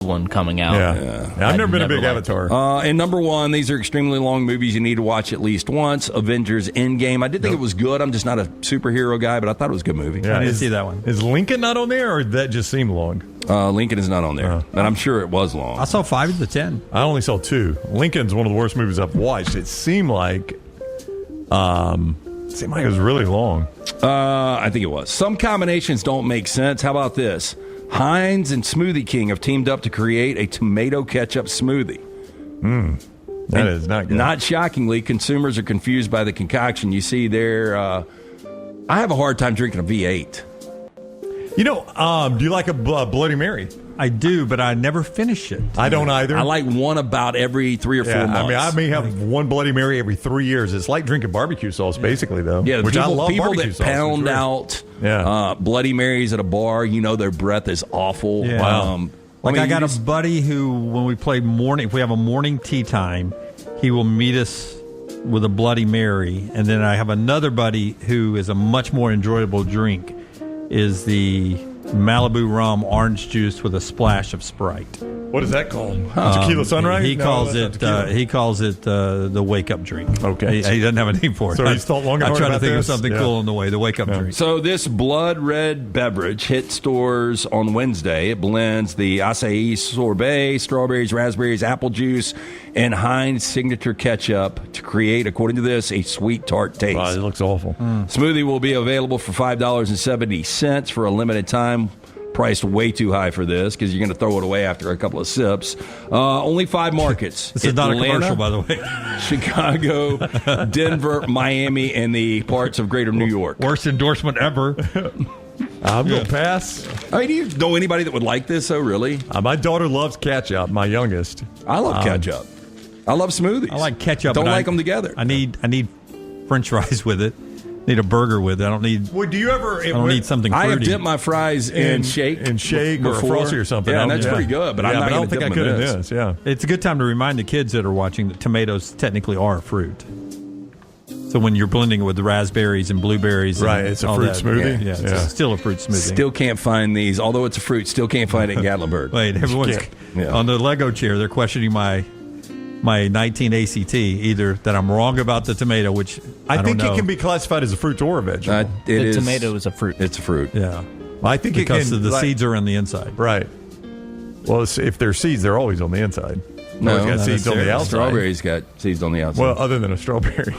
one coming out. Yeah. I've never been a big Avatar. And number one, these are extremely long movies you need to watch at least once. Avengers Endgame. I did think it was good. I'm just not a superhero guy, but I thought it was a good movie. Yeah, I didn't see that one. Is Lincoln not on there, or did that just seem long? Lincoln is not on there, but I'm sure it was long. I saw 5 of the 10. I only saw 2. Lincoln's one of the worst movies I've watched. It seemed like it was really long. I think it was. Some combinations don't make sense. How about this? Heinz and Smoothie King have teamed up to create a tomato ketchup smoothie. That is not good. Not shockingly, consumers are confused by the concoction. You see there, I have a hard time drinking a V8. Do you like a Bloody Mary? I do, but I never finish it. I don't either. I like one about every 3 or 4 months. I may have one Bloody Mary every 3 years. It's like drinking barbecue sauce, basically, though. Yeah, which I love people barbecue that sauce. pound out Bloody Marys at a bar, their breath is awful. Yeah. Wow. I got a buddy who, when we play if we have a morning tea time, he will meet us with a Bloody Mary. And then I have another buddy who is a much more enjoyable drink, is the Malibu rum orange juice with a splash of Sprite. What is that called? Tequila Sunrise? He calls it the wake up drink. Okay, he doesn't have a name for it. So he's thought long and I hard tried to about think this? of something cool on the way. The wake up drink. So this blood red beverage hit stores on Wednesday. It blends the acai sorbet, strawberries, raspberries, apple juice, and Heinz signature ketchup to create, according to this, a sweet tart taste. Wow, it looks awful. Smoothie will be available for $5.70 for a limited time. Priced way too high for this because you're going to throw it away after a couple of sips. Only 5 markets. This is not a commercial, by the way. Chicago, Denver, Miami, and the parts of greater New York. Worst endorsement ever. I'm going to pass. I mean, do you know anybody that would like this, though, really? My daughter loves ketchup, my youngest. I love ketchup. I love smoothies. I like ketchup. Don't like them together. I need French fries with it. Need a burger with it. I don't need. Would you ever? I don't need something fruity. I have dipped my fries in shake or Frosty or something. Yeah, and that's pretty good. But I'm not going to dip them in this. Yeah, it's a good time to remind the kids that are watching that tomatoes technically are a fruit. So when you're blending it with the raspberries and blueberries, right? It's a fruit smoothie. Yeah, it's still a fruit smoothie. Still can't find these, although it's a fruit. Still can't find it in Gatlinburg. Wait, everyone's on the Lego chair. They're questioning my 19 ACT, either that I'm wrong about the tomato, which I think don't know. It can be classified as a fruit or a vegetable. The tomato is a fruit. It's a fruit. Yeah. I think because the seeds are on the inside. Right. Well, if they're seeds, they're always on the inside. No, it's got seeds on the outside. Strawberries got seeds on the outside. Well, other than a strawberry.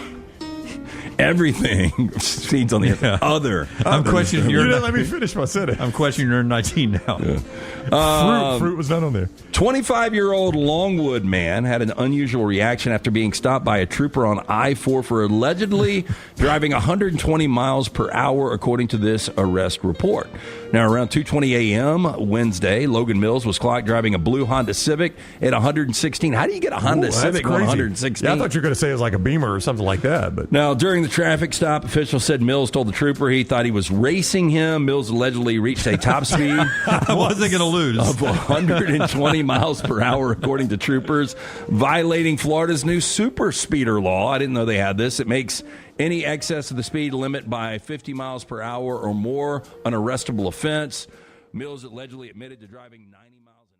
Everything seeds on the other. I'm questioning your. You didn't let me finish my sentence. I'm questioning your 19 now. Yeah. Fruit was not on there. 25-year-old Longwood man had an unusual reaction after being stopped by a trooper on I-4 for allegedly driving 120 miles per hour, according to this arrest report. Now, around 2:20 a.m. Wednesday, Logan Mills was clocked driving a blue Honda Civic at 116. How do you get a Honda Civic on 116? Yeah, I thought you were going to say it was like a Beamer or something like that. But now, during the traffic stop, officials said Mills told the trooper he thought he was racing him. Mills allegedly reached a top speed I wasn't going to lose. of 120 miles per hour, according to troopers, violating Florida's new super speeder law. I didn't know they had this. It makes any excess of the speed limit by 50 miles per hour or more an arrestable offense. Mills allegedly admitted to driving 90 miles an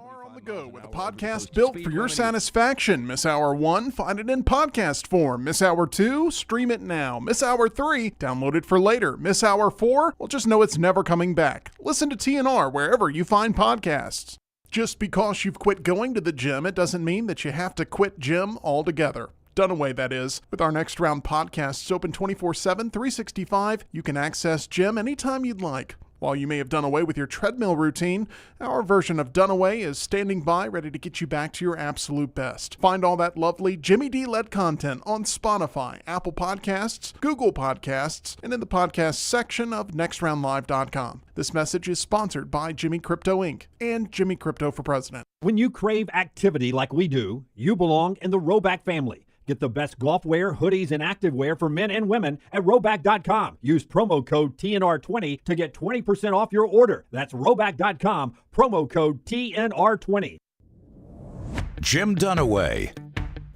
hour. TNR on the go with a podcast built for your satisfaction. Miss Hour 1, find it in podcast form. Miss Hour 2, stream it now. Miss Hour 3, download it for later. Miss Hour 4, well, just know it's never coming back. Listen to TNR wherever you find podcasts. Just because you've quit going to the gym, it doesn't mean that you have to quit gym altogether. Dunaway, that is. With our Next Round podcasts open 24/7, 365, you can access gym anytime you'd like. While you may have done away with your treadmill routine, our version of Dunaway is standing by ready to get you back to your absolute best. Find all that lovely Jimmy D-led content on Spotify, Apple Podcasts, Google Podcasts, and in the podcast section of nextroundlive.com. This message is sponsored by Jimmy Crypto Inc. and Jimmy Crypto for President. When you crave activity like we do, you belong in the Roback family. Get the best golf wear, hoodies, and activewear for men and women at Roback.com. Use promo code TNR20 to get 20% off your order. That's Roback.com, promo code TNR20. Jim Dunaway,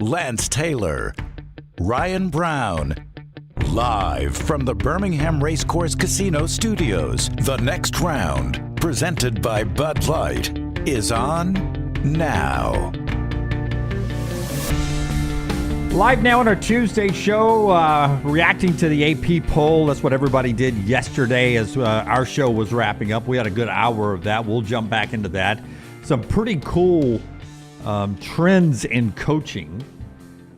Lance Taylor, Ryan Brown. Live from the Birmingham Racecourse Casino Studios, The Next Round, presented by Bud Light. is on now. Live now on our Tuesday show, reacting to the AP poll. That's what everybody did yesterday as our show was wrapping up. We had a good hour of that. We'll jump back into that. Some pretty cool trends in coaching.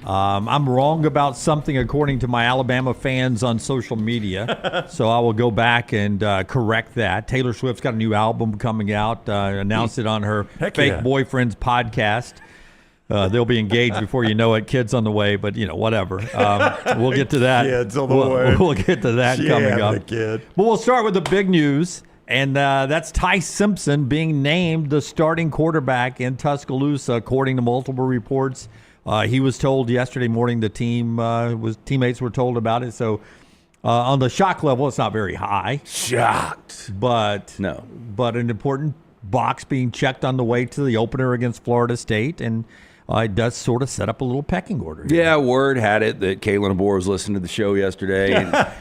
I'm wrong about something according to my Alabama fans on social media, so I will go back and correct that. Taylor Swift's got a new album coming out, announced it on her Fake Boyfriend's podcast. They'll be engaged before you know it. Kids on the way, but whatever. We'll get to that. Kids on the way. We'll get to that coming up. The kid. But we'll start with the big news, and that's Ty Simpson being named the starting quarterback in Tuscaloosa, according to multiple reports. He was told yesterday morning. The teammates were told about it. So on the shock level, it's not very high. Shocked, but an important box being checked on the way to the opener against Florida State, and it does sort of set up a little pecking order here. Yeah, word had it that Kalen DeBoer was listening to the show yesterday, and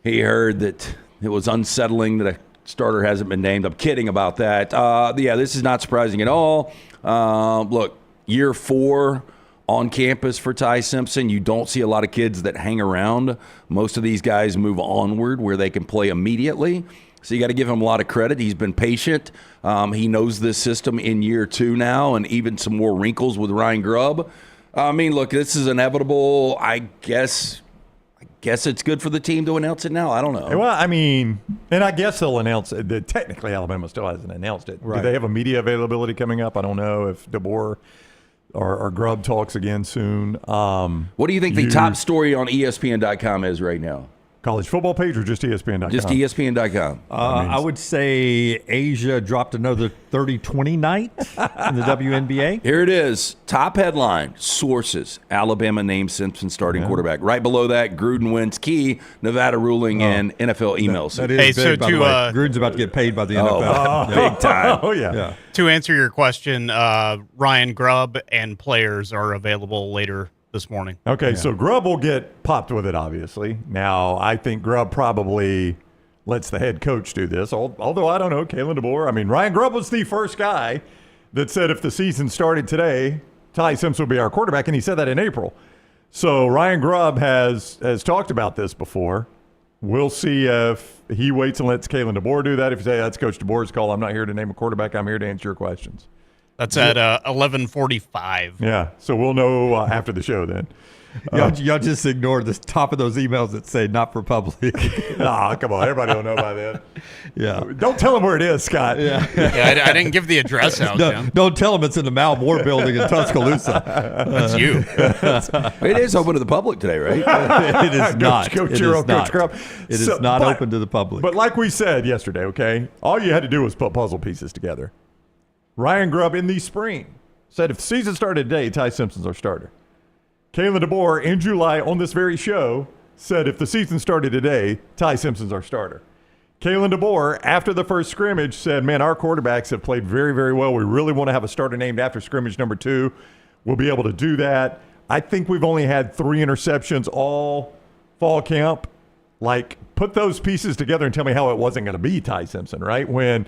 he heard that it was unsettling that a starter hasn't been named. I'm kidding about that. This is not surprising at all. Look, year 4 on campus for Ty Simpson. You don't see a lot of kids that hang around. Most of these guys move onward where they can play immediately. So you got to give him a lot of credit. He's been patient. He knows this system in year 2 now, and even some more wrinkles with Ryan Grubb. I mean, look, this is inevitable. I guess it's good for the team to announce it now. I don't know. Well, I mean, and I guess they'll announce it. Technically, Alabama still hasn't announced it. Right. Do they have a media availability coming up? I don't know if DeBoer or Grubb talks again soon. What do you think the top story on ESPN.com is right now? College football page or just ESPN.com? Just ESPN.com. I would say Asia dropped another 30-20 night in the WNBA. Here it is. Top headline, sources. Alabama names Simpson starting quarterback. Right below that, Gruden wins key, Nevada ruling, and NFL emails. That is big, by the way. Gruden's about to get paid by the NFL. Big time. Oh, yeah. To answer your question, Ryan Grubb and players are available later this morning. Okay, so Grubb will get popped with it, obviously. Now, I think Grubb probably lets the head coach do this, although I don't know, Kalen DeBoer. I mean, Ryan Grubb was the first guy that said if the season started today, Ty Simpson would be our quarterback, and he said that in April. So Ryan Grubb has talked about this before. We'll see if he waits and lets Kalen DeBoer do that. If you say that's Coach DeBoer's call, I'm not here to name a quarterback, I'm here to answer your questions. That's at 11:45. Yeah, so we'll know after the show then. Y'all just ignore the top of those emails that say not for public. Come on, everybody will know by then. Yeah. Don't tell them where it is, Scott. Yeah, I didn't give the address out. Don't tell them it's in the Mal Moore building in Tuscaloosa. That's you. It is open to the public today, right? It is not. Coach Grubb. It is not open to the public. But like we said yesterday, okay, all you had to do was put puzzle pieces together. Ryan Grubb in the spring said if the season started today, Ty Simpson's our starter. Kalen DeBoer in July on this very show said if the season started today, Ty Simpson's our starter. Kalen DeBoer, after the first scrimmage, said, man, our quarterbacks have played very, very well. We really want to have a starter named after scrimmage number 2. We'll be able to do that. I think we've only had 3 interceptions all fall camp. Like, put those pieces together and tell me how it wasn't going to be Ty Simpson, right? When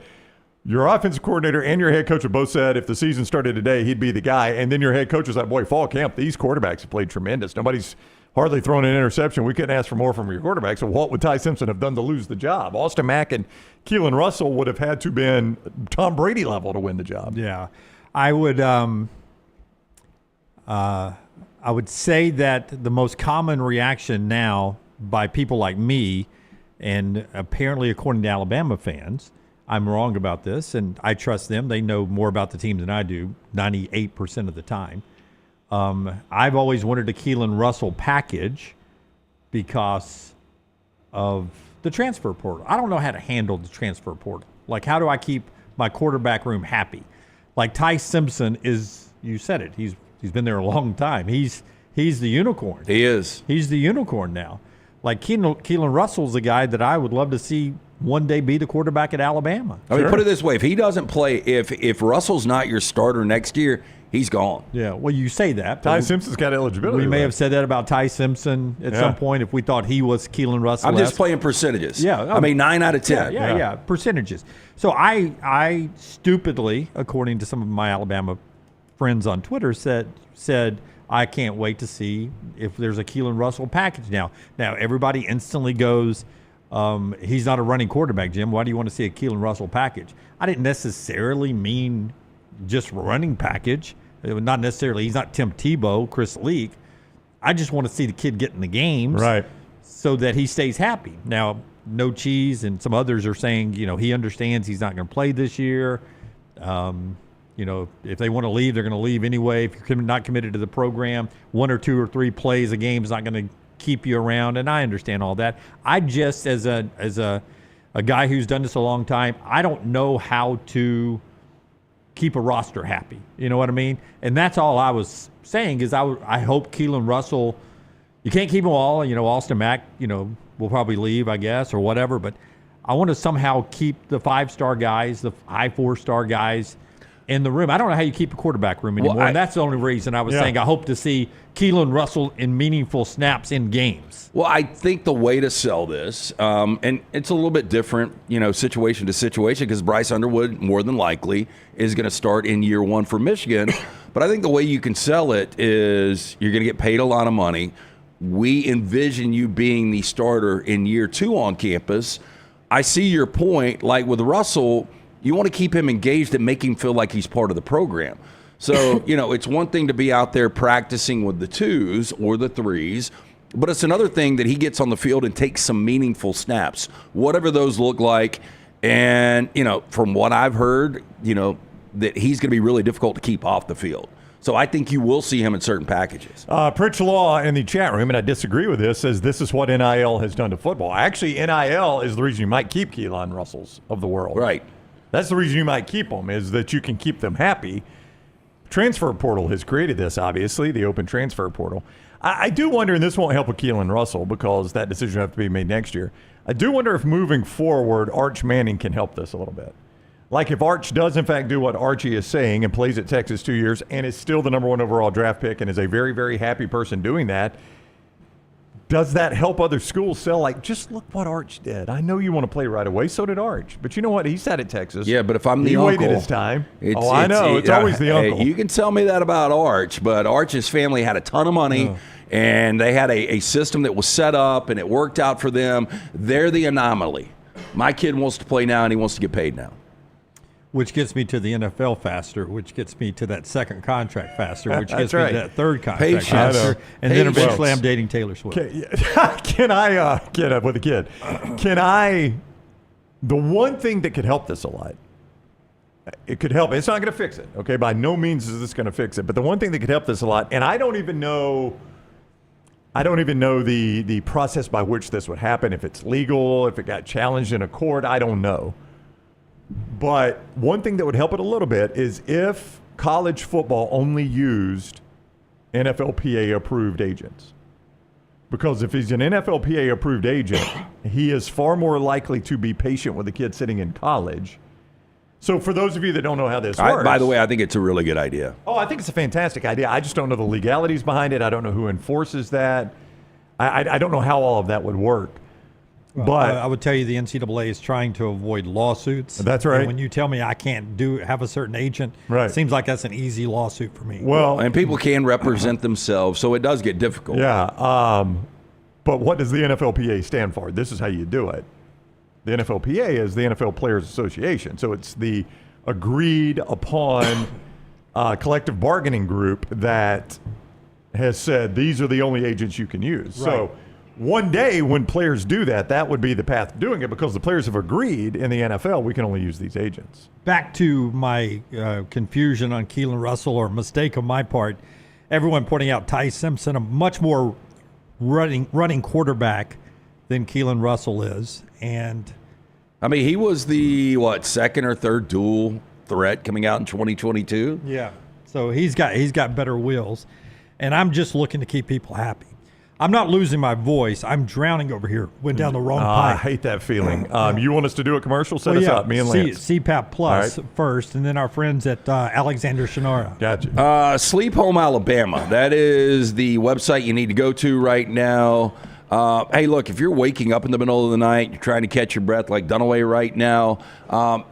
your offensive coordinator and your head coach have both said if the season started today, he'd be the guy. And then your head coach was like, boy, fall camp, these quarterbacks have played tremendous. Nobody's hardly thrown an interception. We couldn't ask for more from your quarterback. So what would Ty Simpson have done to lose the job? Austin Mack and Keelan Russell would have had to been Tom Brady level to win the job. Yeah. I would say that the most common reaction now by people like me, and apparently according to Alabama fans, I'm wrong about this, and I trust them. They know more about the team than I do 98% of the time. I've always wanted a Keelan Russell package because of the transfer portal. I don't know how to handle the transfer portal. Like, how do I keep my quarterback room happy? Like, Ty Simpson is, you said it, he's been there a long time. He's the unicorn. He is. He's the unicorn now. Like, Keelan Russell's the guy that I would love to see one day be the quarterback at Alabama. I mean, put it this way: if he doesn't play, if Russell's not your starter next year, he's gone. Yeah, well, you say that. Ty Simpson's got eligibility. We may right? have said that about Ty Simpson at some point if we thought he was Keelan Russell. I'm just playing percentages. Yeah, I mean 9 out of 10. Yeah, percentages. So I stupidly, according to some of my Alabama friends on Twitter, said I can't wait to see if there's a Keelan Russell package now. Now everybody instantly goes, he's not a running quarterback, Jim. Why do you want to see a Keelan Russell package? I didn't necessarily mean just running package. Not necessarily. He's not Tim Tebow, Chris Leak. I just want to see the kid get in the games, right, so that he stays happy. Now, No Cheese and some others are saying, he understands he's not going to play this year. If they want to leave, they're going to leave anyway. If you're not committed to the program, 1 or 2 or 3 plays a game is not going to keep you around, and I understand all that. I just, as a guy who's done this a long time, I don't know how to keep a roster happy. You know what I mean? And that's all I was saying is I hope Keelan Russell, you can't keep them all. Austin Mack, will probably leave, I guess, or whatever, but I want to somehow keep the 5-star guys, the high 4-star guys in the room. I don't know how you keep a quarterback room anymore, and that's the only reason I was saying I hope to see Keelan Russell in meaningful snaps in games. Well, I think the way to sell this, and it's a little bit different, situation to situation, because Bryce Underwood more than likely is going to start in year 1 for Michigan. But I think the way you can sell it is you're going to get paid a lot of money. We envision you being the starter in year 2 on campus. I see your point. Like with Russell, you want to keep him engaged and make him feel like he's part of the program. So, it's one thing to be out there practicing with the 2s or the 3s, but it's another thing that he gets on the field and takes some meaningful snaps, whatever those look like. And, from what I've heard, that he's going to be really difficult to keep off the field. So I think you will see him in certain packages. Pritch Law in the chat room, and I disagree with this, says this is what NIL has done to football. Actually, NIL is the reason you might keep Keelan Russells of the world. Right. That's the reason you might keep them, is that you can keep them happy. Transfer portal has created this, obviously, the open transfer portal. I do wonder, and this won't help with Keelan Russell because that decision will have to be made next year. I do wonder if moving forward, Arch Manning can help this a little bit. Like if Arch does, in fact, do what Archie is saying and plays at Texas 2 years and is still the number 1 overall draft pick and is a very, very happy person doing that, does that help other schools sell? Like, just look what Arch did. I know you want to play right away. So did Arch. But you know what? He sat at Texas. Yeah, but if I'm the he uncle. He waited his time. I know. It's always the uncle. You can tell me that about Arch, but Arch's family had a ton of money, and they had a system that was set up, and it worked out for them. They're the anomaly. My kid wants to play now, and he wants to get paid now. Which gets me to the NFL faster, which gets me to that second contract faster, which gets me to that third contract faster. And then eventually I'm dating Taylor Swift. Can I get up with a kid? The one thing that could help this a lot, it could help. It's not going to fix it, okay? By no means is this going to fix it. But the one thing that could help this a lot, and I don't even know the process by which this would happen, if it's legal, if it got challenged in a court, I don't know. But one thing that would help it a little bit is if college football only used NFLPA-approved agents. Because if he's an NFLPA-approved agent, he is far more likely to be patient with a kid sitting in college. So for those of you that don't know how this works. By the way, I think it's a really good idea. Oh, I think it's a fantastic idea. I just don't know the legalities behind it. I don't know who enforces that. I don't know how all of that would work. Well, but I would tell you the NCAA is trying to avoid lawsuits. That's right. And when you tell me I can't have a certain agent, right. It seems like that's an easy lawsuit for me. Well, and people can represent themselves, so it does get difficult. Yeah. But what does the NFLPA stand for? This is how you do it. The NFLPA is the NFL Players Association. So it's the agreed upon collective bargaining group that has said these are the only agents you can use. Right. So one day when players do that, that would be the path to doing it because the players have agreed in the NFL we can only use these agents. Back to my confusion on Keelan Russell, or mistake on my part, everyone pointing out Ty Simpson, a much more running quarterback than Keelan Russell is. And I mean, he was the, second or third dual threat coming out in 2022? Yeah. So he's got better wheels. And I'm just looking to keep people happy. I'm not losing my voice. I'm drowning over here. Went down the wrong I pipe. hate that feeling. You want us to do a commercial? Set us up, me and Lance. CPAP Plus All first, and then our friends at Alexander Shannara. Gotcha. Sleep Home Alabama. That is the website you need to go to right now. Hey, look, if you're waking up in the middle of the night, you're trying to catch your breath like Dunaway right now,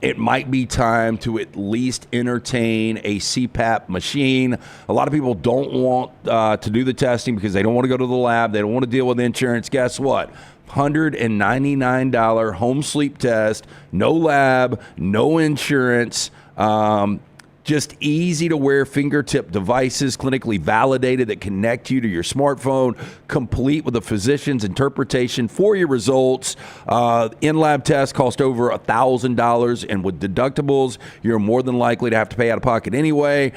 it might be time to at least entertain a CPAP machine. A lot of people don't want to do the testing because they don't want to go to the lab. They don't want to deal with insurance. Guess what? $199 home sleep test, no lab, no insurance. Just easy to wear fingertip devices, clinically validated that connect you to your smartphone, complete with a physician's interpretation for your results. In-lab tests cost over $1,000, and with deductibles, you're more than likely to have to pay out of pocket anyway.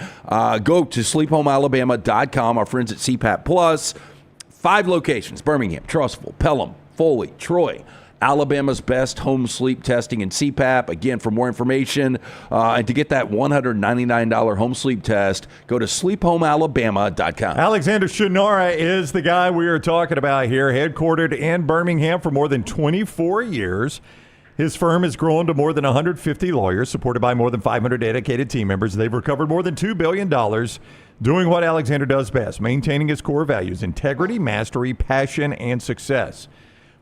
Go to sleephomealabama.com. Our friends at CPAP Plus, 5 locations: Birmingham, Trussville, Pelham, Foley, Troy. Alabama's best home sleep testing and CPAP. Again, for more information and to get that $199 home sleep test, go to sleephomealabama.com. Alexander Shannara is the guy we are talking about here, headquartered in Birmingham for more than 24 years. His firm has grown to more than 150 lawyers, supported by more than 500 dedicated team members. They've recovered more than $2 billion doing what Alexander does best, maintaining his core values: integrity, mastery, passion, and success.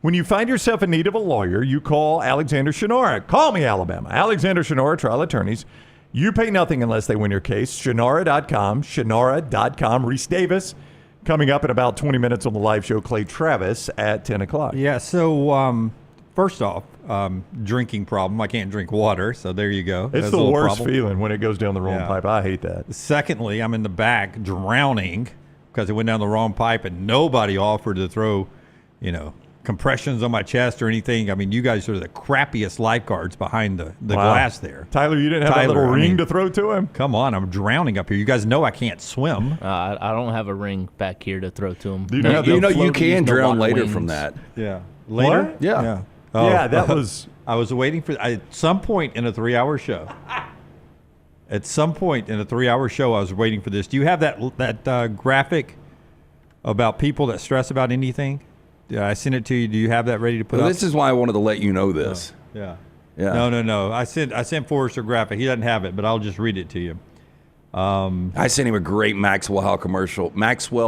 When you find yourself in need of a lawyer, you call Alexander Shannara. Call me, Alabama. Alexander Shannara, trial attorneys. You pay nothing unless they win your case. Shannara.com, Shannara.com. Rece Davis coming up in about 20 minutes on the live show. Clay Travis at 10 o'clock. Yeah, so first off, drinking problem. I can't drink water, so there you go. It's the worst feeling when it goes down the wrong pipe. I hate that. Secondly, I'm in the back drowning because it went down the wrong pipe, and nobody offered to throw, compressions on my chest or anything. I mean, you guys are the crappiest lifeguards behind the glass there. Tyler, you didn't have a little ring to throw to him? Come on, I'm drowning up here. You guys know I can't swim. I don't have a ring back here to throw to him. You can drown later from that. Yeah. Later? What? Yeah. Oh, yeah, that was... I was waiting for... At some point in a 3-hour show. At some point in a 3-hour show, I was waiting for this. Do you have that graphic about people that stress about anything? Yeah, I sent it to you. Do you have that ready to put up? This is why I wanted to let you know this. Yeah. Yeah. No. I sent Forrester graphic. He doesn't have it, but I'll just read it to you. I sent him a great Maxwell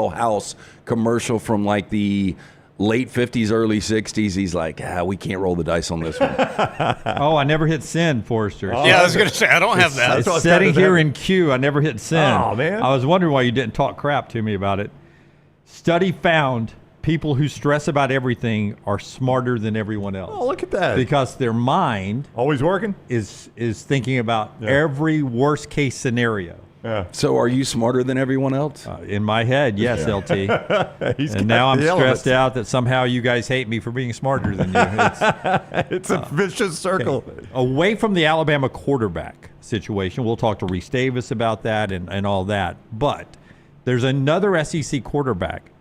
House commercial from like the late 50s, early 60s. He's like, we can't roll the dice on this one. I never hit send, Forrester. Yeah, I was going to say, I don't have that. It's sitting here in queue. I never hit send. Oh, man. I was wondering why you didn't talk crap to me about it. Study found people who stress about everything are smarter than everyone else. Oh, look at that. Because their mind always working is thinking about every worst case scenario. Yeah. So are you smarter than everyone else? In my head, yes, LT. And now I'm stressed out that somehow you guys hate me for being smarter than you. It's a vicious circle. Okay. Away from the Alabama quarterback situation, we'll talk to Rece Davis about that and all that. But there's another SEC quarterback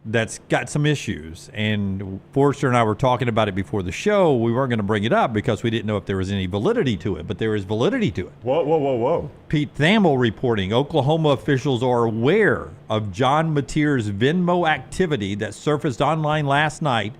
that's got some issues, and Forrester and I were talking about it before the show. We weren't going to bring it up because we didn't know if there was any validity to it, but there is validity to it. Whoa. Pete Thamel reporting Oklahoma officials are aware of John Mateer's Venmo activity that surfaced online last night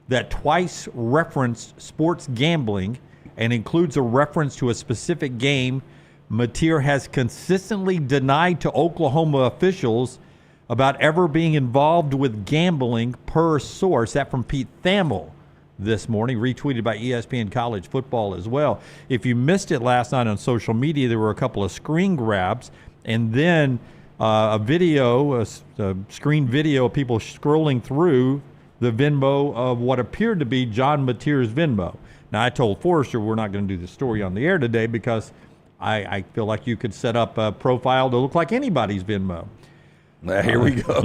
that twice referenced sports gambling and includes a reference to a specific game. Mateer has consistently denied to Oklahoma officials about ever being involved with gambling, per source. That from Pete Thamel this morning, retweeted by ESPN College Football as well. If you missed it last night on social media, there were a couple of screen grabs and then a screen video of people scrolling through the Venmo of what appeared to be John Mateer's Venmo. Now, I told Forrester we're not going to do the story on the air today because I feel like you could set up a profile to look like anybody's Venmo. Here we go.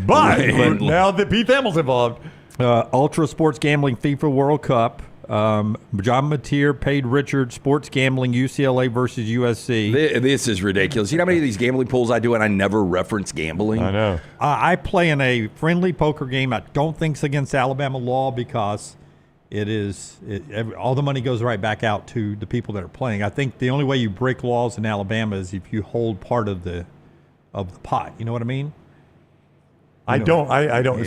But now that Pete Thamel's involved. Ultra Sports Gambling FIFA World Cup. John Mateer paid Richard sports gambling UCLA versus USC. This is ridiculous. You know how many of these gambling pools I do and I never reference gambling? I know. I play in a friendly poker game. I don't think it's against Alabama law because all the money goes right back out to the people that are playing. I think the only way you break laws in Alabama is if you hold part of the pot. You know what I mean? I don't.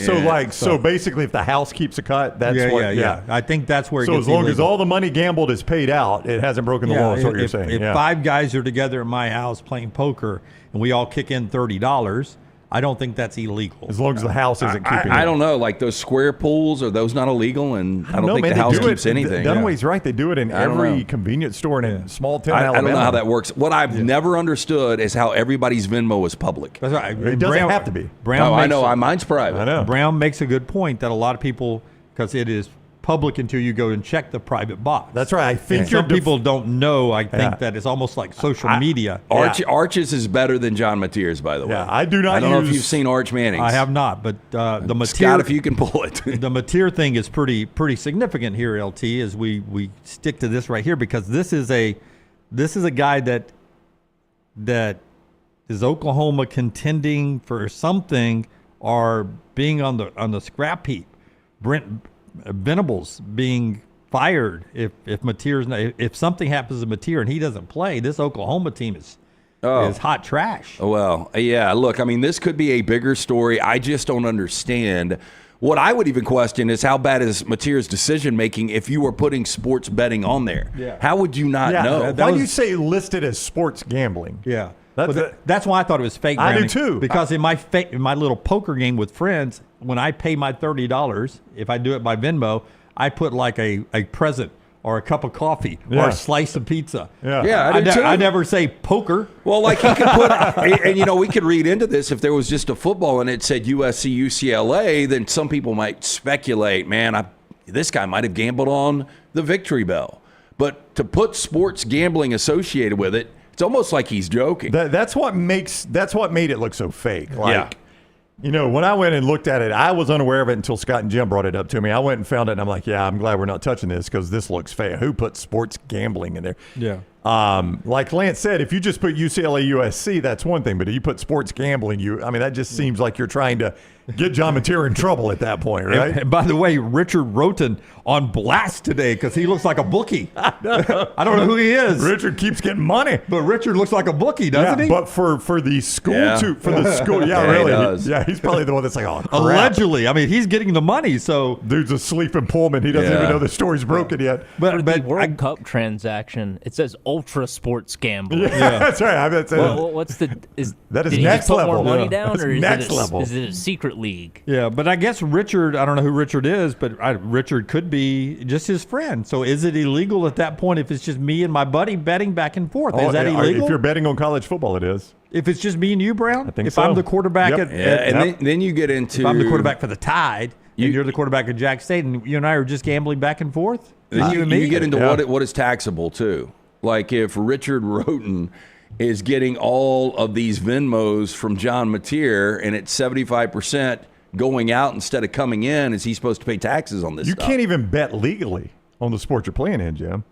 So basically, if the house keeps a cut, that's yeah. I think that's where it so gets as long illegal. as all the money gambled is paid out, it hasn't broken the law. Is what you're saying. If 5 guys are together in my house playing poker and we all kick in $30, I don't think that's illegal. As long as the house isn't keeping. I don't know. Like those square pools, are those not illegal? And I don't think man, the house keeps anything. Dunaway's right. They do it in every convenience store in a small town. I don't know how that works. What I've never understood is how everybody's Venmo is public. That's right. It doesn't have to be. I know. Mine's private. I know. Brown makes a good point that a lot of people, because it is public until you go and check the private box. That's right. I think some people don't know. I think that it's almost like social media. Arches is better than John Mateer's, by the way. Yeah, I do not. I don't know if you've seen Arch Manning's. I have not, but the Mateer. Scott, if you can pull it. The Mateer thing is pretty significant here, LT, as we stick to this right here, because this is a guy that is Oklahoma contending for something or being on the scrap heap. Brent Venables being fired if something happens to Mateer and he doesn't play, this Oklahoma team is hot trash. Well, yeah, look, I mean, this could be a bigger story. I just don't understand. What I would even question is how bad is Mateer's decision-making if you were putting sports betting on there? Yeah. How would you not know? Why do you say listed as sports gambling? Yeah. That's why I thought it was fake. I do too. Because in my little poker game with friends, when I pay my $30, if I do it by Venmo, I put like a present or a cup of coffee or a slice of pizza. Yeah, I do too. I never say poker. Well, like you could put, and we could read into this if there was just a football and it said USC, UCLA, then some people might speculate, man, this guy might have gambled on the victory bell. But to put sports gambling associated with it, it's almost like he's joking. That's what made it look so fake. When I went and looked at it, I was unaware of it until Scott and Jim brought it up to me. I went and found it, and I'm like, I'm glad we're not touching this because this looks fake. Who put sports gambling in there? Yeah. Like Lance said, if you just put UCLA, USC, that's one thing. But if you put sports gambling, that just seems like you're trying to get John Mateer in trouble at that point, right? And by the way, Richard Roten on blast today because he looks like a bookie. I don't know who he is. Richard keeps getting money, but Richard looks like a bookie, doesn't he? But for the school really, he does. Yeah, he's probably the one that's like, oh, crap. Allegedly, I mean, he's getting the money. So dude's asleep in Pullman. He doesn't even know the story's broken yet. But the World Cup transaction, it says ultra sports gambling. Yeah, that's right. What's the that is did next he put level. More money down, or is next level? Is it a secret league? Yeah, but I guess Richard, I don't know who Richard is, but Richard could be just his friend. So is it illegal at that point if it's just me and my buddy betting back and forth? Is that illegal? If you're betting on college football, it is. If it's just me and you, Brown? I think if I'm the quarterback then you get into... If I'm the quarterback for the Tide, and you're the quarterback of Jack State, and you and I are just gambling back and forth? You get into what is taxable, too. Like if Richard Roten is getting all of these Venmos from John Mateer, and it's 75% going out instead of coming in, is he supposed to pay taxes on this stuff? You can't even bet legally on the sport you're playing in, Jim.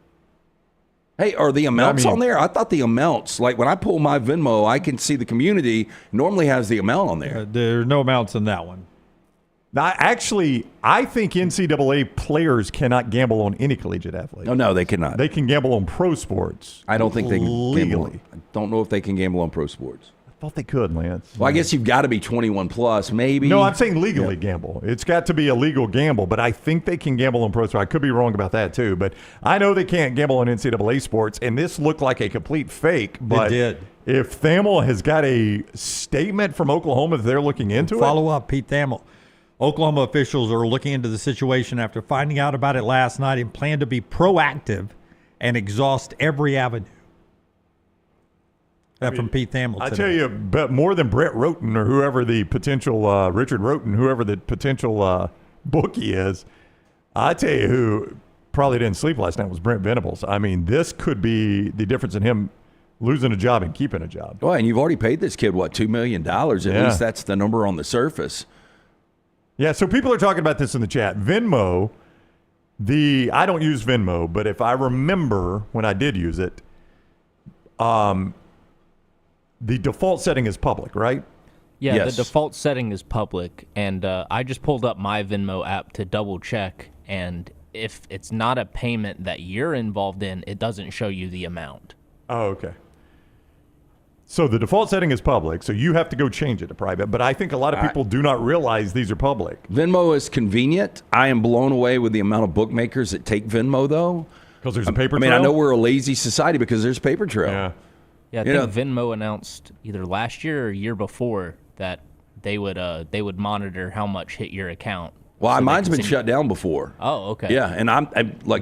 Hey, are the amounts on there? I thought the amounts, like when I pull my Venmo, I can see the community normally has the amount on there. There are no amounts in that one. Now, actually, I think NCAA players cannot gamble on any collegiate athlete. No, they cannot. They can gamble on pro sports. I don't think they can legally. Gamble. I don't know if they can gamble on pro sports. I thought they could, Lance. Well, I guess you've got to be 21 plus, maybe. No, I'm saying legally gamble. It's got to be a legal gamble, but I think they can gamble on pro sports. I could be wrong about that too, but I know they can't gamble on NCAA sports, and this looked like a complete fake. But it did. If Thamel has got a statement from Oklahoma that they're looking into Follow up, Pete Thamel. Oklahoma officials are looking into the situation after finding out about it last night and plan to be proactive and exhaust every avenue. From Pete Thamel today. I tell you, but more than Brett Roten or whoever the potential Richard Roten, whoever the potential bookie is, I tell you who probably didn't sleep last night was Brent Venables. I mean, this could be the difference in him losing a job and keeping a job. Well, and you've already paid this kid, $2 million? At least that's the number on the surface. Yeah, so people are talking about this in the chat. Venmo, I don't use Venmo, but if I remember when I did use it, the default setting is public, right? Yeah, Yes. The default setting is public, and I just pulled up my Venmo app to double check, and if it's not a payment that you're involved in, it doesn't show you the amount. Oh, okay. So the default setting is public, so you have to go change it to private. But I think a lot of people do not realize these are public. Venmo is convenient. I am blown away with the amount of bookmakers that take Venmo, though. Because there's a paper trail? trail? I know we're a lazy society because there's paper trail. Yeah, I think Venmo announced either last year or year before that they would monitor how much hit your account. Well, mine's been shut down before. Oh, okay. Yeah, and I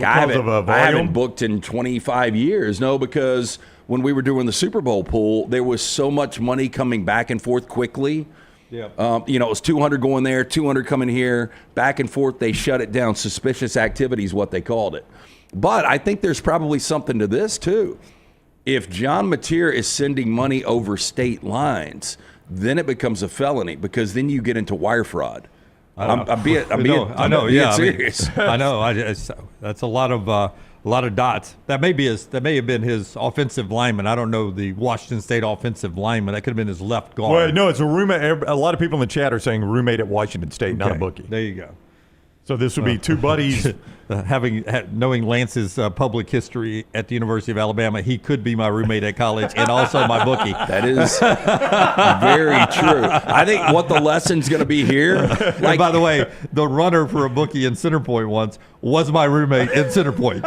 haven't booked in 25 years. No, because when we were doing the Super Bowl pool, there was so much money coming back and forth quickly. Yeah. It was 200 going there, 200 coming here, back and forth. They shut it down. Suspicious activity is what they called it. But I think there's probably something to this too. If John Mateer is sending money over state lines, then it becomes a felony because then you get into wire fraud. I'm being serious. I know. That's a lot of dots. That may have been his offensive lineman. I don't know the Washington State offensive lineman. That could have been his left guard. Well, no, it's a roommate. A lot of people in the chat are saying roommate at Washington State, not a bookie. There you go. So this would be two buddies. Knowing Lance's public history at the University of Alabama, he could be my roommate at college and also my bookie. That is very true. I think what the lesson's going to be here. And by the way, the runner for a bookie in Centerpoint once was my roommate in Centerpoint.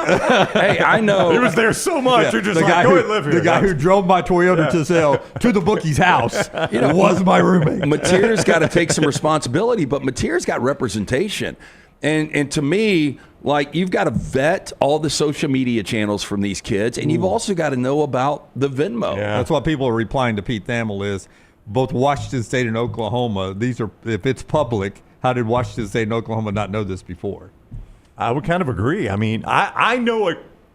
Hey, I know. He was there so much. You're just like, go ahead and live here. The guy who drove my Toyota to the bookie's house was my roommate. Mateer's got to take some responsibility, but Mateer's got representation. And to me, like, you've got to vet all the social media channels from these kids, and you've also got to know about the Venmo. Yeah. That's what people are replying to Pete Thamel is both Washington State and Oklahoma. If it's public, how did Washington State and Oklahoma not know this before? I would kind of agree. I mean, I know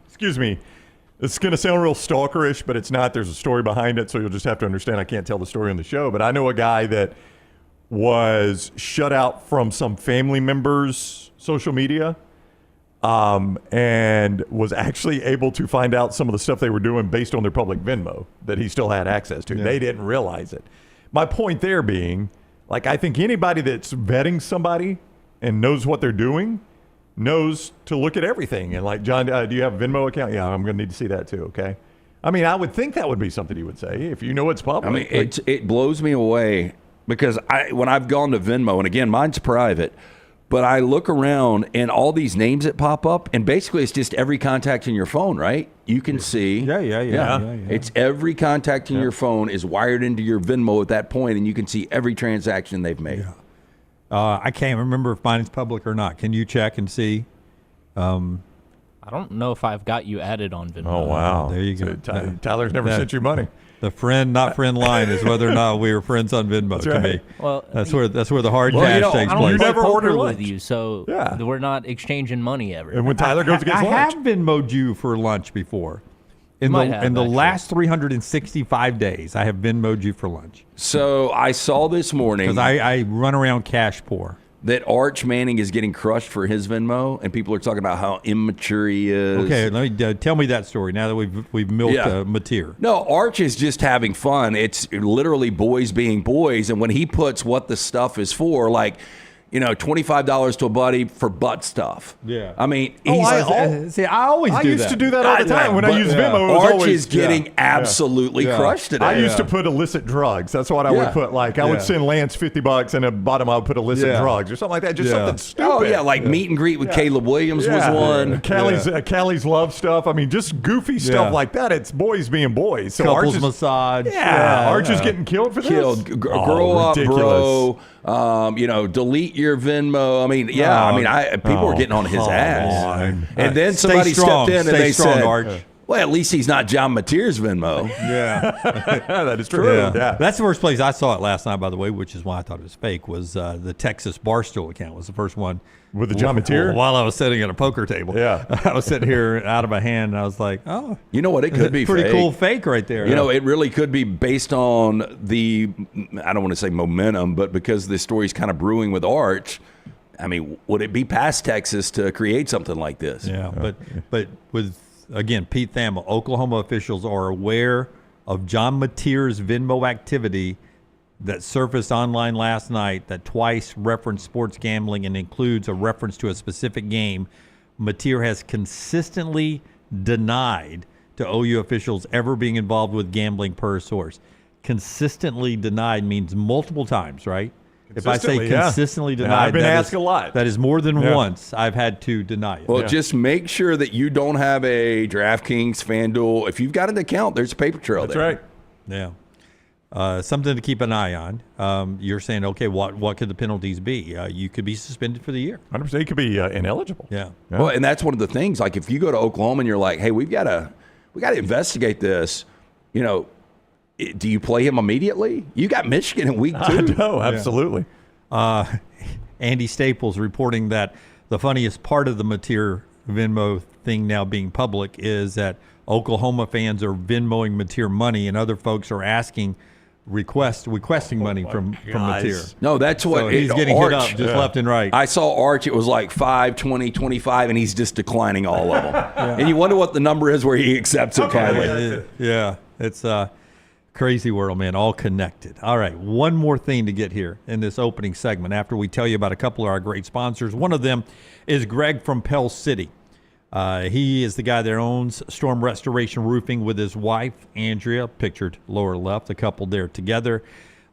excuse me, it's going to sound real stalkerish, but it's not. There's a story behind it, so you'll just have to understand I can't tell the story on the show. But I know a guy that was shut out from some family members' social media and was actually able to find out some of the stuff they were doing based on their public Venmo that he still had access to. Yeah. They didn't realize it. My point there being, like, I think anybody that's vetting somebody and knows what they're doing knows to look at everything. And like, John, do you have a Venmo account? Yeah, I'm going to need to see that too, okay? I mean, I would think that would be something you would say if you know it's public. I mean, it blows me away. Because when I've gone to Venmo, and again, mine's private, but I look around and all these names that pop up, and basically it's just every contact in your phone, right? You can see. Yeah. It's every contact in your phone is wired into your Venmo at that point, and you can see every transaction they've made. Yeah. I can't remember if mine is public or not. Can you check and see? I don't know if I've got you added on Venmo. Oh, wow. There you go. So Tyler's never sent you money. The friend, not friend line is whether or not we were friends on Venmo. That's to right. me. Well, that's where the hard cash takes I don't place. You never order with lunch. you, so we're not exchanging money ever. And when Tyler goes to get lunch, I have Venmo'd you for lunch before. In the last 365 days, I have Venmo'd you for lunch. So I saw this morning because I run around cash poor. That Arch Manning is getting crushed for his Venmo, and people are talking about how immature he is. Okay, let me tell me that story now that we've milked Mateer. No, Arch is just having fun. It's literally boys being boys, and when he puts what the stuff is for, like, $25 to a buddy for butt stuff. Yeah. I mean, I used to do that all the time. When I use Venmo, it was Arch always is getting absolutely crushed today. I used to put illicit drugs. That's what I would put. Like, I would send Lance $50, and at the bottom I would put illicit drugs or something like that. Just something stupid. Oh, yeah, like meet and greet with Caleb Williams was one. Callie's love stuff. I mean, just goofy stuff like that. It's boys being boys. So Couples massage. Arch is getting killed for this. Grow up, bro. Delete your Venmo. I mean, people were getting on his ass. And then somebody stepped in and they said, Arch. well, at least he's not John Mateer's Venmo. Yeah. That is true. Yeah. That's the first place I saw it last night, by the way, which is why I thought it was fake, was the Texas Barstool account was the first one. With the John Mateer? While I was sitting at a poker table. Yeah. I was sitting here out of my hand, and I was like, oh. You know what? It could be pretty fake. cool fake right there. It really could be based on the, I don't want to say momentum, but because this story's kind of brewing with Arch, I mean, would it be past Texas to create something like this? Yeah, but with, again, Pete Thamel, Oklahoma officials are aware of John Mateer's Venmo activity that surfaced online last night that twice referenced sports gambling and includes a reference to a specific game. Mateer has consistently denied to OU officials ever being involved with gambling per source. consistently denied means multiple times, right? If I say yeah. consistently denied, I've been asked a lot. That is more than once I've had to deny it. Well, just make sure that you don't have a DraftKings, FanDuel. If you've got an account, there's a paper trail there. That's right. Yeah. Something to keep an eye on. You're saying, okay, what could the penalties be? You could be suspended for the year. 100%. You could be ineligible. Yeah. Well, and that's one of the things. Like if you go to Oklahoma and you're like, hey, we got to investigate this. You know, do you play him immediately? You got Michigan in week 2. I know, absolutely. Andy Staples reporting that the funniest part of the Mateer Venmo thing now being public is that Oklahoma fans are Venmoing Mateer money, and other folks are requesting money from Mateer. No, that's what so he's getting hit up just left and right. I saw Arch. It was like 5, 20, 25, and he's just declining all of them. And you wonder what the number is where he accepts it finally. Yeah, it's crazy world, man, all connected. All right, one more thing to get here in this opening segment after we tell you about a couple of our great sponsors. One of them is Greg from Pell City. He is the guy that owns Storm Restoration Roofing with his wife, Andrea, pictured lower left, a couple there together.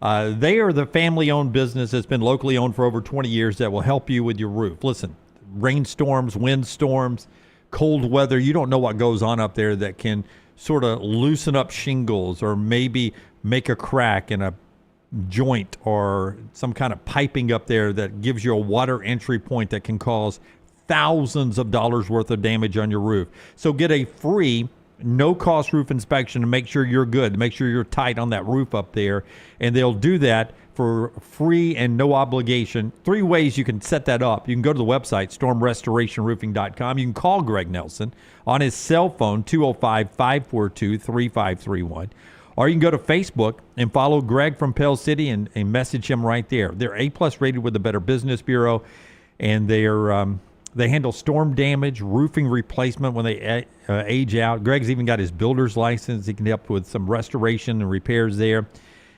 They are the family-owned business that's been locally owned for over 20 years that will help you with your roof. Listen, rainstorms, windstorms, cold weather, you don't know what goes on up there that can sort of loosen up shingles or maybe make a crack in a joint or some kind of piping up there that gives you a water entry point that can cause thousands of dollars worth of damage on your roof. So get a free no-cost roof inspection to make sure you're good, to make sure you're tight on that roof up there. And they'll do that for free and no obligation. 3 ways you can set that up. You can go to the website, stormrestorationroofing.com. You can call Greg Nelson on his cell phone, 205-542-3531. Or you can go to Facebook and follow Greg from Pell City and message him right there. They're A+ rated with the Better Business Bureau, and they handle storm damage, roofing replacement when they age out. Greg's even got his builder's license. He can help with some restoration and repairs there.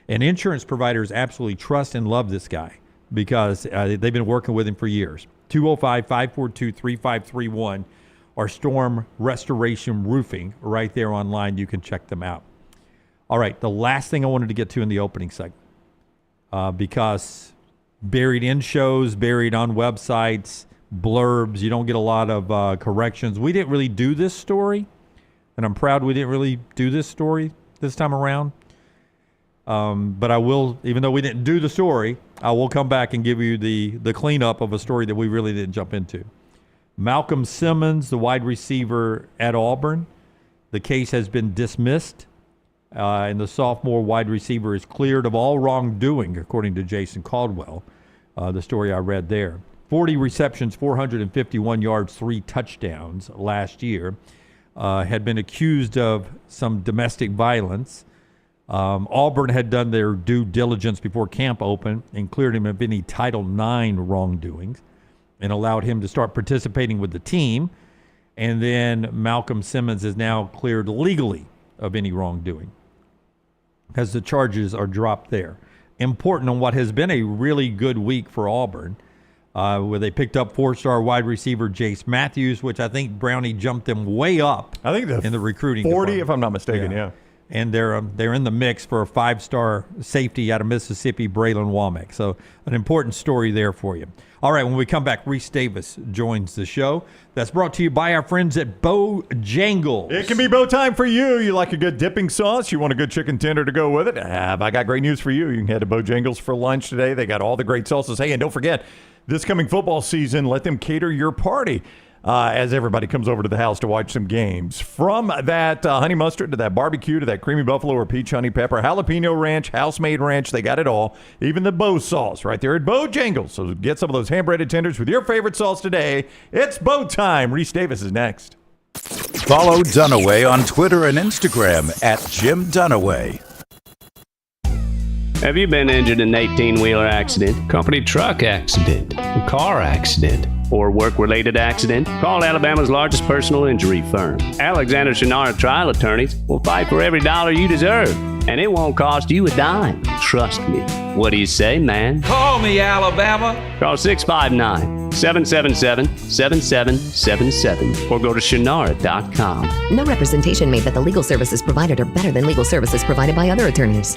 And insurance providers absolutely trust and love this guy because they've been working with him for years. 205-542-3531 or Storm Restoration Roofing right there online. You can check them out. All right, the last thing I wanted to get to in the opening segment because buried in shows, buried on websites, blurbs, you don't get a lot of corrections. We didn't really do this story, and I'm proud we didn't really do this story this time around. But I will, even though we didn't do the story, I will come back and give you the cleanup of a story that we really didn't jump into. Malcolm Simmons, the wide receiver at Auburn, the case has been dismissed, and the sophomore wide receiver is cleared of all wrongdoing, according to Jason Caldwell, the story I read there. 40 receptions, 451 yards, 3 touchdowns last year. Had been accused of some domestic violence. Auburn had done their due diligence before camp opened and cleared him of any Title IX wrongdoings and allowed him to start participating with the team. And then Malcolm Simmons is now cleared legally of any wrongdoing as the charges are dropped there. Important on what has been a really good week for Auburn, where they picked up 4-star wide receiver Jace Matthews, which I think Brownie jumped them way up. I think in the recruiting 40, department. if I'm not mistaken, yeah. And they're in the mix for a 5-star safety out of Mississippi, Braylon Womack. So an important story there for you. All right, when we come back, Rece Davis joins the show. That's brought to you by our friends at Bojangles. It can be bow time for you. You like a good dipping sauce? You want a good chicken tender to go with it? I got great news for you. You can head to Bojangles for lunch today. They got all the great sauces. Hey, and don't forget, this coming football season, let them cater your party as everybody comes over to the house to watch some games. From that honey mustard to that barbecue to that creamy buffalo or peach honey pepper, jalapeno ranch, house-made ranch, they got it all. Even the Bo sauce right there at Bojangles. So get some of those hand-breaded tenders with your favorite sauce today. It's Bo time. Rece Davis is next. Follow Dunaway on Twitter and Instagram at Jim Dunaway. Have you been injured in an 18-wheeler accident, company truck accident, car accident, or work-related accident? Call Alabama's largest personal injury firm. Alexander Shannara Trial Attorneys will fight for every dollar you deserve, and it won't cost you a dime. Trust me. What do you say, man? Call me, Alabama. Call 659-777-7777 or go to Shannara.com. No representation made that the legal services provided are better than legal services provided by other attorneys.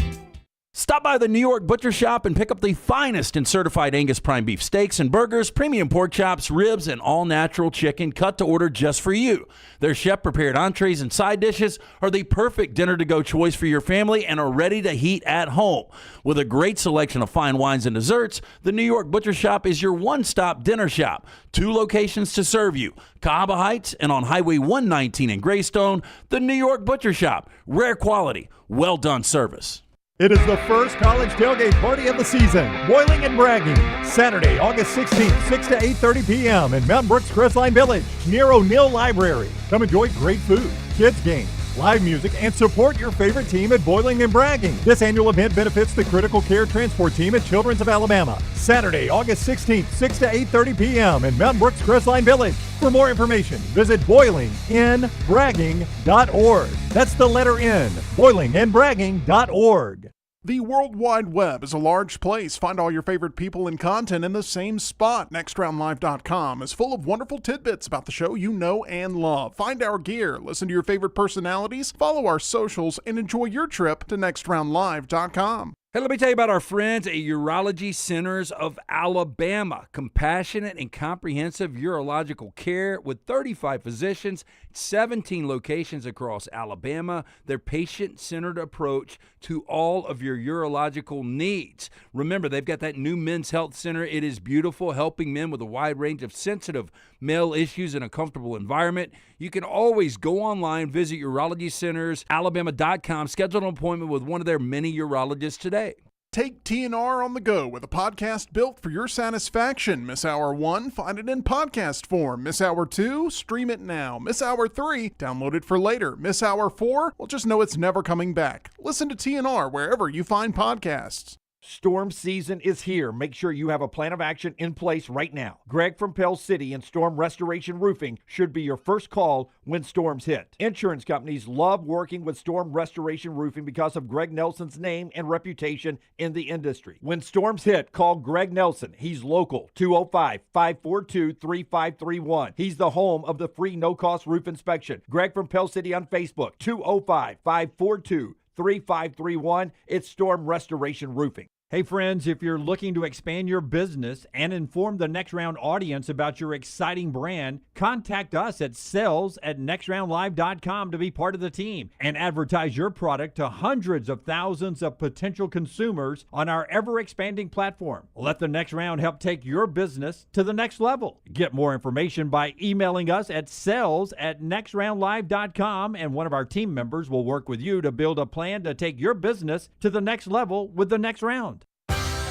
Stop by the New York Butcher Shop and pick up the finest in certified Angus prime beef steaks and burgers, premium pork chops, ribs, and all-natural chicken cut to order just for you. Their chef-prepared entrees and side dishes are the perfect dinner-to-go choice for your family and are ready to heat at home. With a great selection of fine wines and desserts, the New York Butcher Shop is your one-stop dinner shop. 2 locations to serve you, Cahaba Heights and on Highway 119 in Greystone. The New York Butcher Shop. Rare quality, well-done service. It is the first college tailgate party of the season. Boiling and Bragging. Saturday, August 16th, 6 to 8:30 p.m. in Mountain Brooks Crestline Village, near O'Neill Library. Come enjoy great food, kids games, live music, and support your favorite team at Boiling and Bragging. This annual event benefits the Critical Care Transport Team at Children's of Alabama. Saturday, August 16th, 6 to 8:30 p.m. in Mountain Brooks Crestline Village. For more information, visit boilinginbragging.org. That's the letter N, boilinginbragging.org. The World Wide Web is a large place. Find all your favorite people and content in the same spot. NextRoundLive.com is full of wonderful tidbits about the show you know and love. Find our gear, listen to your favorite personalities, follow our socials, and enjoy your trip to NextRoundLive.com. Hey, let me tell you about our friends at Urology Centers of Alabama. Compassionate and comprehensive urological care with 35 physicians, 17 locations across Alabama. Their patient-centered approach to all of your urological needs. Remember, they've got that new men's health center. It is beautiful, helping men with a wide range of sensitive male issues in a comfortable environment. You can always go online, visit urologycentersalabama.com, schedule an appointment with one of their many urologists today. Take TNR on the go with a podcast built for your satisfaction. Miss Hour 1, find it in podcast form. Miss Hour 2, stream it now. Miss Hour 3, download it for later. Miss Hour 4, well, just know it's never coming back. Listen to TNR wherever you find podcasts. Storm season is here. Make sure you have a plan of action in place right now. Greg from Pell City and Storm Restoration Roofing should be your first call when storms hit. Insurance companies love working with Storm Restoration Roofing because of Greg Nelson's name and reputation in the industry. When storms hit, call Greg Nelson. He's local, 205-542-3531. He's the home of the free no-cost roof inspection. Greg from Pell City on Facebook, 205-542-3531. It's Storm Restoration Roofing. Hey friends, if you're looking to expand your business and inform the Next Round audience about your exciting brand, contact us at sales@nextroundlive.com to be part of the team and advertise your product to hundreds of thousands of potential consumers on our ever-expanding platform. Let the Next Round help take your business to the next level. Get more information by emailing us at sales@nextroundlive.com, and one of our team members will work with you to build a plan to take your business to the next level with the Next Round.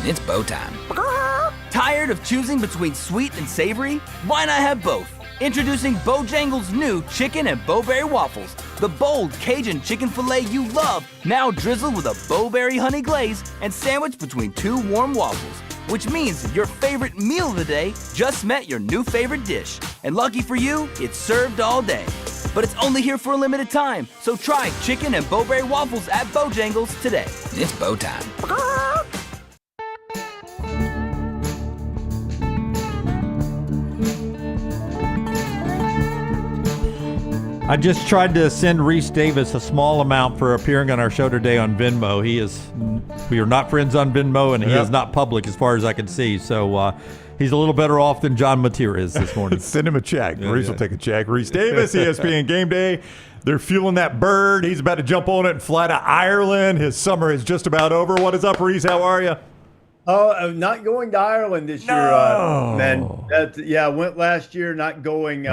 It's bow time. Tired of choosing between sweet and savory? Why not have both? Introducing Bojangles' new chicken and bowberry waffles. The bold Cajun chicken filet you love, now drizzled with a bowberry honey glaze and sandwiched between 2 warm waffles. Which means your favorite meal of the day just met your new favorite dish. And lucky for you, it's served all day. But it's only here for a limited time, so try chicken and bowberry waffles at Bojangles today. It's bow time. I just tried to send Rece Davis a small amount for appearing on our show today on Venmo. We are not friends on Venmo, and he is not public as far as I can see. So he's a little better off than John Mateer is this morning. Send him a check. Rece will take a check. Rece Davis, ESPN Gameday. They're fueling that bird. He's about to jump on it and fly to Ireland. His summer is just about over. What is up, Rece? How are you? Oh, I'm not going to Ireland this year, man. I went last year, not going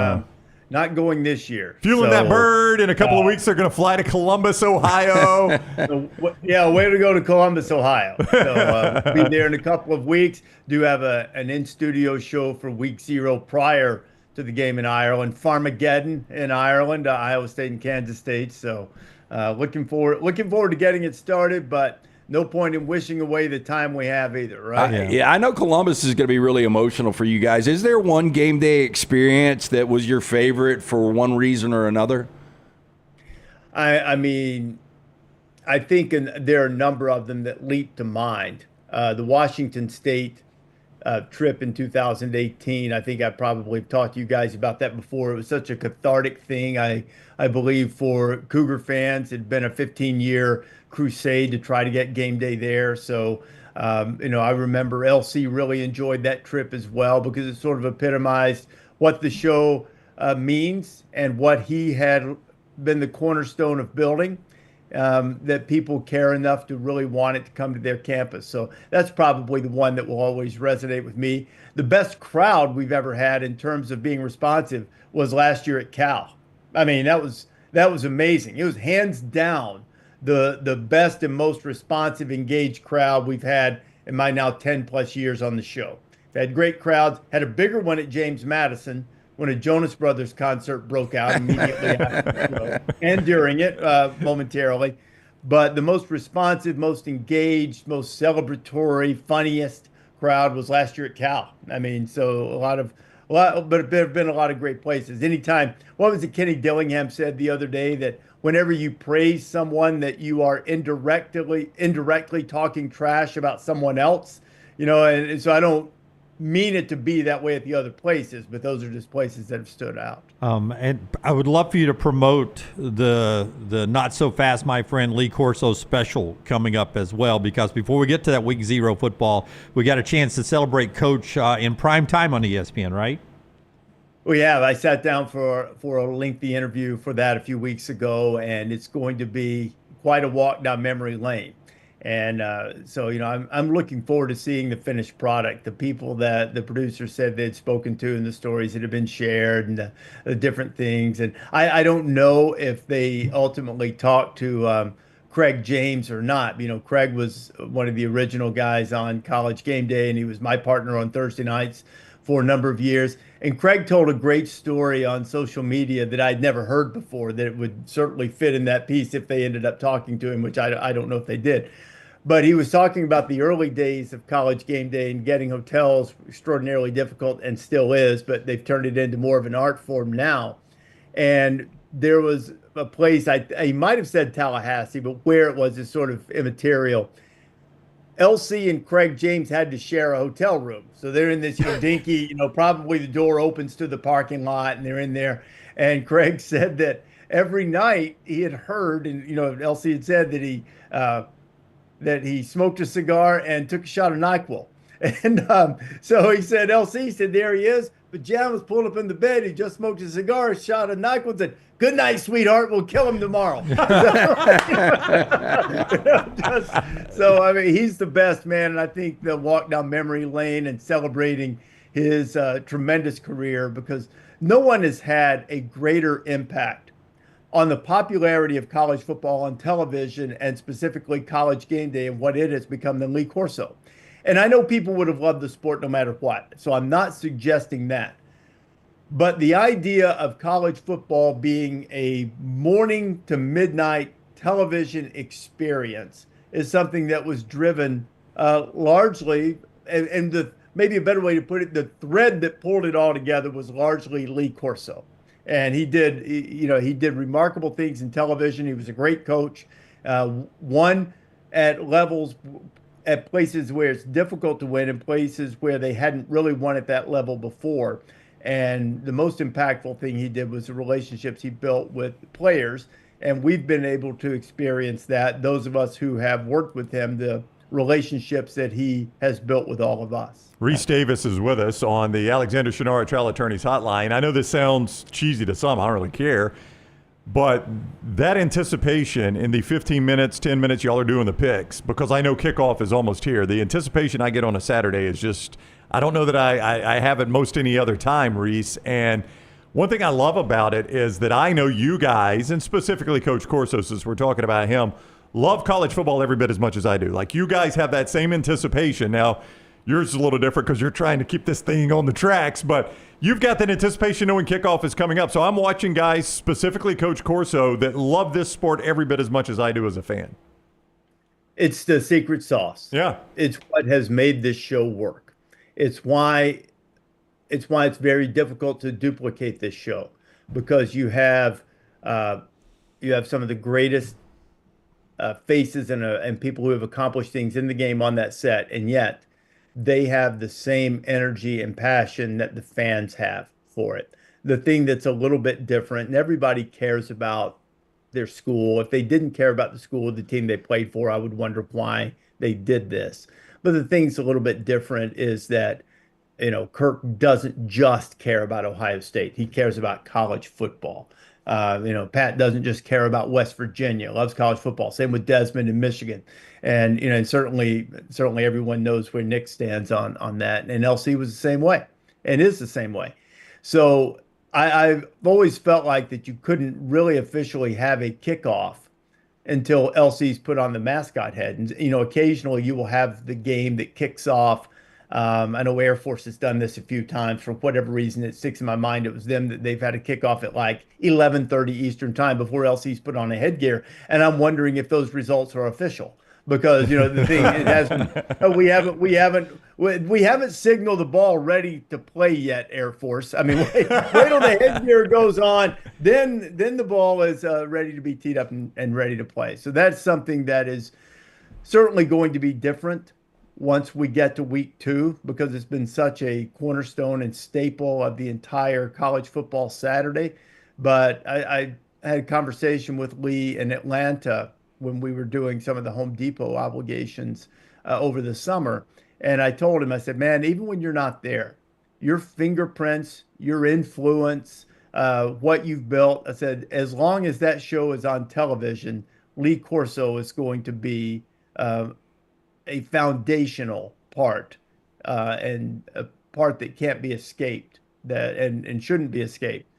this year. Fueling that bird. In a couple of weeks, they're going to fly to Columbus, Ohio. Way to go to Columbus, Ohio. So be there in a couple of weeks. Do have an in-studio show for week 0 prior to the game in Ireland. Farmageddon in Ireland, Iowa State and Kansas State. So looking forward to getting it started, but no point in wishing away the time we have either, right? I know Columbus is going to be really emotional for you guys. Is there one game day experience that was your favorite for one reason or another? I mean, I think there are a number of them that leap to mind. The Washington State trip in 2018. I think I probably talked to you guys about that before. It was such a cathartic thing. I believe for Cougar fans, it'd been a 15-year crusade to try to get game day there. So, I remember LC really enjoyed that trip as well because it sort of epitomized what the show means and what he had been the cornerstone of building. That people care enough to really want it to come to their campus. So that's probably the one that will always resonate with me. The best crowd we've ever had in terms of being responsive was last year at Cal. I mean, that was amazing. It was hands down the best and most responsive, engaged crowd we've had in my now 10 plus years on the show. We had great crowds, had a bigger one at James Madison when a Jonas Brothers concert broke out immediately after the show and during it momentarily. But the most responsive, most engaged, most celebratory, funniest crowd was last year at Cal. I mean, so but there have been a lot of great places. Anytime, what was it Kenny Dillingham said the other day, that whenever you praise someone that you are indirectly talking trash about someone else, and so I don't mean it to be that way at the other places, but those are just places that have stood out. And I would love for you to promote the Not So Fast My Friend Lee Corso special coming up as well, because before we get to that week 0 football, we got a chance to celebrate Coach in prime time on ESPN, right? We have. I sat down for a lengthy interview for that a few weeks ago, and it's going to be quite a walk down memory lane. And so, I'm looking forward to seeing the finished product, the people that the producer said they'd spoken to, and the stories that have been shared, and the different things. And I don't know if they ultimately talked to Craig James or not. Craig was one of the original guys on College Game Day, and he was my partner on Thursday nights for a number of years. And Craig told a great story on social media that I'd never heard before, that it would certainly fit in that piece if they ended up talking to him, which I don't know if they did. But he was talking about the early days of College Game Day and getting hotels extraordinarily difficult, and still is, but they've turned it into more of an art form now. And there was a place, he might have said Tallahassee, but where it was is sort of immaterial. LC and Craig James had to share a hotel room. So they're in this dinky, probably the door opens to the parking lot, and they're in there. And Craig said that every night he had heard, and LC had said that he smoked a cigar and took a shot of NyQuil. And so he said, LC said, there he is, pajamas, pulled up in the bed. He just smoked a cigar, a shot of NyQuil, and said, good night, sweetheart. We'll kill him tomorrow. So, I mean, he's the best, man. And I think the walk down memory lane and celebrating his tremendous career, because no one has had a greater impact on the popularity of college football on television, and specifically College Game Day and what it has become, than Lee Corso. And I know people would have loved the sport no matter what, so I'm not suggesting that. But the idea of college football being a morning to midnight television experience is something that was driven largely, and maybe a better way to put it, the thread that pulled it all together was largely Lee Corso. And he did remarkable things in television. He was a great coach, won at levels, at places where it's difficult to win, and places where they hadn't really won at that level before. And the most impactful thing he did was the relationships he built with players. And we've been able to experience that, those of us who have worked with him, the relationships that he has built with all of us. Rece Davis is with us on the Alexander Shinara Trial Attorneys Hotline. I know this sounds cheesy to some. I don't really care. But that anticipation in the 15 minutes, 10 minutes y'all are doing the picks, because I know kickoff is almost here. The anticipation I get on a Saturday is just, I don't know that I have it most any other time, Rece. And one thing I love about it is that I know you guys, and specifically Coach Corso, since we're talking about him, love college football every bit as much as I do. Like, you guys have that same anticipation. Now, yours is a little different because you're trying to keep this thing on the tracks, but you've got that anticipation knowing kickoff is coming up. So I'm watching guys, specifically Coach Corso, that love this sport every bit as much as I do as a fan. It's the secret sauce. Yeah. It's what has made this show work. It's why it's very difficult to duplicate this show, because you have some of the greatest faces and people who have accomplished things in the game on that set, and yet they have the same energy and passion that the fans have for it. The thing that's a little bit different, and everybody cares about their school. If they didn't care about the school, the team they played for, I would wonder why they did this. But the thing that's a little bit different is that, Kirk doesn't just care about Ohio State. He cares about college football. Pat doesn't just care about West Virginia, loves college football. Same with Desmond in Michigan. And certainly everyone knows where Nick stands on that. And LC was the same way and is the same way. So I've always felt like that you couldn't really officially have a kickoff until LC's put on the mascot head. And, occasionally you will have the game that kicks off. I know Air Force has done this a few times. For whatever reason, it sticks in my mind. It was them that they've had a kickoff at like 11:30 Eastern time before LC's put on a headgear. And I'm wondering if those results are official. Because the thing it hasn't, we haven't signaled the ball ready to play yet, Air Force. I mean, wait till the headgear goes on, then the ball is ready to be teed up and ready to play. So that's something that is certainly going to be different once we get to week 2, because it's been such a cornerstone and staple of the entire college football Saturday. But I had a conversation with Lee in Atlanta when we were doing some of the Home Depot obligations over the summer. And I told him, I said, man, even when you're not there, your fingerprints, your influence, what you've built, I said, as long as that show is on television, Lee Corso is going to be a foundational part and a part that can't be escaped and shouldn't be escaped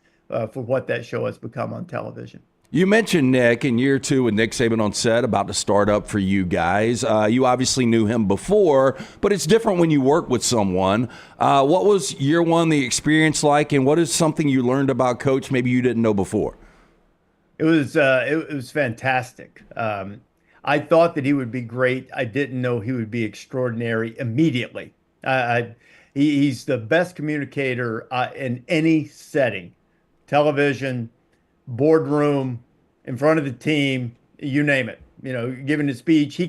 for what that show has become on television. You mentioned Nick in year 2 with Nick Saban on set, about to start up for you guys. You obviously knew him before, but it's different when you work with someone. What was year 1, the experience like, and what is something you learned about Coach maybe you didn't know before? It was fantastic. I thought that he would be great. I didn't know he would be extraordinary immediately. He's the best communicator in any setting, television, boardroom, in front of the team, you name it. Giving a speech, he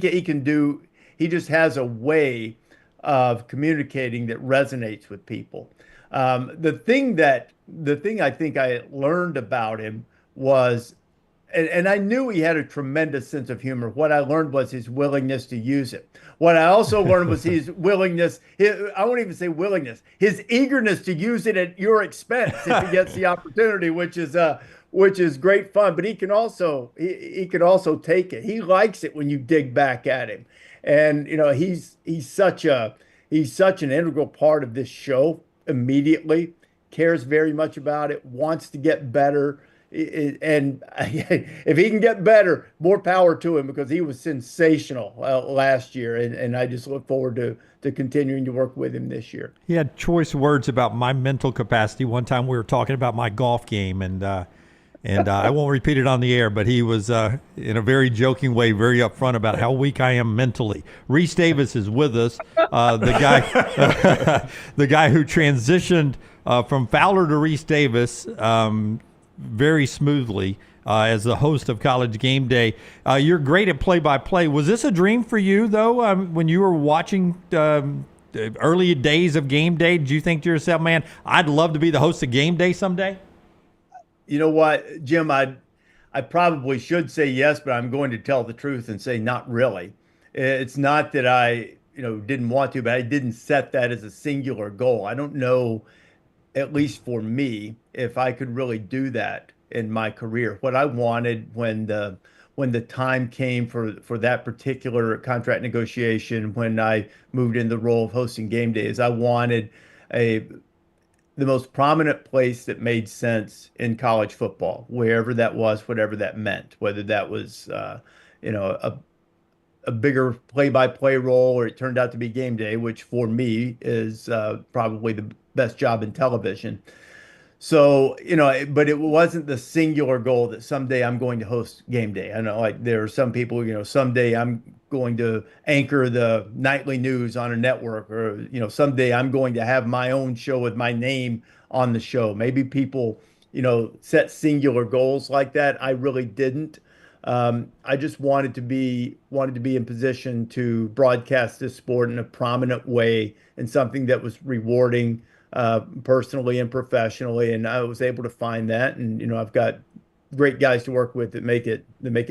just has a way of communicating that resonates with people. The thing I think I learned about him was, and I knew he had a tremendous sense of humor. What I learned was his willingness to use it. What I also learned was his willingness, I won't even say willingness, his eagerness to use it at your expense if he gets the opportunity, which is great fun. But he can also take it. He likes it when you dig back at him. And he's such an integral part of this show immediately, cares very much about it, wants to get better. And if he can get better, more power to him, because he was sensational last year. And I just look forward to continuing to work with him this year. He had choice words about my mental capacity. One time we were talking about my golf game, and I won't repeat it on the air, but he was, in a very joking way, very upfront about how weak I am mentally. Rece Davis is with us, the guy who transitioned from Fowler to Rece Davis very smoothly as the host of College Game Day. You're great at play-by-play. Was this a dream for you, though, when you were watching the early days of Game Day? Did you think to yourself, man, I'd love to be the host of Game Day someday? You know what, Jim, I probably should say yes, but I'm going to tell the truth and say not really. It's not that I, didn't want to, but I didn't set that as a singular goal. I don't know, at least for me, if I could really do that in my career. What I wanted when the time came for that particular contract negotiation, when I moved in the role of hosting Game Day, is I wanted the most prominent place that made sense in college football, wherever that was, whatever that meant, whether that was, a bigger play-by-play role, or it turned out to be Game Day, which for me is probably the best job in television. So, but it wasn't the singular goal that someday I'm going to host Game Day. I know, like, there are some people, someday I'm going to anchor the nightly news on a network, or, someday I'm going to have my own show with my name on the show. Maybe people, set singular goals like that. I really didn't. I just wanted to be in position to broadcast this sport in a prominent way and something that was rewarding personally and professionally. And I was able to find that. And, I've got great guys to work with that make it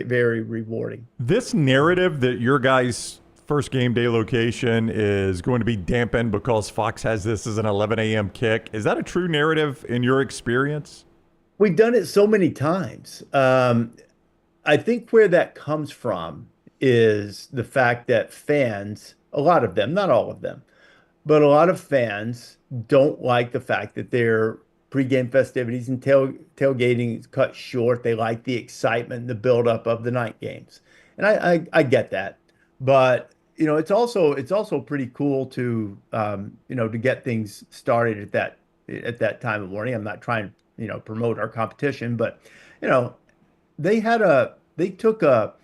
very rewarding. This narrative that your guys' first game day location is going to be dampened because Fox has this as an 11 a.m. kick, is that a true narrative in your experience? We've done it so many times. I think where that comes from is the fact that fans, a lot of them, not all of them, but a lot of fans don't like the fact that their pregame festivities and tailgating is cut short. They like the excitement and the buildup of the night games. And I get that. But, it's also pretty cool to, to get things started at that time of morning. I'm not trying to, promote our competition, but, they took a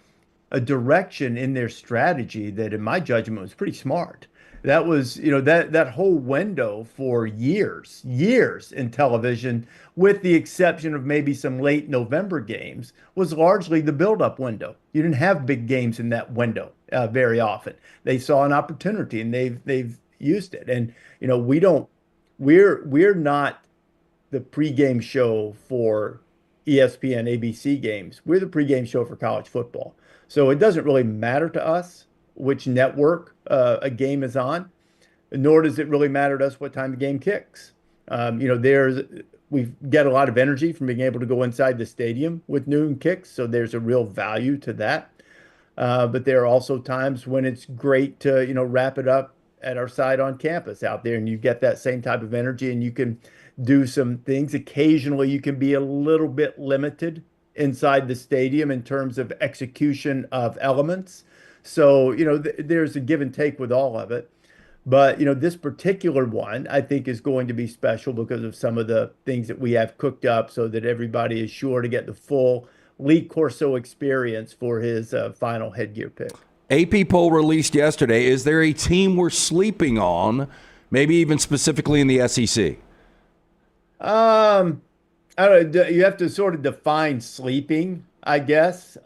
direction in their strategy that, in my judgment, was pretty smart. That was, that whole window for years in television, with the exception of maybe some late November games, was largely the build-up window. You didn't have big games in that window very often. They saw an opportunity and they've used it. And we're not the pregame show for ESPN, ABC games. We're the pregame show for college football. So it doesn't really matter to us which network a game is on, nor does it really matter to us what time the game kicks. We get a lot of energy from being able to go inside the stadium with noon kicks, so there's a real value to that. But there are also times when it's great to, wrap it up at our site on campus out there, and you get that same type of energy, and you can do some things. Occasionally, you can be a little bit limited inside the stadium in terms of execution of elements. So, there's a give and take with all of it. But, this particular one, I think, is going to be special because of some of the things that we have cooked up so that everybody is sure to get the full Lee Corso experience for his final headgear pick. AP poll released yesterday. Is there a team we're sleeping on, maybe even specifically in the SEC? I don't know. You have to sort of define sleeping, I guess.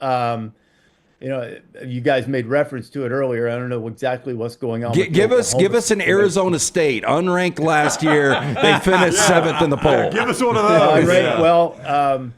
You guys made reference to it earlier. I don't know exactly what's going on. Give us an Arizona State, unranked last year. They finished 7th in the poll. Give us one of those. Well,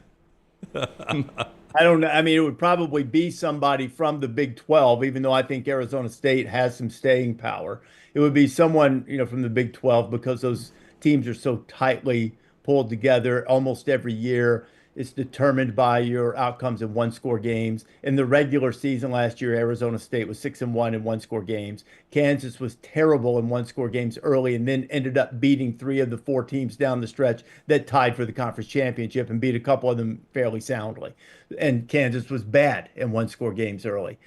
I don't know. I mean, it would probably be somebody from the Big 12, even though I think Arizona State has some staying power. It would be someone, from the Big 12 because those teams are so tightly pulled together almost every year. It's determined by your outcomes in one-score games. In the regular season last year, Arizona State was 6-1 in one-score games. Kansas was terrible in one-score games early and then ended up beating 3 of the 4 teams down the stretch that tied for the conference championship and beat a couple of them fairly soundly. And Kansas was bad in one-score games early.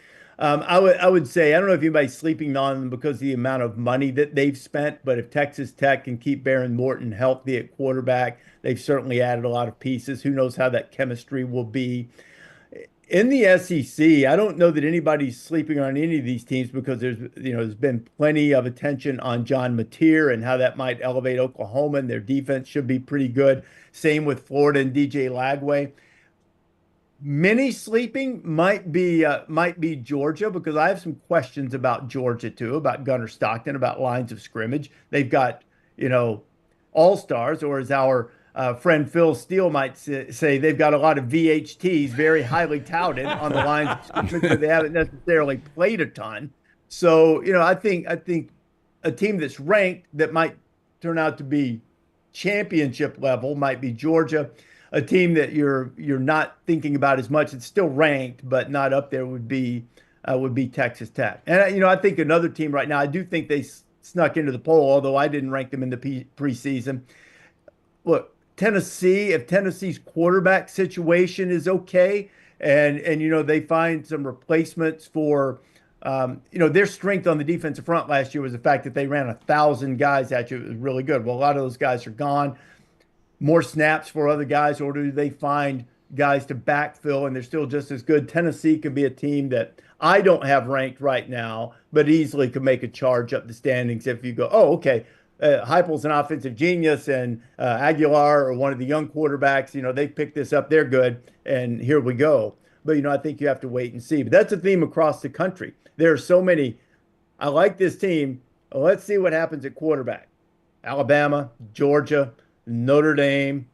I would say, I don't know if anybody's sleeping on them because of the amount of money that they've spent, but if Texas Tech can keep Baron Morton healthy at quarterback, they've certainly added a lot of pieces. Who knows how that chemistry will be. In the SEC, I don't know that anybody's sleeping on any of these teams because there's been plenty of attention on John Mateer and how that might elevate Oklahoma, and their defense should be pretty good. Same with Florida and DJ Lagway. Many sleeping might be Georgia, because I have some questions about Georgia too, about Gunnar Stockton, about lines of scrimmage. They've got, all-stars, or as our friend Phil Steele might say, they've got a lot of VHTs, very highly touted on the lines of scrimmage, but they haven't necessarily played a ton. So, I think a team that's ranked that might turn out to be championship level might be Georgia. A team that you're not thinking about as much, it's still ranked, but not up there, would be Texas Tech. And, I think another team right now, I do think they snuck into the poll, although I didn't rank them in the preseason. Look, Tennessee, if Tennessee's quarterback situation is okay, and they find some replacements for, their strength on the defensive front last year was the fact that they ran 1,000 guys at you. It was really good. Well, a lot of those guys are gone. More snaps for other guys, or do they find guys to backfill and they're still just as good? Tennessee could be a team that I don't have ranked right now, but easily could make a charge up the standings if you go, oh, okay, Heupel's an offensive genius, and Aguilar, or one of the young quarterbacks, they picked this up, they're good, and here we go. But, I think you have to wait and see. But that's a theme across the country. There are so many. I like this team. Let's see what happens at quarterback. Alabama, Georgia, Notre Dame.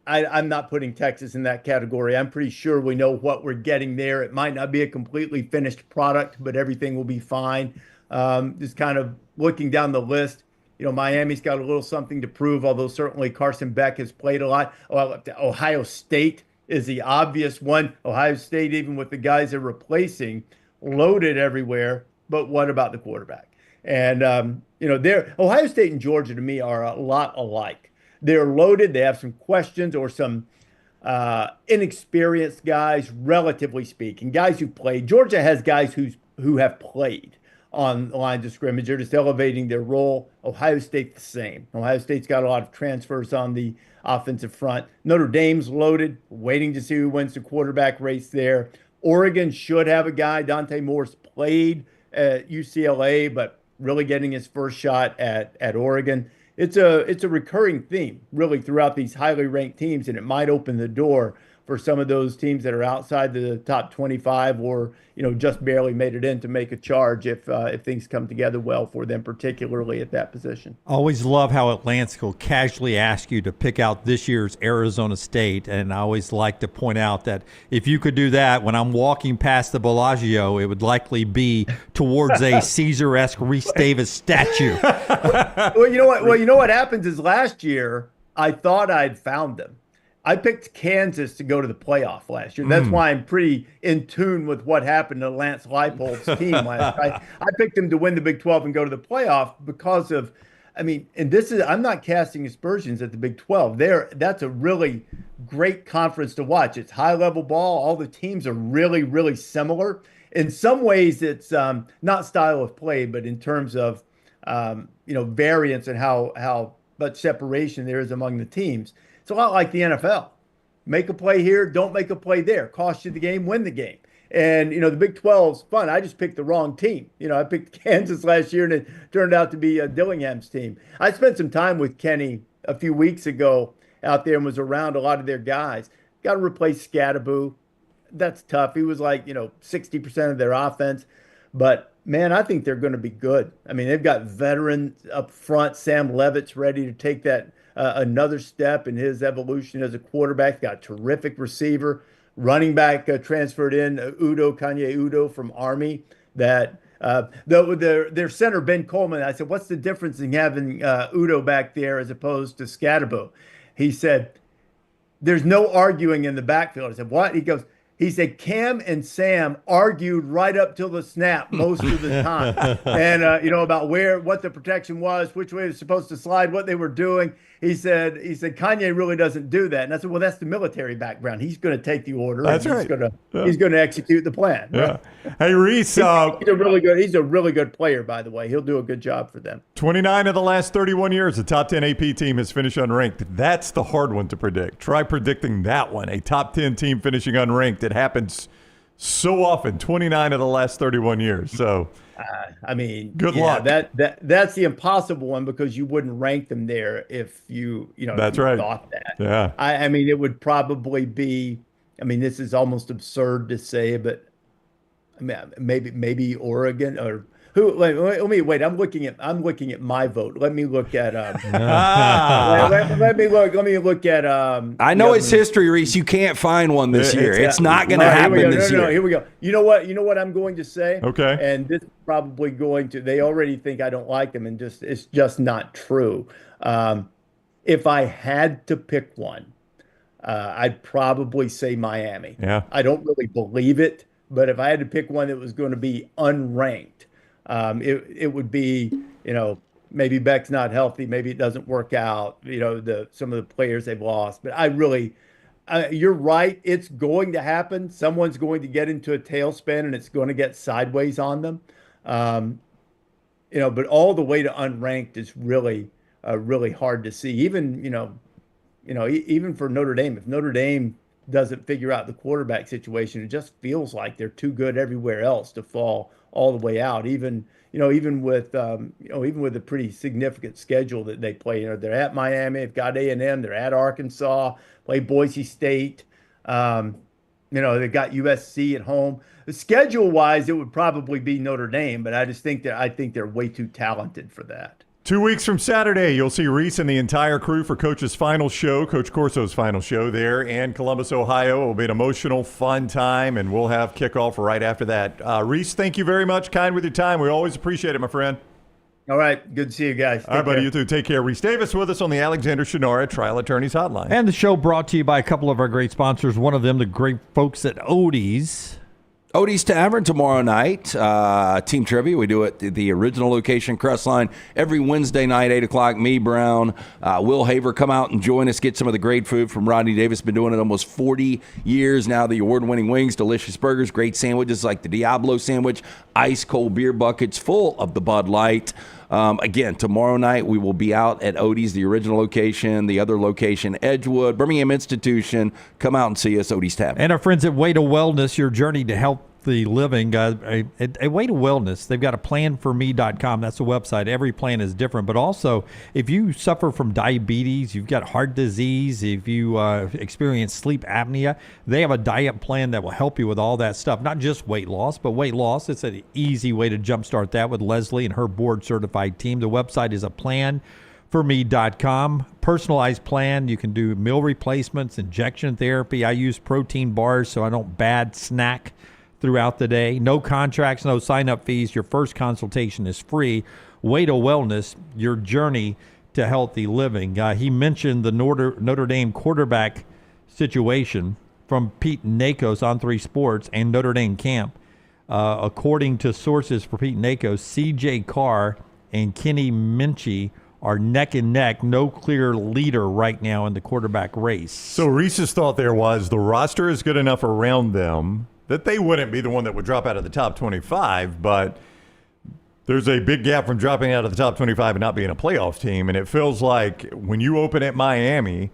I'm not putting Texas in that category. I'm pretty sure we know what we're getting there. It might not be a completely finished product, but everything will be fine. Just kind of looking down the list, Miami's got a little something to prove, although certainly Carson Beck has played a lot. Ohio State is the obvious one. Ohio State, even with the guys they're replacing, loaded everywhere. But what about the quarterback? And, Ohio State and Georgia, to me, are a lot alike. They're loaded. They have some questions or some inexperienced guys, relatively speaking, guys who played. Georgia has guys who have played on the lines of scrimmage. They're just elevating their role. Ohio State, the same. Ohio State's got a lot of transfers on the offensive front. Notre Dame's loaded, waiting to see who wins the quarterback race there. Oregon should have a guy. Dante Moore's played at UCLA, but really getting his first shot at Oregon. It's a recurring theme, really, throughout these highly ranked teams, and it might open the door for some of those teams that are outside the top 25 or, just barely made it in to make a charge if things come together well for them, particularly at that position. Always love how Atlantic will casually ask you to pick out this year's Arizona State, and I always like to point out that if you could do that, when I'm walking past the Bellagio, it would likely be towards a Caesar-esque Rece Davis statue. Well, you know what happens is last year I thought I'd found them. I picked Kansas to go to the playoff last year. That's why I'm pretty in tune with what happened to Lance Leipold's team last night. I picked him to win the Big 12 and go to the playoff because of, I'm not casting aspersions at the Big 12. That's a really great conference to watch. It's high-level ball. All the teams are really, really similar. In some ways, it's not style of play, but in terms of, variance and how much separation there is among the teams. It's a lot like the NFL. Make a play here, don't make a play there. Cost you the game, win the game. And, the Big 12's fun. I just picked the wrong team. I picked Kansas last year, and it turned out to be Dillingham's team. I spent some time with Kenny a few weeks ago out there and was around a lot of their guys. Got to replace Scattaboo. That's tough. He was like, 60% of their offense. But, man, I think they're going to be good. They've got veterans up front. Sam Levitt's ready to take that another step in his evolution as a quarterback. Got a terrific receiver. Running back transferred in, Kanye Udo from Army. That their center, Ben Coleman, I said, what's the difference in having Udo back there as opposed to Scattaboo? He said, there's no arguing in the backfield. I said, what? He said, Cam and Sam argued right up till the snap most of the time. And, about what the protection was, which way it was supposed to slide, what they were doing. He said, Kanye really doesn't do that. And I said, well, that's the military background. He's going to take the order. That's right. He's going to execute the plan. Yeah. Right? Hey, Rece. He's a really good player, by the way. He'll do a good job for them. 29 of the last 31 years, the top 10 AP team has finished unranked. That's the hard one to predict. Try predicting that one. A top 10 team finishing unranked. It happens so often, 29 of the last 31 years. So, good luck. That's the impossible one because you wouldn't rank them there if you that's right. thought that. Yeah. It would probably be. This is almost absurd to say, but maybe Oregon or who? Let me wait. I'm looking at my vote. Let me look at. Let me look at. I know it's history, Rece. You can't find one this year. It's not going to happen this year. No, here we go. You know what I'm going to say? Okay. And this is probably going to. They already think I don't like them, and it's just not true. If I had to pick one, I'd probably say Miami. Yeah. I don't really believe it, but if I had to pick one that was going to be unranked. It would be, maybe Beck's not healthy, maybe it doesn't work out, some of the players they've lost. But you're right, it's going to happen. Someone's going to get into a tailspin and it's going to get sideways on them. But all the way to unranked is really hard to see. Even, even for Notre Dame, if Notre Dame doesn't figure out the quarterback situation, it just feels like they're too good everywhere else to fall all the way out. Even with a pretty significant schedule that they play. They're at Miami, they've got A&M, they're at Arkansas, play Boise State. They got USC at home. Schedule-wise, it would probably be Notre Dame, but I think they're way too talented for that. 2 weeks from Saturday, you'll see Rece and the entire crew for Coach's final show, Coach Corso's final show there in Columbus, Ohio. It will be an emotional, fun time, and we'll have kickoff right after that. Rece, thank you very much. Kind with your time. We always appreciate it, my friend. All right. Good to see you guys. All right, buddy. You too. Take care. Rece Davis with us on the Alexander Shinara Trial Attorneys Hotline. And the show brought to you by a couple of our great sponsors. One of them, the great folks at Odie's. Odie's Tavern tomorrow night. Team Trivia. We do it at the original location, Crestline, every Wednesday night, 8 o'clock. Me, Brown, Will Haver, come out and join us. Get some of the great food from Rodney Davis. Been doing it almost 40 years now. The award-winning wings, delicious burgers, great sandwiches like the Diablo sandwich, ice-cold beer buckets full of the Bud Light. Again, tomorrow night we will be out at Odie's, the original location, the other location, Edgewood, Birmingham Institution. Come out and see us, Odie's Tavern. And our friends at Way to Wellness, your journey to healthy living. At Way to Wellness, they've got a planforme.com. That's the website. Every plan is different. But also, if you suffer from diabetes, you've got heart disease, if you experience sleep apnea, they have a diet plan that will help you with all that stuff. Not just weight loss, but weight loss. It's an easy way to jumpstart that with Leslie and her board-certified team. The website is a planforme.com. Personalized plan. You can do meal replacements, injection therapy. I use protein bars so I don't bad snack throughout the day. No contracts, no sign-up fees. Your first consultation is free. Way to Wellness, your journey to healthy living. He mentioned the Notre Dame quarterback situation from Pete Nakos on 3 Sports and Notre Dame camp. According to sources for Pete Nakos, C.J. Carr and Kenny Minchie are neck and neck. No clear leader right now in the quarterback race. So Rece's thought there was the roster is good enough around them that they wouldn't be the one that would drop out of the top 25, but there's a big gap from dropping out of the top 25 and not being a playoff team. And it feels like when you open at Miami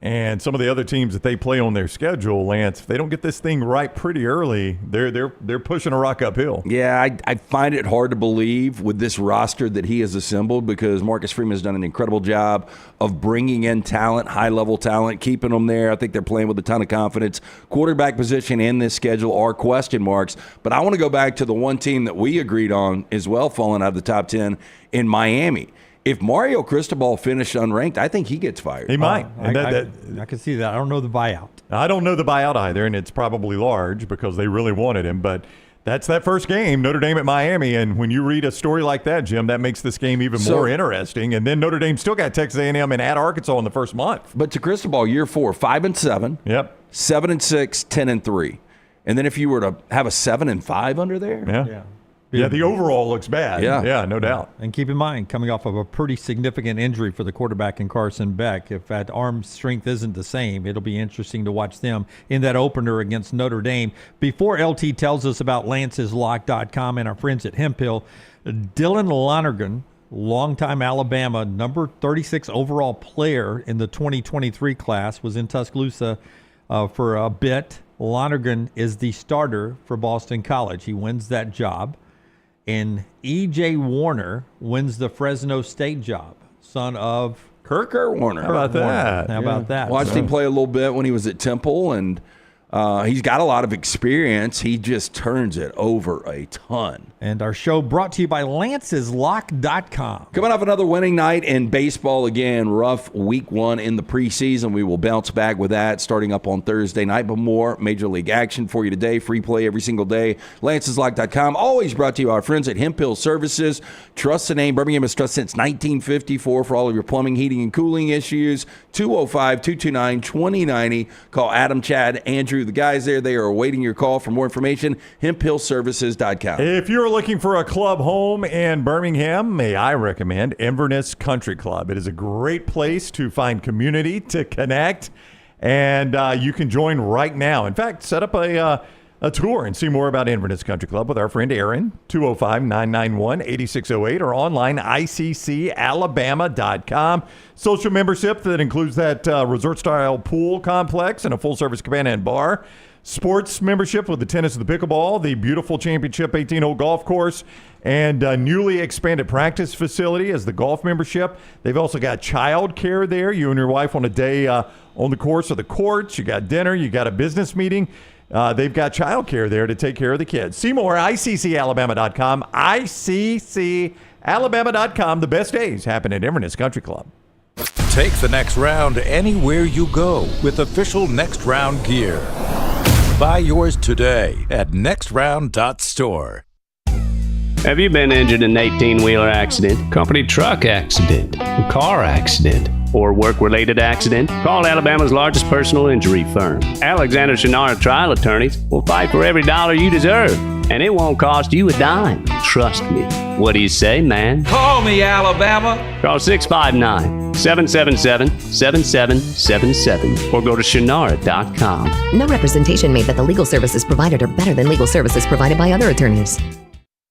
and some of the other teams that they play on their schedule, Lance, if they don't get this thing right pretty early, they're pushing a rock uphill. Yeah, I find it hard to believe with this roster that he has assembled, because Marcus Freeman has done an incredible job of bringing in talent, high-level talent, keeping them there. I think they're playing with a ton of confidence. Quarterback position and this schedule are question marks. But I want to go back to the one team that we agreed on as well falling out of the top 10 in Miami. If Mario Cristobal finished unranked, I think he gets fired. He might. I can see that. I don't know the buyout. I don't know the buyout either, and it's probably large because they really wanted him. But that's that first game, Notre Dame at Miami. And when you read a story like that, Jim, that makes this game even more interesting. And then Notre Dame still got Texas A&M and at Arkansas in the first month. But to Cristobal, year 4, 5-7. Yep. 7-6, 10-3. And then if you were to have a 7-5 under there. Yeah, the overall looks bad. Yeah, no doubt. And keep in mind, coming off of a pretty significant injury for the quarterback in Carson Beck, if that arm strength isn't the same, it'll be interesting to watch them in that opener against Notre Dame. Before LT tells us about LancesLock.com and our friends at Hemphill, Dylan Lonergan, longtime Alabama, number 36 overall player in the 2023 class, was in Tuscaloosa for a bit. Lonergan is the starter for Boston College. He wins that job. And E.J. Warner wins the Fresno State job, son of Kirk Warner. How about that? How about that? Watched him play a little bit when he was at Temple, and he's got a lot of experience. He just turns it over a ton. And our show brought to you by LancesLock.com. Coming off another winning night in baseball again. Rough week 1 in the preseason. We will bounce back with that starting up on Thursday night. But more Major League action for you today. Free play every single day. LancesLock.com. Always brought to you by our friends at Hemphill Services. Trust the name. Birmingham has trusted since 1954 for all of your plumbing, heating, and cooling issues. 205-229-2090. Call Adam, Chad, Andrew. The guys there, they are awaiting your call. For more information, HemphillServices.com. If you're looking for a club home in Birmingham, may I recommend Inverness Country Club. It is a great place to find community, to connect, and you can join right now. In fact, set up a tour and see more about Inverness Country Club with our friend Aaron, 205-991-8608, or online, iccalabama.com. Social membership that includes that resort-style pool complex and a full-service cabana and bar. Sports membership with the tennis and the pickleball, the beautiful championship 18-hole golf course, and a newly expanded practice facility as the golf membership. They've also got child care there. You and your wife on a day on the course or the courts. You got dinner. You got a business meeting. They've got childcare there to take care of the kids. See more, ICCAlabama.com. ICCAlabama.com. The best days happen at Inverness Country Club. Take the next round anywhere you go with official Next Round gear. Buy yours today at nextround.store. Have you been injured in an 18-wheeler accident, company truck accident, car accident, or work-related accident? Call Alabama's largest personal injury firm. Alexander Shinara Trial Attorneys will fight for every dollar you deserve, and it won't cost you a dime. Trust me. What do you say, man? Call me, Alabama. Call 659-777-7777 or go to Shinara.com. No representation made that the legal services provided are better than legal services provided by other attorneys.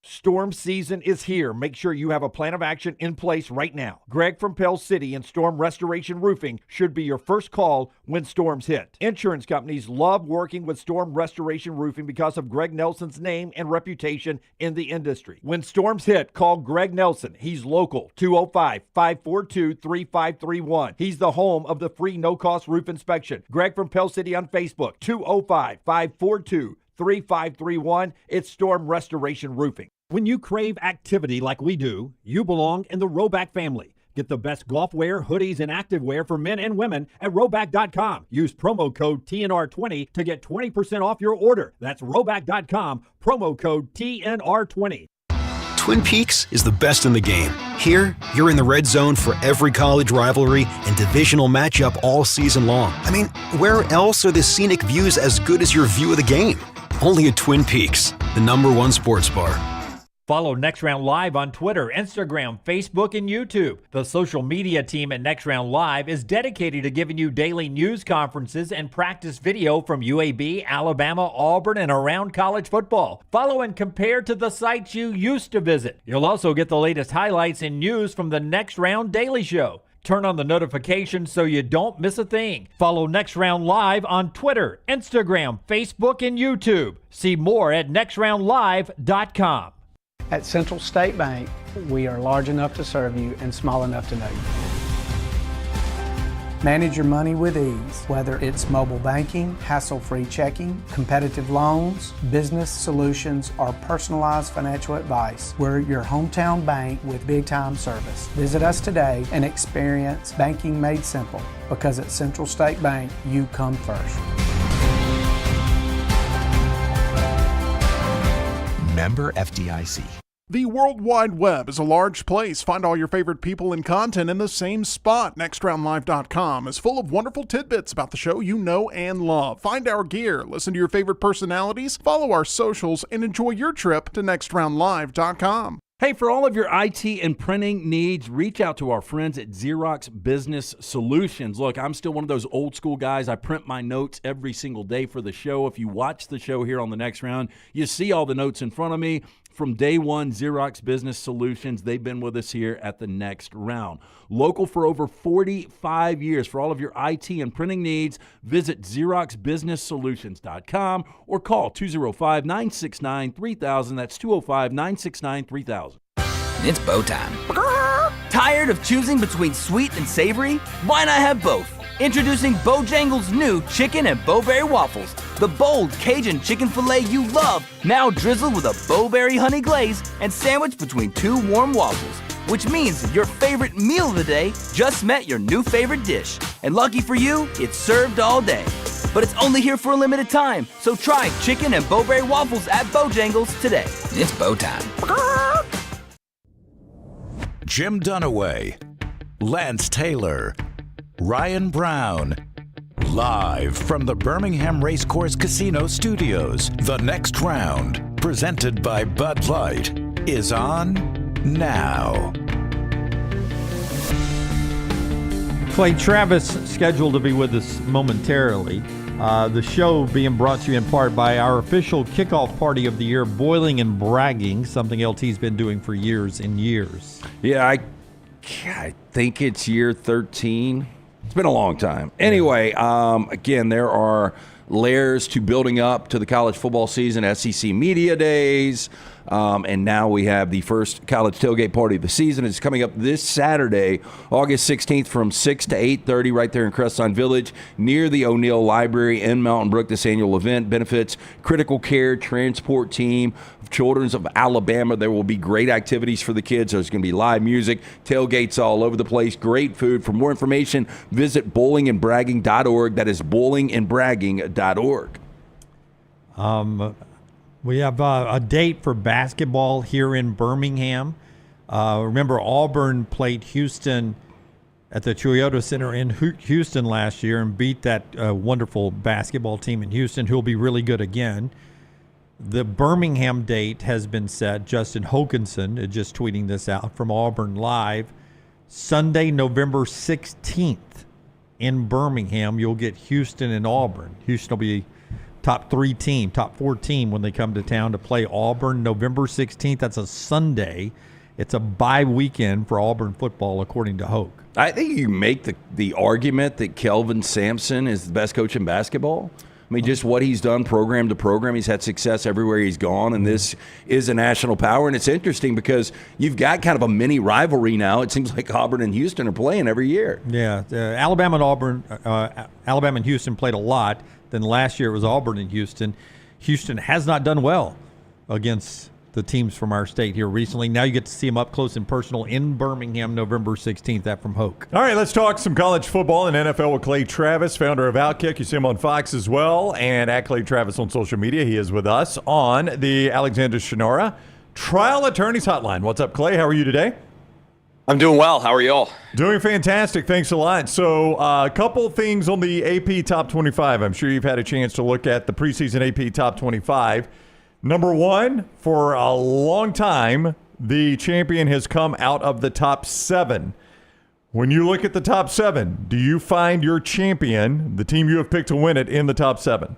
Storm season is here. Make sure you have a plan of action in place right now. Greg from Pell City and Storm Restoration Roofing should be your first call when storms hit. Insurance companies love working with Storm Restoration Roofing because of Greg Nelson's name and reputation in the industry. When storms hit, call Greg Nelson. He's local, 205-542-3531. He's the home of the free no-cost roof inspection. Greg from Pell City on Facebook, 205-542-3531. It's Storm Restoration Roofing. When you crave activity like we do, you belong in the Roback family. Get the best golf wear, hoodies, and activewear for men and women at Roback.com. Use promo code TNR20 to get 20% off your order. That's Roback.com, promo code TNR20. Twin Peaks is the best in the game. Here, you're in the red zone for every college rivalry and divisional matchup all season long. I mean, where else are the scenic views as good as your view of the game? Only at Twin Peaks, the #1 sports bar. Follow Next Round Live on Twitter, Instagram, Facebook, and YouTube. The social media team at Next Round Live is dedicated to giving you daily news conferences and practice video from UAB, Alabama, Auburn, and around college football. Follow and compare to the sites you used to visit. You'll also get the latest highlights and news from the Next Round Daily Show. Turn on the notifications so you don't miss a thing. Follow Next Round Live on Twitter, Instagram, Facebook, and YouTube. See more at nextroundlive.com. At Central State Bank, we are large enough to serve you and small enough to know you. Manage your money with ease, whether it's mobile banking, hassle-free checking, competitive loans, business solutions, or personalized financial advice. We're your hometown bank with big-time service. Visit us today and experience banking made simple, because at Central State Bank, you come first. Member FDIC. The World Wide Web is a large place. Find all your favorite people and content in the same spot. NextRoundLive.com is full of wonderful tidbits about the show you know and love. Find our gear, listen to your favorite personalities, follow our socials, and enjoy your trip to NextRoundLive.com. Hey, for all of your IT and printing needs, reach out to our friends at Xerox Business Solutions. Look, I'm still one of those old school guys. I print my notes every single day for the show. If you watch the show here on the Next Round, you see all the notes in front of me. From day one, Xerox Business Solutions, they've been with us here at the Next Round. Local for over 45 years. For all of your IT and printing needs, visit XeroxBusinessSolutions.com or call 205-969-3000. That's 205-969-3000. It's bow time. Tired of choosing between sweet and savory? Why not have both? Introducing Bojangles' new chicken and bowberry waffles. The bold Cajun chicken filet you love, now drizzled with a bowberry honey glaze and sandwiched between two warm waffles. Which means your favorite meal of the day just met your new favorite dish. And lucky for you, it's served all day. But it's only here for a limited time, so try chicken and bowberry waffles at Bojangles today. It's bow time. Jim Dunaway, Lance Taylor, Ryan Brown, live from the Birmingham Racecourse Casino Studios. The Next Round, presented by Bud Light, is on now. Clay Travis scheduled to be with us momentarily. The show being brought to you in part by our official kickoff party of the year, Boiling and Bragging, something LT's been doing for years and years. Yeah, I think it's year 13. It's been a long time. Anyway, again, there are layers to building up to the college football season, SEC Media Days, And now we have the first college tailgate party of the season. It's coming up this Saturday, August 16th from 6 to 8:30 right there in Crestline Village near the O'Neill Library in Mountain Brook. This annual event benefits Critical Care Transport Team of Children's of Alabama. There will be great activities for the kids. There's going to be live music, tailgates all over the place, great food. For more information, visit bowlingandbragging.org. That is bowlingandbragging.org. We have a date for basketball here in Birmingham. Remember, Auburn played Houston at the Toyota Center in Houston last year and beat that wonderful basketball team in Houston, who will be really good again. The Birmingham date has been set. Justin Hokanson is just tweeting this out from Auburn Live. Sunday, November 16th in Birmingham, you'll get Houston and Auburn. Houston will be top 4 team when they come to town to play Auburn November 16th. That's a Sunday. It's a bye weekend for Auburn football, according to Hoke. I think you make the argument that Kelvin Sampson is the best coach in basketball. I mean, just what he's done program to program. He's had success everywhere he's gone, and this is a national power. And it's interesting because you've got kind of a mini rivalry now. It seems like Auburn and Houston are playing every year. Yeah, Alabama and Houston played a lot. Then last year it was Auburn and Houston. Houston has not done well against the teams from our state here recently. Now you get to see them up close and personal in Birmingham, November 16th. That from Hoke. All right, let's talk some college football and NFL with Clay Travis, founder of Outkick. You see him on Fox as well, and at Clay Travis on social media. He is with us on the Alexander Shannara Trial Attorneys Hotline. What's up, Clay? How are you today? I'm doing well. How are you all? Doing fantastic. Thanks a lot. So a couple things on the AP Top 25. I'm sure you've had a chance to look at the preseason AP Top 25. Number one, for a long time, the champion has come out of the top 7. When you look at the top 7, do you find your champion, the team you have picked to win it, in the top 7?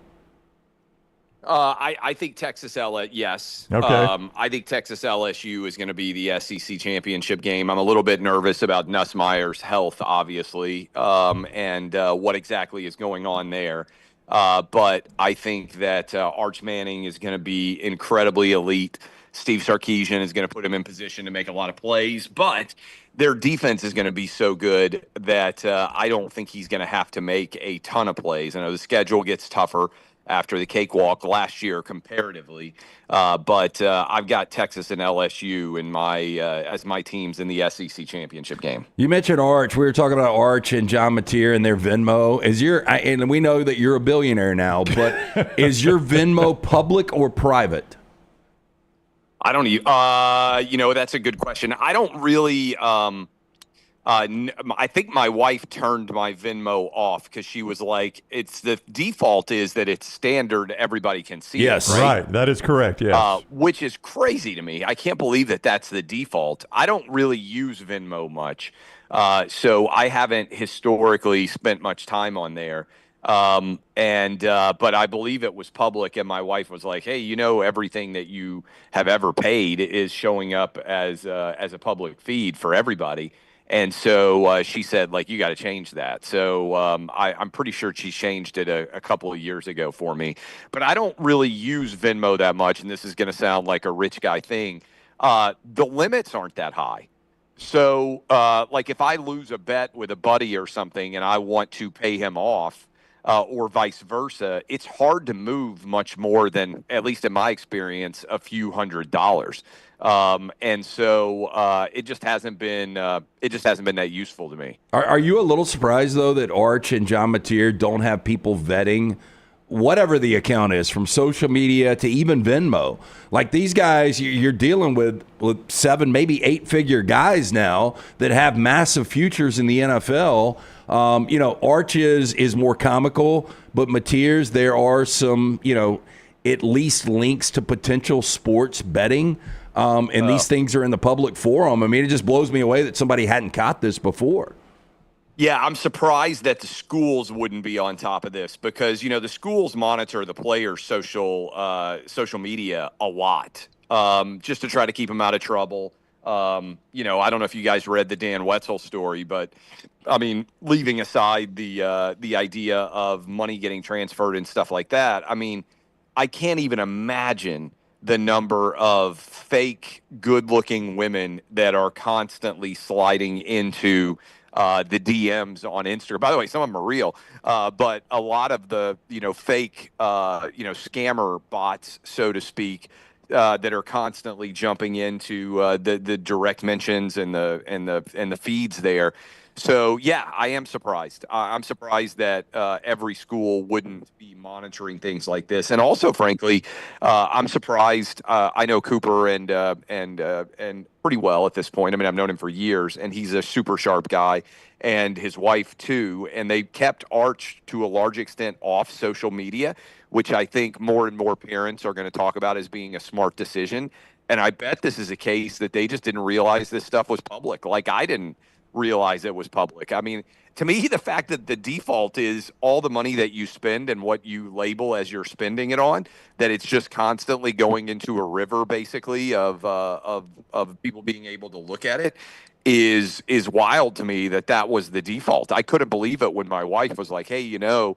I think Texas LSU, yes. Okay. I think Texas LSU is going to be the SEC championship game. I'm a little bit nervous about Nussmeier's health, obviously, and what exactly is going on there. But I think that Arch Manning is going to be incredibly elite. Steve Sarkisian is going to put him in position to make a lot of plays. But their defense is going to be so good that I don't think he's going to have to make a ton of plays. I know the schedule gets tougher after the cakewalk last year comparatively. But I've got Texas and LSU in my as my teams in the SEC championship game. You mentioned Arch. We were talking about Arch and John Mateer and their Venmo. And we know that you're a billionaire now, but is your Venmo public or private? I don't even, that's a good question. I don't really, I think my wife turned my Venmo off because she was like, it's the default is that it's standard. Everybody can see yes, it. Right. That is correct. Yes. Which is crazy to me. I can't believe that that's the default. I don't really use Venmo much. So I haven't historically spent much time on there. But I believe it was public, and my wife was like, hey, everything that you have ever paid is showing up as a public feed for everybody. And so she said, like, you got to change that. So I'm pretty sure she changed it a couple of years ago for me. But I don't really use Venmo that much, and this is going to sound like a rich guy thing. The limits aren't that high. So, like, if I lose a bet with a buddy or something and I want to pay him off, or vice versa, it's hard to move much more than, at least in my experience, a few $100s. And so it just hasn't been that useful to me. Are you a little surprised though that Arch and John Mateer don't have people vetting whatever the account is, from social media to even Venmo? Like, these guys, you're dealing with 7, maybe 8-figure guys now that have massive futures in the NFL. Arch is more comical, but Mateer's, there are some, at least links to potential sports betting. And these things are in the public forum. I mean, it just blows me away that somebody hadn't caught this before. Yeah, I'm surprised that the schools wouldn't be on top of this because, the schools monitor the players' social media a lot, just to try to keep them out of trouble. I don't know if you guys read the Dan Wetzel story, but I mean, leaving aside the idea of money getting transferred and stuff like that, I mean, I can't even imagine the number of fake good-looking women that are constantly sliding into the DMs on Instagram. By the way, some of them are real, but a lot of the fake scammer bots, so to speak, that are constantly jumping into the direct mentions and the feeds there. So yeah, I am surprised. I'm surprised that every school wouldn't be monitoring things like this, and also, frankly, I'm surprised. I know Cooper and pretty well at this point. I mean, I've known him for years, and he's a super sharp guy, and his wife too. And they kept Arch to a large extent off social media, which I think more and more parents are going to talk about as being a smart decision. And I bet this is a case that they just didn't realize this stuff was public. Like I didn't realize it was public. I mean, to me, the fact that the default is all the money that you spend and what you label as you're spending it on, that it's just constantly going into a river, basically, of people being able to look at it, is wild to me. That was the default. I couldn't believe it when my wife was like, "Hey, Venmo,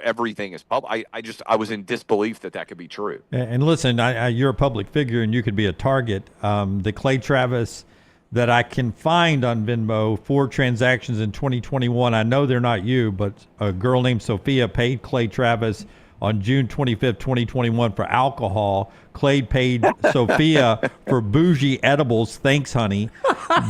everything is public." I was in disbelief that could be true. And listen, you're a public figure, and you could be a target. The Clay Travis that I can find on Venmo, 4 transactions in 2021. I know they're not you, but a girl named Sophia paid Clay Travis on June 25th, 2021 for alcohol. Clay paid Sophia for bougie edibles. Thanks, honey.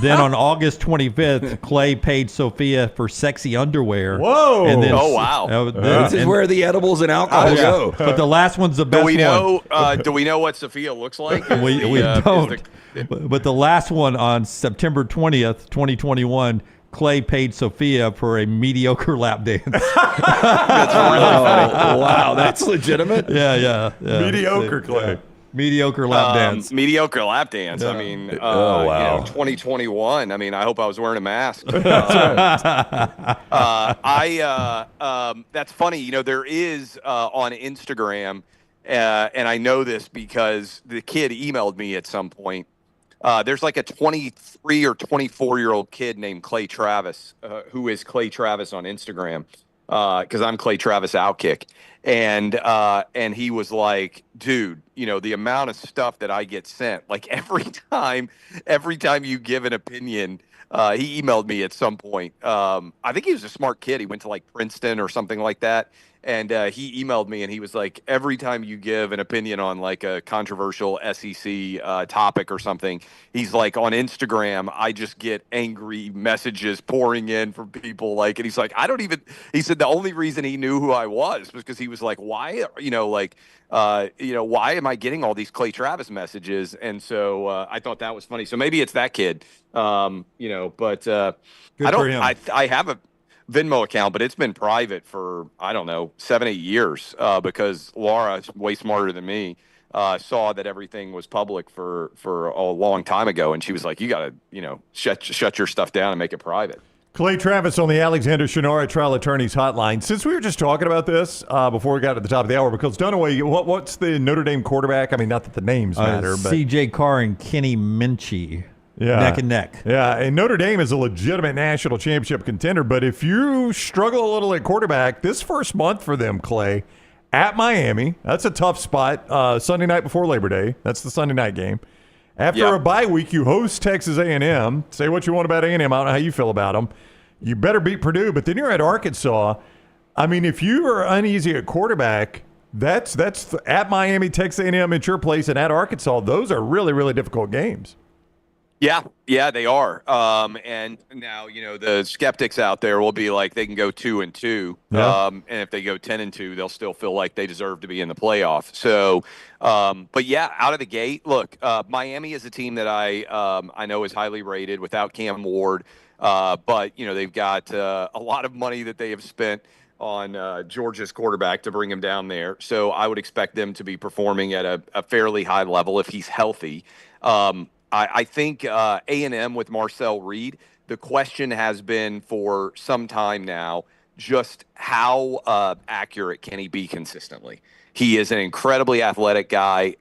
Then on August 25th, Clay paid Sophia for sexy underwear. Whoa. And then, oh, wow. This is where the edibles and alcohol go. But the last one's the best one. Do we know what Sophia looks like? We don't. But the last one on September 20th, 2021, Clay paid Sophia for a mediocre lap dance. That's really funny. Wow, that's legitimate. Yeah. Mediocre Clay. Mediocre lap dance. Mediocre lap dance. Yeah. I mean, wow. 2021. I mean, I hope I was wearing a mask. That's funny. There is on Instagram, and I know this because the kid emailed me at some point. There's like a 23 or 24-year-old kid named Clay Travis, who is Clay Travis on Instagram, because I'm Clay Travis Outkick. And he was like, dude, the amount of stuff that I get sent, like every time you give an opinion, he emailed me at some point. I think he was a smart kid. He went to like Princeton or something like that. And he emailed me and he was like, every time you give an opinion on like a controversial SEC topic or something, he's like, on Instagram, I just get angry messages pouring in from people. Like, and he's like, he said the only reason he knew who I was because he was like, why, why am I getting all these Clay Travis messages? And so I thought that was funny. So maybe it's that kid, but I have a Venmo account, but it's been private for, 7-8 years because Laura, way smarter than me, saw that everything was public for a long time ago. And she was like, you got to, shut your stuff down and make it private. Clay Travis on the Alexander Shinara Trial Attorneys Hotline. Since we were just talking about this before we got to the top of the hour, because Dunaway, what's the Notre Dame quarterback? I mean, not that the names matter, but C.J. Carr and Kenny Minchie. Yeah. Neck and neck. Yeah, and Notre Dame is a legitimate national championship contender, but if you struggle a little at quarterback, this first month for them, Clay, at Miami, that's a tough spot. Sunday night before Labor Day. That's the Sunday night game. After a bye week, you host Texas A&M. Say what you want about A&M. I don't know how you feel about them. You better beat Purdue, but then you're at Arkansas. I mean, if you are uneasy at quarterback, that's at Miami, Texas A&M at your place, and at Arkansas. Those are really, really difficult games. Yeah, they are. And now, the skeptics out there will be like, they can go 2-2. Yeah. And if they go 10-2, they'll still feel like they deserve to be in the playoff. So, but yeah, out of the gate, look, Miami is a team that I know is highly rated without Cam Ward. But, they've got a lot of money that they have spent on Georgia's quarterback to bring him down there. So I would expect them to be performing at a fairly high level if he's healthy. I think A&M with Marcel Reed, the question has been for some time now, just how accurate can he be consistently? He is an incredibly athletic guy.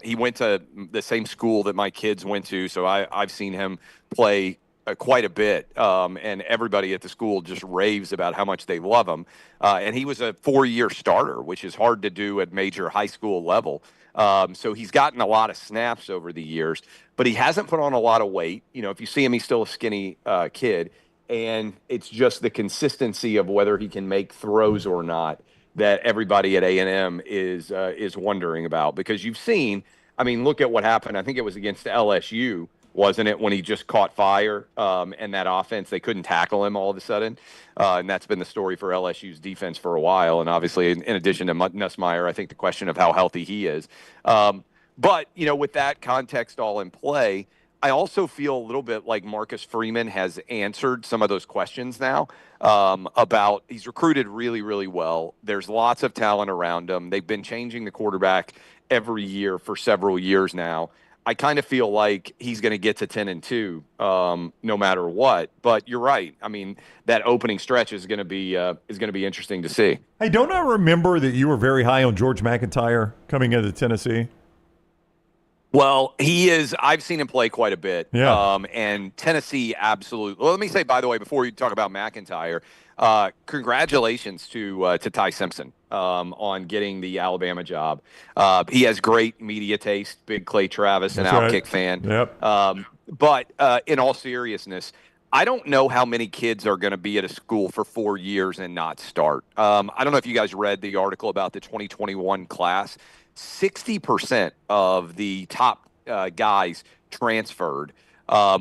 He went to the same school that my kids went to, so I've seen him play quite a bit, and everybody at the school just raves about how much they love him. And he was a 4-year starter, which is hard to do at major high school level. So he's gotten a lot of snaps over the years, but he hasn't put on a lot of weight. If you see him, he's still a skinny kid. And it's just the consistency of whether he can make throws or not that everybody at A&M is wondering about. Because you've seen, look at what happened. I think it was against LSU, wasn't it, when he just caught fire and that offense, they couldn't tackle him all of a sudden. And that's been the story for LSU's defense for a while. And obviously, in addition to Nussmeier, I think the question of how healthy he is. But, with that context all in play, I also feel a little bit like Marcus Freeman has answered some of those questions now about he's recruited really, really well. There's lots of talent around him. They've been changing the quarterback every year for several years now. I kind of feel like he's going to get to 10-2 no matter what. But you're right. That opening stretch is going to be interesting to see. Hey, don't I remember that you were very high on George McIntyre coming into Tennessee? Well, he is. I've seen him play quite a bit. Yeah. And Tennessee, absolutely. Well, let me say, by the way, before you talk about McIntyre, congratulations to Ty Simpson on getting the Alabama job. He has great media taste, big Clay Travis and Outkick fan. Yep. But in all seriousness, I don't know how many kids are going to be at a school for 4 years and not start. I don't know if you guys read the article about the 2021 class. 60% of the top guys transferred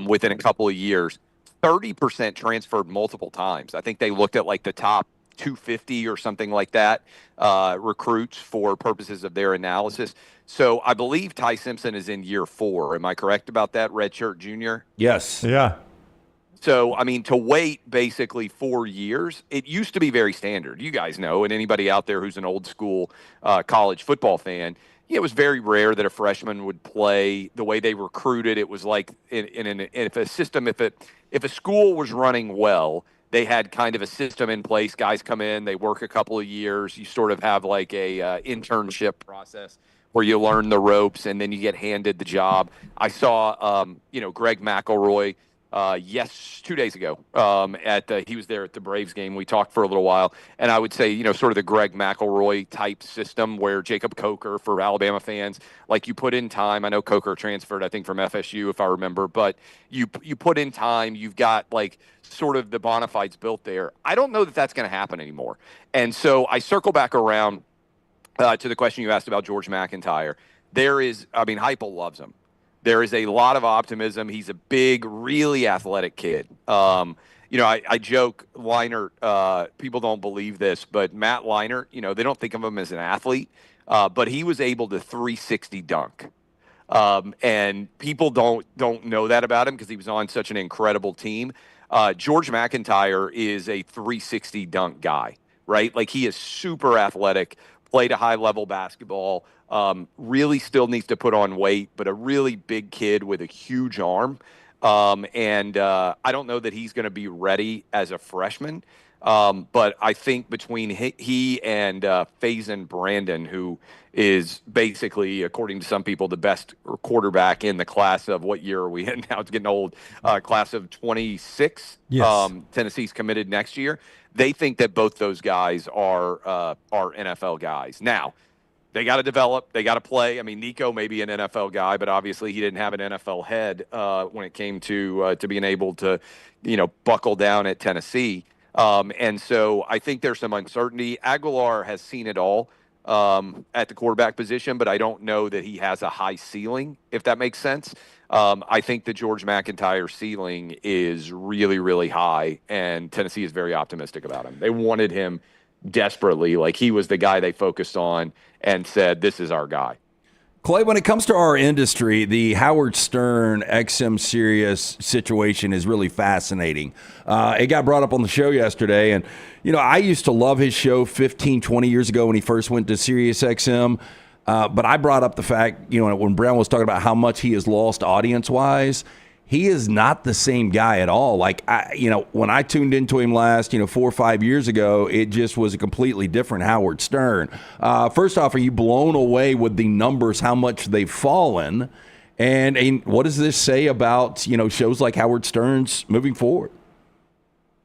within a couple of years. 30% transferred multiple times. I think they looked at like the top 250 or something like that recruits for purposes of their analysis. So I believe Ty Simpson is in year 4. Am I correct about that, Redshirt Junior? Yes. Yeah. So, to wait basically 4 years, it used to be very standard. You guys know, and anybody out there who's an old school college football fan, it was very rare that a freshman would play the way they recruited. It was like if a school was running well, they had kind of a system in place. Guys come in, they work a couple of years. You sort of have like a internship process where you learn the ropes and then you get handed the job. I saw, Greg McElroy. 2 days ago, he was there at the Braves game. We talked for a little while, and I would say, sort of the Greg McElroy type system where Jacob Coker, for Alabama fans, like you put in time. I know Coker transferred, I think, from FSU, if I remember, but you put in time. You've got like sort of the bona fides built there. I don't know that that's going to happen anymore, and so I circle back around to the question you asked about George McIntyre. Heupel loves him. There is a lot of optimism. He's a big, really athletic kid. I joke, Leinart, people don't believe this, but Matt Leinart, they don't think of him as an athlete, but he was able to 360 dunk. And people don't know that about him because he was on such an incredible team. George McIntyre is a 360 dunk guy, right? Like he is super athletic, played a high-level basketball, really still needs to put on weight, but a really big kid with a huge arm. And I don't know that he's going to be ready as a freshman. But I think between he and Faison Brandon, who is basically, according to some people, the best quarterback in the class of what year are we in now? It's getting old. Class of 26. Yes. Tennessee's committed next year. They think that both those guys are NFL guys. Now, they got to develop. They got to play. Nico may be an NFL guy, but obviously he didn't have an NFL head when it came to being able to, buckle down at Tennessee. And so I think there's some uncertainty. Aguilar has seen it all at the quarterback position, but I don't know that he has a high ceiling, if that makes sense. I think the George McIntyre ceiling is really, really high, and Tennessee is very optimistic about him. They wanted him desperately. Like he was the guy they focused on and said, this is our guy. Clay, when it comes to our industry, the Howard Stern XM Sirius situation is really fascinating. It got brought up on the show yesterday, and I used to love his show 15, 20 years ago when he first went to Sirius XM. But I brought up the fact, when Brown was talking about how much he has lost audience-wise, he is not the same guy at all. Like, when I tuned into him last, 4 or 5 years ago, it just was a completely different Howard Stern. First off, are you blown away with the numbers, how much they've fallen? And what does this say about, shows like Howard Stern's moving forward?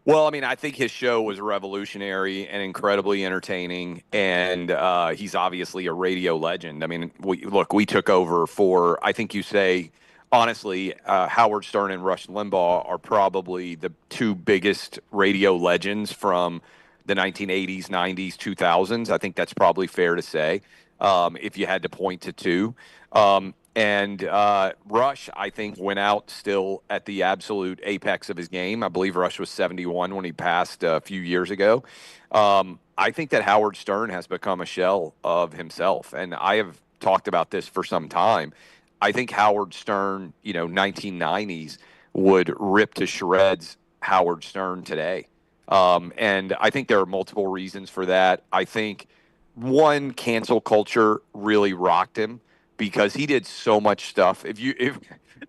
Well, I mean, I think his show was revolutionary and incredibly entertaining, and he's obviously a radio legend. I mean, we took over for, I think you say, honestly, Howard Stern and Rush Limbaugh are probably the two biggest radio legends from the 1980s, 90s, 2000s. I think that's probably fair to say, if you had to point to two. And Rush, I think, went out still at the absolute apex of his game. I believe Rush was 71 when he passed a few years ago. I think that Howard Stern has become a shell of himself. And I have talked about this for some time. I think Howard Stern, 1990s, would rip to shreds Howard Stern today. And I think there are multiple reasons for that. I think, one, cancel culture really rocked him, because he did so much stuff if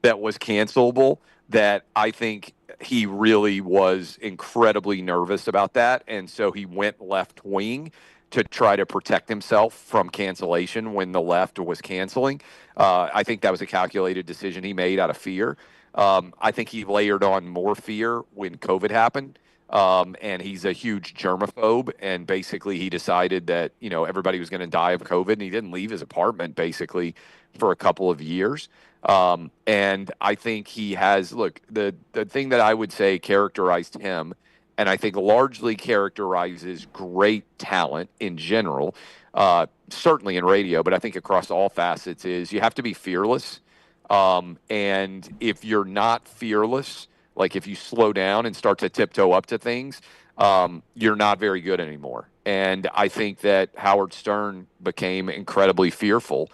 that was cancelable, that I think he really was incredibly nervous about that. And so he went left wing to try to protect himself from cancellation when the left was canceling. I think that was a calculated decision he made out of fear. I think he layered on more fear when COVID happened. And he's a huge germaphobe, and basically he decided that, everybody was going to die of COVID, and he didn't leave his apartment basically for a couple of years. And I think he has, the thing that I would say characterized him, and I think largely characterizes great talent in general, certainly in radio, but I think across all facets, is you have to be fearless. And if you're not fearless, like if you slow down and start to tiptoe up to things, you're not very good anymore. And I think that Howard Stern became incredibly fearful,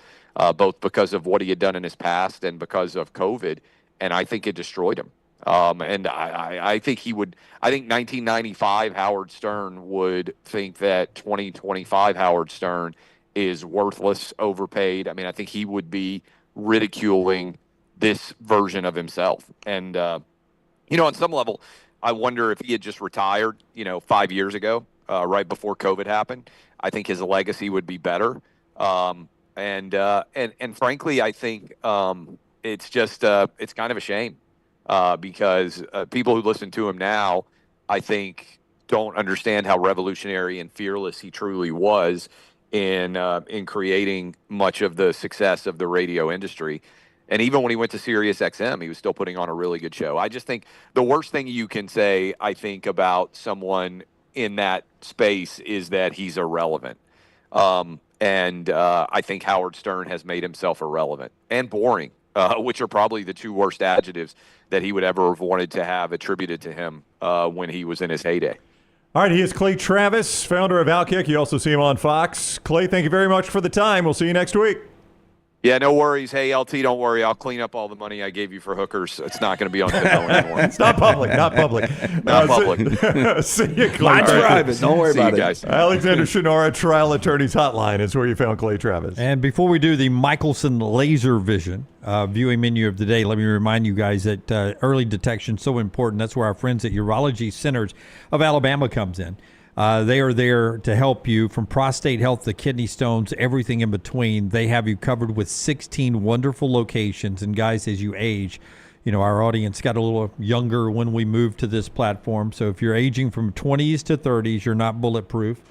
both because of what he had done in his past and because of COVID. And I think it destroyed him. And I think I think 1995 Howard Stern would think that 2025 Howard Stern is worthless, overpaid. I mean, I think he would be ridiculing this version of himself. And, on some level, I wonder if he had just retired, 5 years ago, right before COVID happened. I think his legacy would be better. And frankly, I think it's just it's kind of a shame because people who listen to him now, I think, don't understand how revolutionary and fearless he truly was in creating much of the success of the radio industry. And even when he went to Sirius XM, he was still putting on a really good show. I just think the worst thing you can say, I think, about someone in that space is that he's irrelevant. And I think Howard Stern has made himself irrelevant and boring, which are probably the two worst adjectives that he would ever have wanted to have attributed to him when he was in his heyday. All right, he is Clay Travis, founder of Outkick. You also see him on Fox. Clay, thank you very much for the time. We'll see you next week. Yeah, no worries. Hey, LT, don't worry. I'll clean up all the money I gave you for hookers. It's not going to be on Venmo anymore. It's not public. Not public. See you, Clay. Mine's private. Don't worry about it. Guys. Alexander Shinara, Trial Attorneys Hotline is where you found Clay Travis. And before we do the Michelson Laser Vision viewing menu of the day, let me remind you guys that early detection is so important. That's where our friends at Urology Centers of Alabama comes in. They are there to help you from prostate health to kidney stones, everything in between. They have you covered with 16 wonderful locations. And guys, as you age, our audience got a little younger when we moved to this platform. So if you're aging from 20s to 30s, you're not bulletproof.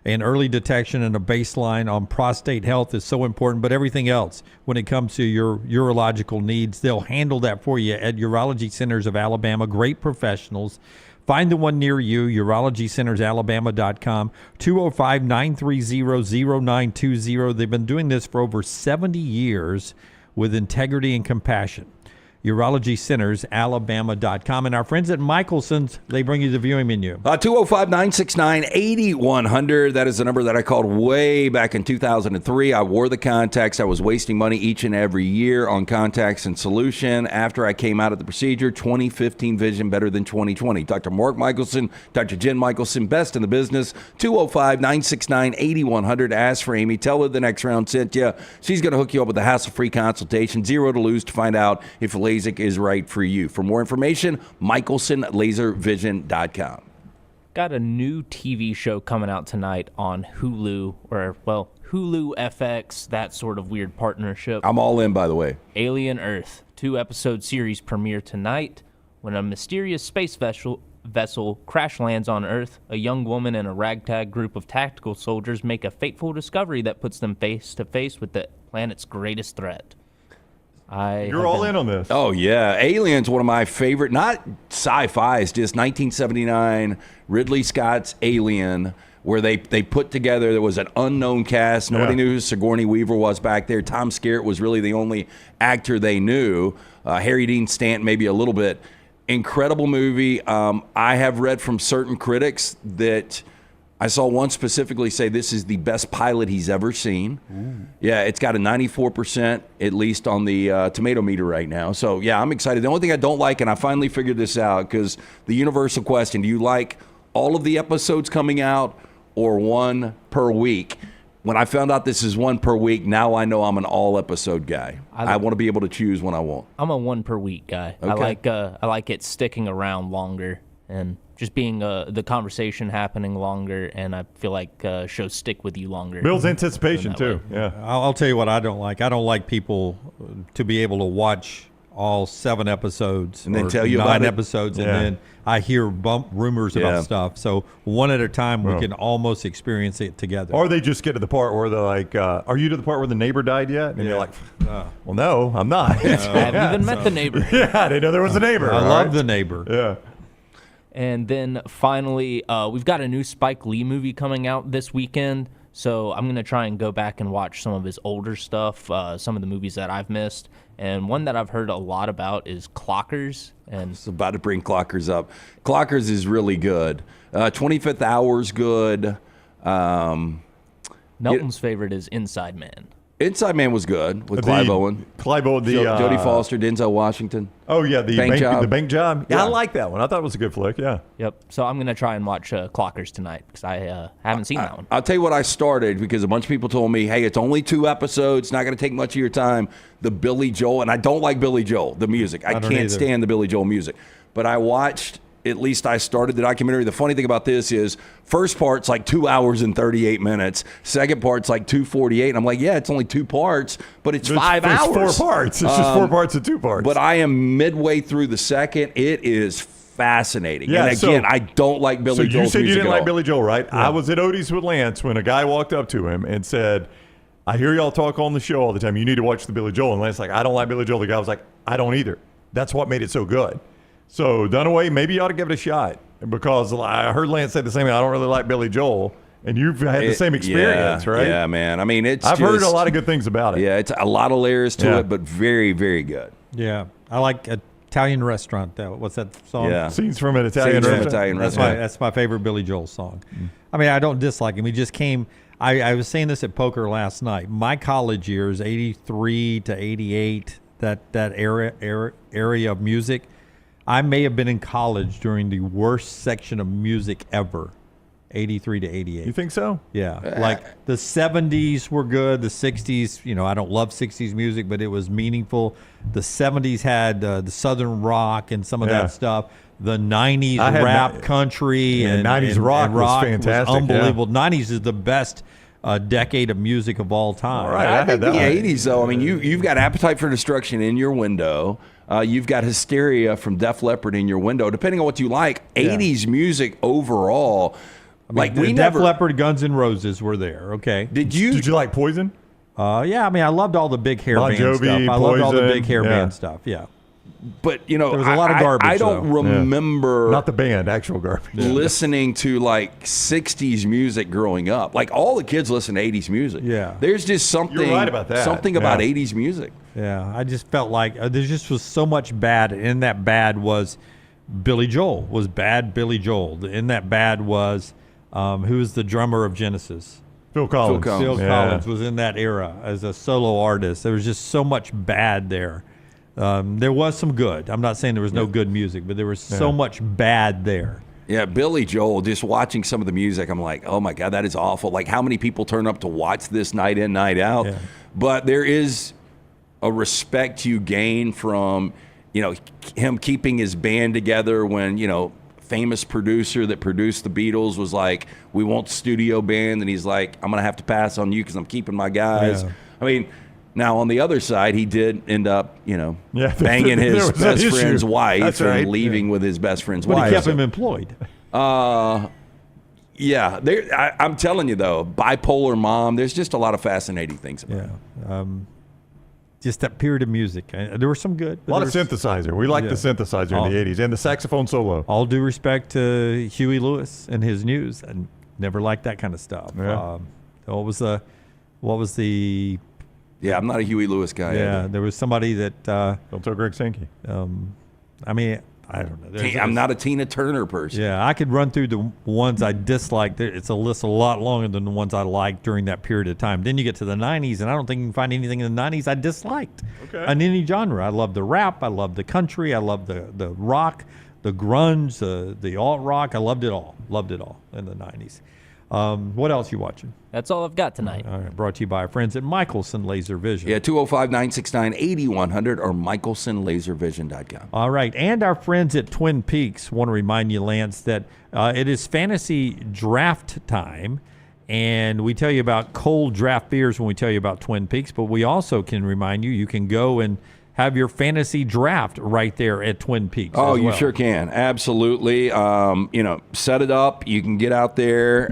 And early detection and a baseline on prostate health is so important. But everything else, when it comes to your urological needs, they'll handle that for you at Urology Centers of Alabama. Great professionals. Find the one near you, urologycentersalabama.com, 205-930-0920. They've been doing this for over 70 years with integrity and compassion. UrologyCentersAlabama.com. And our friends at Michelson's, they bring you the viewing menu. 205-969-8100. That is the number that I called way back in 2003. I wore the contacts. I was wasting money each and every year on contacts and solution. After I came out of the procedure, 2015 vision better than 2020. Dr. Mark Michelson, Dr. Jen Michelson, best in the business. 205-969-8100. Ask for Amy. Tell her the next round sent you. She's going to hook you up with a hassle-free consultation. $0 to lose to find out if LASIK is right for you. For more information, MichelsonLaserVision.com. Got a new TV show coming out tonight on Hulu, Hulu FX, that sort of weird partnership. I'm all in, by the way. Alien Earth. 2-episode series premiere tonight when a mysterious space vessel crash lands on Earth, a young woman and a ragtag group of tactical soldiers make a fateful discovery that puts them face to face with the planet's greatest threat. You're all in on this. Oh, yeah. Alien's one of my favorite, not sci-fi, it's just 1979 Ridley Scott's Alien, where they put together, there was an unknown cast. Nobody knew who Sigourney Weaver was back there. Tom Skerritt was really the only actor they knew. Harry Dean Stanton maybe a little bit. Incredible movie. I have read from certain critics that I saw one specifically say this is the best pilot he's ever seen. Ooh. Yeah, it's got a 94% at least on the tomato meter right now. So, yeah, I'm excited. The only thing I don't like, and I finally figured this out, because the universal question, do you like all of the episodes coming out or one per week? When I found out this is one per week, now I know I'm an all-episode guy. I want to be able to choose when I want. I'm a one per week guy. Okay. I like it sticking around longer and just being the conversation happening longer, and I feel like shows stick with you longer. Builds anticipation too. Yeah. I'll tell you what I don't like. I don't like people to be able to watch all 7 episodes and then tell you about 9 episodes, and then I hear rumors about stuff. So one at a time, we can almost experience it together. Or they just get to the part where they're like, "Are you to the part where the neighbor died yet?" And you're like, "Well, no, I'm not." I haven't even met the neighbor. Yeah, I didn't know there was a neighbor. I love the neighbor. Yeah. And then finally, we've got a new Spike Lee movie coming out this weekend. So I'm going to try and go back and watch some of his older stuff, some of the movies that I've missed. And one that I've heard a lot about is Clockers. And it's about to bring Clockers up. Clockers is really good. 25th Hour's good. Nelton's favorite is Inside Man. Inside Man was good with Clive Owen. Jodie Foster, Denzel Washington. Oh, yeah, the bank job. Yeah, Yeah. I like that one. I thought it was a good flick, yeah. Yep. So I'm going to try and watch Clockers tonight because I haven't seen that one. I'll tell you what I started because a bunch of people told me, hey, it's only 2 episodes. It's not going to take much of your time. The Billy Joel, and I don't like Billy Joel, the music. I can't stand the Billy Joel music. But I watched, at least I started the documentary. The funny thing about this is first part's like 2 hours and 38 minutes. Second part's like 2:48. And I'm like, yeah, it's only 2 parts, but it's 5 hours. It's 4 parts. It's just 4 parts and 2 parts. But I am midway through the second. It is fascinating. Yeah, and again, I don't like Billy Joel's music. So you said you didn't like Billy Joel, right? Yeah. I was at Odie's with Lance when a guy walked up to him and said, I hear y'all talk on the show all the time. You need to watch the Billy Joel. And Lance's like, I don't like Billy Joel. The guy was like, I don't either. That's what made it so good. So Dunaway, maybe you ought to give it a shot because I heard Lance say the same thing. I don't really like Billy Joel. And you've had the same experience, right? Yeah, man. I mean, I've heard a lot of good things about it. Yeah, it's a lot of layers to it, but very, very good. Yeah. I like Italian Restaurant, though. What's that song? Yeah. Scenes from an Italian Restaurant. That's my favorite Billy Joel song. I mean, I don't dislike him. He just came. I was saying this at poker last night. My college years, 83 to 88, that area of music, I may have been in college during the worst section of music ever, 83 to 88. You think so? Yeah. Like the 70s were good. The 60s, I don't love 60s music, but it was meaningful. The 70s had the Southern rock and some of that stuff. The 90s rap country and 90s rock was fantastic. Was unbelievable. 90s is the best decade of music of all time. All right, I think the 80s, though, I mean, you've got Appetite for Destruction in your window. You've got Hysteria from Def Leppard in your window. Depending on what you like, 80s music overall. I mean, Def Leppard, Guns N' Roses were there. Okay. Did you like Poison? Yeah, I mean, I loved all the big hair Bon band Jovi, stuff. I loved all the Poison, big hair band stuff. Yeah. But, there was a lot of garbage. I don't remember. Not the band, actual garbage. Listening to like 60s music growing up. Like all the kids listen to 80s music. Yeah. There's just something. You're right about that. Something about 80s music. Yeah. I just felt like there just was so much bad. And that bad was Billy Joel, was bad Billy Joel. And that bad was who was the drummer of Genesis? Phil Collins. Phil Collins was in that era as a solo artist. There was just so much bad there. There was some good. I'm not saying there was no good music, but there was so much bad there. Yeah, Billy Joel, just watching some of the music, I'm like, oh my God, that is awful. Like how many people turn up to watch this night in, night out? Yeah. But there is a respect you gain from, him keeping his band together when, famous producer that produced the Beatles was like, we want studio band. And he's like, I'm going to have to pass on you because I'm keeping my guys. Yeah. I mean, Now, on the other side, he did end up, banging there his was that best issue. friend's wife That's right. and leaving with his best friend's But wife. he kept him employed. Yeah, I'm telling you, though, bipolar mom, there's just a lot of fascinating things about it. Just that period of music. There were some good. A lot of synthesizer. We liked the synthesizer in the 80s and the saxophone solo. All due respect to Huey Lewis and his news. I never liked that kind of stuff. Yeah. What was the... Yeah, I'm not a Huey Lewis guy. Yeah, there was somebody that... Don't tell Greg Sankey. I mean... I don't know. I'm not a Tina Turner person. Yeah, I could run through the ones I disliked. It's a list a lot longer than the ones I liked during that period of time. Then you get to the 90s, and I don't think you can find anything in the 90s I disliked. Okay. In any genre. I love the rap. I love the country. I love the rock, the grunge, the alt-rock. I loved it all. Loved it all in the 90s. What else you watching? That's all I've got tonight. All right, brought to you by our friends at Michelson Laser Vision. Yeah, 205-969-8100 or michelsonlaservision.com. All right, and our friends at Twin Peaks want to remind you, Lance, that it is fantasy draft time, and we tell you about cold draft beers when we tell you about Twin Peaks, but we also can remind you can go and have your fantasy draft right there at Twin Peaks. Oh, as you well. sure can. Absolutely. Set it up. You can get out there,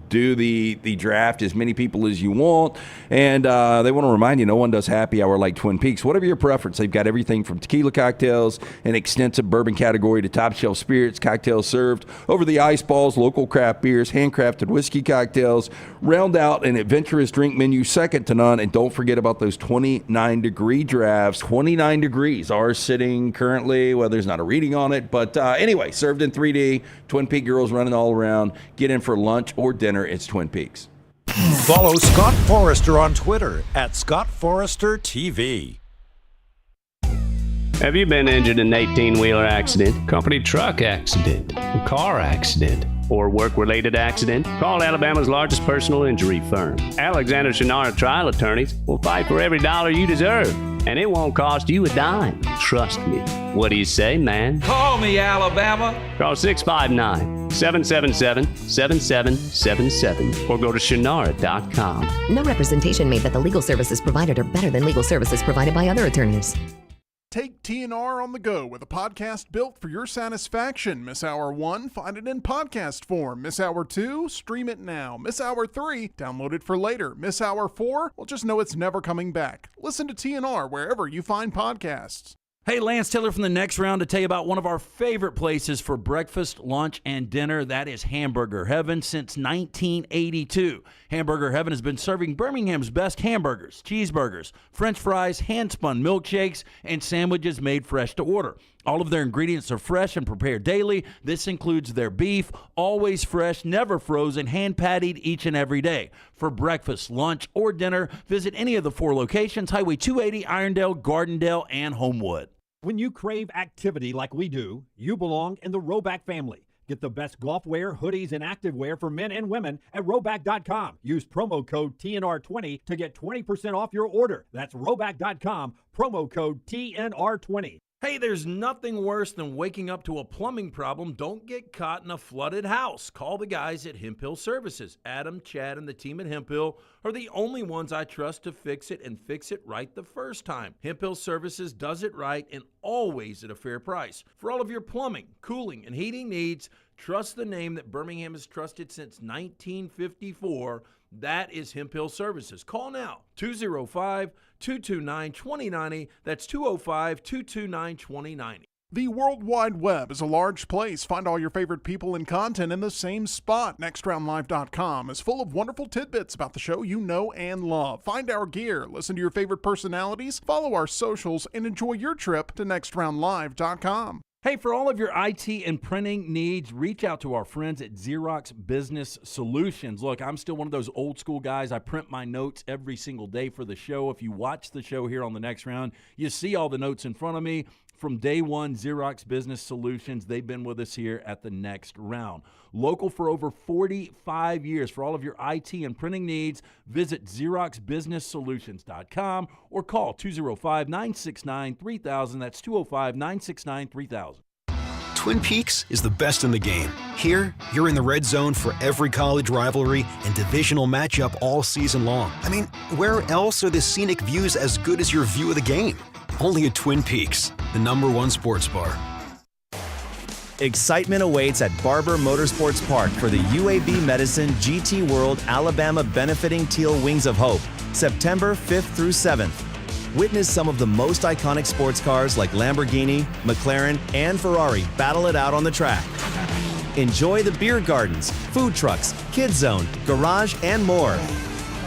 do the draft, as many people as you want. And they want to remind you, no one does happy hour like Twin Peaks. Whatever your preference, they've got everything from tequila cocktails, an extensive bourbon category, to top shelf spirits, cocktails served over the ice balls, local craft beers, handcrafted whiskey cocktails. Round out an adventurous drink menu second to none. And don't forget about those 29-degree drafts. 29 degrees are sitting currently. Well, there's not a reading on it, but anyway, served in 3D. Twin Peaks girls running all around. Get in for lunch or dinner. It's Twin Peaks. Follow Scott Forrester on Twitter at ScottForresterTV. Have you been injured in an 18-wheeler accident, company truck accident, car accident, or work-related accident? Call Alabama's largest personal injury firm. Alexander Shinara Trial Attorneys will fight for every dollar you deserve, and it won't cost you a dime. Trust me. What do you say, man? Call me, Alabama. Call 659-777-7777 or go to Shinara.com. No representation made that the legal services provided are better than legal services provided by other attorneys. Take TNR on the go with a podcast built for your satisfaction. Miss Hour 1? Find it in podcast form. Miss Hour 2? Stream it now. Miss Hour 3? Download it for later. Miss Hour 4? Well, just know it's never coming back. Listen to TNR wherever you find podcasts. Hey, Lance Taylor from the Next Round to tell you about one of our favorite places for breakfast, lunch, and dinner. That is Hamburger Heaven since 1982. Hamburger Heaven has been serving Birmingham's best hamburgers, cheeseburgers, French fries, hand-spun milkshakes, and sandwiches made fresh to order. All of their ingredients are fresh and prepared daily. This includes their beef, always fresh, never frozen, hand-pattied each and every day. For breakfast, lunch, or dinner, visit any of the 4 locations: Highway 280, Irondale, Gardendale, and Homewood. When you crave activity like we do, you belong in the Roback family. Get the best golf wear, hoodies, and activewear for men and women at Roback.com. Use promo code TNR20 to get 20% off your order. That's Roback.com, promo code TNR20. Hey, there's nothing worse than waking up to a plumbing problem. Don't get caught in a flooded house. Call the guys at Hemp Hill Services. Adam, Chad, and the team at Hemp Hill are the only ones I trust to fix it and fix it right the first time. Hemp Hill Services does it right and always at a fair price. For all of your plumbing, cooling, and heating needs, trust the name that Birmingham has trusted since 1954. That is Hemp Hill Services. Call now, 205-229-2090. That's 205-229-2090. The World Wide Web is a large place. Find all your favorite people and content in the same spot. NextRoundLive.com is full of wonderful tidbits about the show you know and love. Find our gear, listen to your favorite personalities, follow our socials, and enjoy your trip to NextRoundLive.com. Hey, for all of your IT and printing needs, reach out to our friends at Xerox Business Solutions. Look, I'm still one of those old school guys. I print my notes every single day for the show. If you watch the show here on the Next Round, you see all the notes in front of me. From day one, Xerox Business Solutions, they've been with us here at the Next Round. Local for over 45 years. For all of your IT and printing needs, visit XeroxBusinessSolutions.com or call 205-969-3000. That's 205-969-3000. Twin Peaks is the best in the game. Here, you're in the red zone for every college rivalry and divisional matchup all season long. I mean, where else are the scenic views as good as your view of the game? Only at Twin Peaks, the #1 sports bar. Excitement awaits at Barber Motorsports Park for the UAB Medicine GT World Alabama Benefiting Teal Wings of Hope, September 5th through 7th. Witness some of the most iconic sports cars like Lamborghini, McLaren, and Ferrari battle it out on the track. Enjoy the beer gardens, food trucks, kids zone, garage, and more.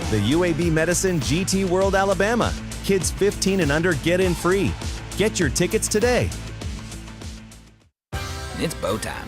The UAB Medicine GT World Alabama. Kids 15 and under get in free. Get your tickets today. It's bow time.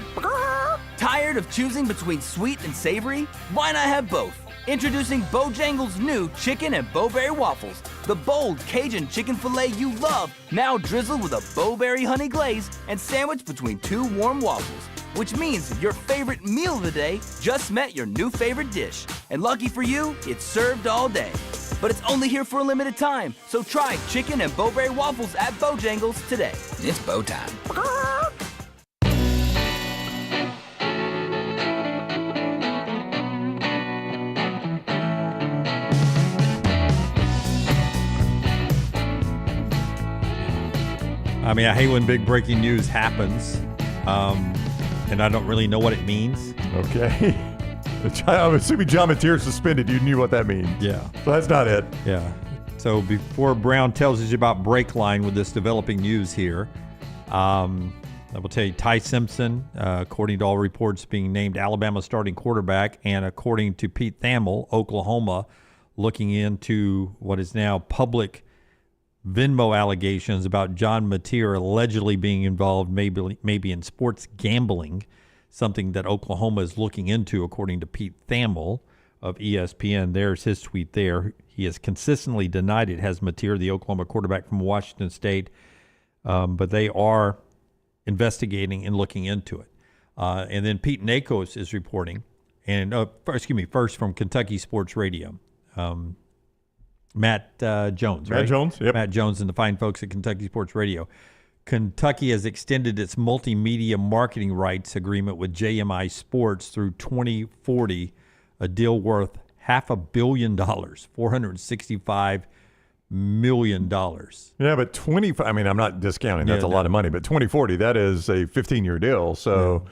Tired of choosing between sweet and savory? Why not have both? Introducing Bojangles' new chicken and bowberry waffles. The bold Cajun chicken filet you love, now drizzled with a bowberry honey glaze and sandwiched between 2 warm waffles. Which means your favorite meal of the day just met your new favorite dish. And lucky for you, it's served all day. But it's only here for a limited time, so try chicken and bowberry waffles at Bojangles today. It's bow time. I mean, I hate when big breaking news happens, and I don't really know what it means. Okay. I'm assuming John Mateer suspended. You knew what that means. Yeah. So that's not it. Yeah. So before Brown tells us about Breakline with this developing news here, I will tell you Ty Simpson, according to all reports, being named Alabama's starting quarterback, and according to Pete Thamel, Oklahoma, looking into what is now public Venmo allegations about John Mateer allegedly being involved maybe in sports gambling, something that Oklahoma is looking into, according to Pete Thamel of ESPN. There's his tweet there. He has consistently denied it, has Mateer, the Oklahoma quarterback from Washington State, but they are investigating and looking into it. And then Pete Nakos is reporting, and first from Kentucky Sports Radio. Matt Jones, right? Matt Jones, yep. Matt Jones and the fine folks at Kentucky Sports Radio. Kentucky has extended its multimedia marketing rights agreement with JMI Sports through 2040, a deal worth $500 million, $465 million. Yeah, but I'm not discounting. That's a lot of money. But 2040, that is a 15-year deal. So,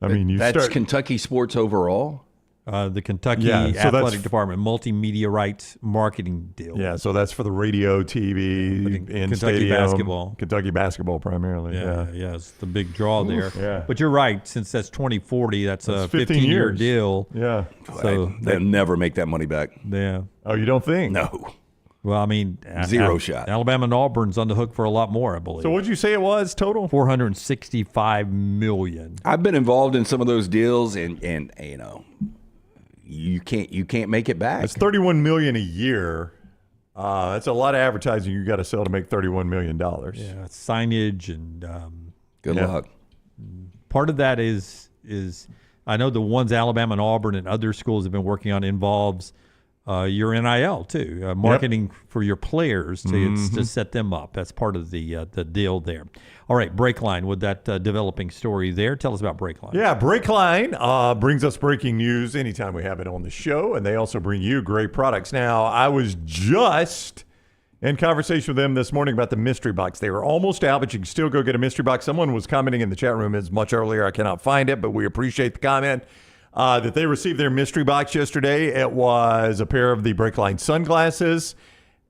I mean, that's Kentucky sports overall? The Kentucky Athletic Department multimedia rights marketing deal. Yeah, so that's for the radio, TV, in Kentucky stadium, basketball. Kentucky basketball primarily. Yeah, it's the big draw there. Yeah. But you're right. Since that's 2040, that's a 15-year deal. Yeah. So they'll never make that money back. Yeah. Oh, you don't think? No. Well, I mean, zero shot. Alabama and Auburn's on the hook for a lot more, I believe. So what'd you say it was total? $465 million. I've been involved in some of those deals, and you know, you can't make it back. It's $31 million a year. That's a lot of advertising you got to sell to make $31 million. Yeah, signage and good luck. Part of that is I know the ones Alabama and Auburn and other schools have been working on involves your NIL too, marketing for your players to set them up. That's part of the deal there. All right, Breakline with that developing story there. Tell us about Breakline. Yeah, Breakline brings us breaking news anytime we have it on the show, and they also bring you great products. Now, I was just in conversation with them this morning about the mystery box. They were almost out, but you can still go get a mystery box. Someone was commenting in the chat room as much earlier. I cannot find it, but we appreciate the comment. That they received their mystery box yesterday. It was a pair of the Breakline sunglasses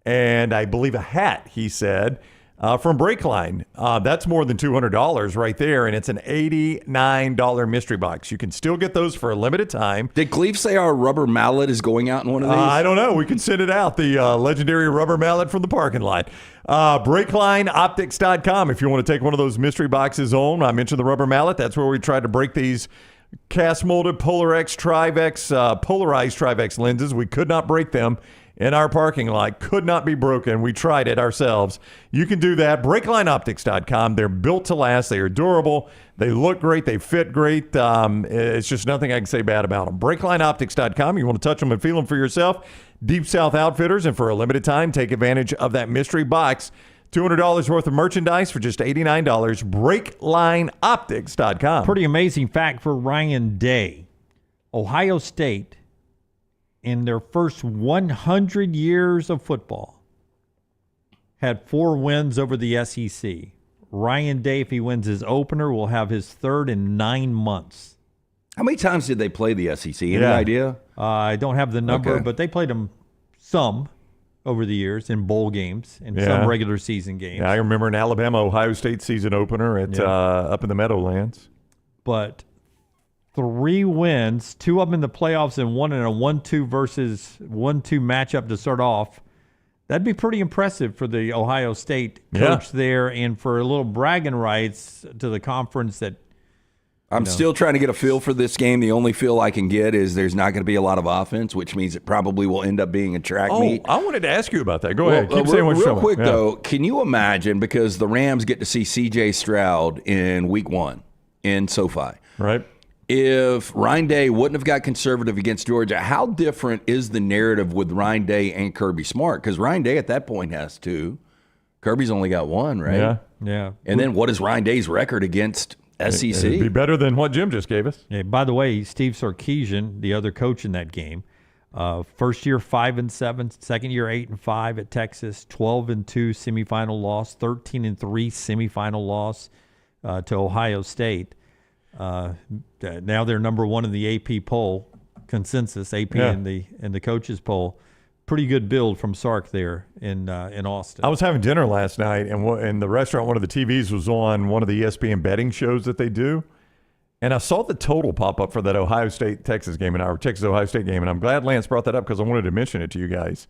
and I believe a hat, he said, from Breakline. That's more than $200 right there, and it's an $89 mystery box. You can still get those for a limited time. Did Cleve say our rubber mallet is going out in one of these? I don't know. We can send it out, the legendary rubber mallet from the parking lot. BreaklineOptics.com if you want to take one of those mystery boxes on. I mentioned the rubber mallet. That's where we tried to break these cast molded polarized Trivex lenses. We could not break them in our parking lot. Could not be broken. We tried it ourselves. You can do that. BreaklineOptics.com. They're built to last. They are durable. They look great. They fit great. It's just nothing I can say bad about them. BreaklineOptics.com. You want to touch them and feel them for yourself. Deep South Outfitters, and for a limited time, take advantage of that mystery box $200 worth of merchandise for just $89. BreaklineOptics.com. Pretty amazing fact for Ryan Day. Ohio State, in their first 100 years of football, had 4 wins over the SEC. Ryan Day, if he wins his opener, will have his third in 9 months. How many times did they play the SEC? Any idea? I don't have the number, Okay. but they played them some over the years in bowl games and some regular season games. Yeah, I remember an Alabama-Ohio State season opener at up in the Meadowlands. But 3 wins, 2 of them in the playoffs and 1 in a 1-2 versus 1-2 matchup to start off. That'd be pretty impressive for the Ohio State coach there, and for a little bragging rights to the conference that I'm still trying to get a feel for this game. The only feel I can get is there's not going to be a lot of offense, which means it probably will end up being a track meet. I wanted to ask you about that. Go ahead. Keep saying what you're real saying. quick, though, can you imagine, because the Rams get to see C.J. Stroud in week 1 in SoFi. Right. If Ryan Day wouldn't have got conservative against Georgia, how different is the narrative with Ryan Day and Kirby Smart? Because Ryan Day at that point has 2. Kirby's only got 1, right? Yeah. And then what is Ryan Day's record against SEC? It'd be better than what Jim just gave us. Yeah, by the way, Steve Sarkisian, the other coach in that game, first year 5-7, second year 8-5 at Texas, 12-2 semifinal loss, 13-3 semifinal loss to Ohio State. Now they're number 1 in the AP poll, consensus AP in the coaches poll. Pretty good build from Sark there in Austin. I was having dinner last night, and in the restaurant, one of the TVs was on one of the ESPN betting shows that they do, and I saw the total pop up for that Ohio State-Texas game, or Texas-Ohio State game, and I'm glad Lance brought that up because I wanted to mention it to you guys.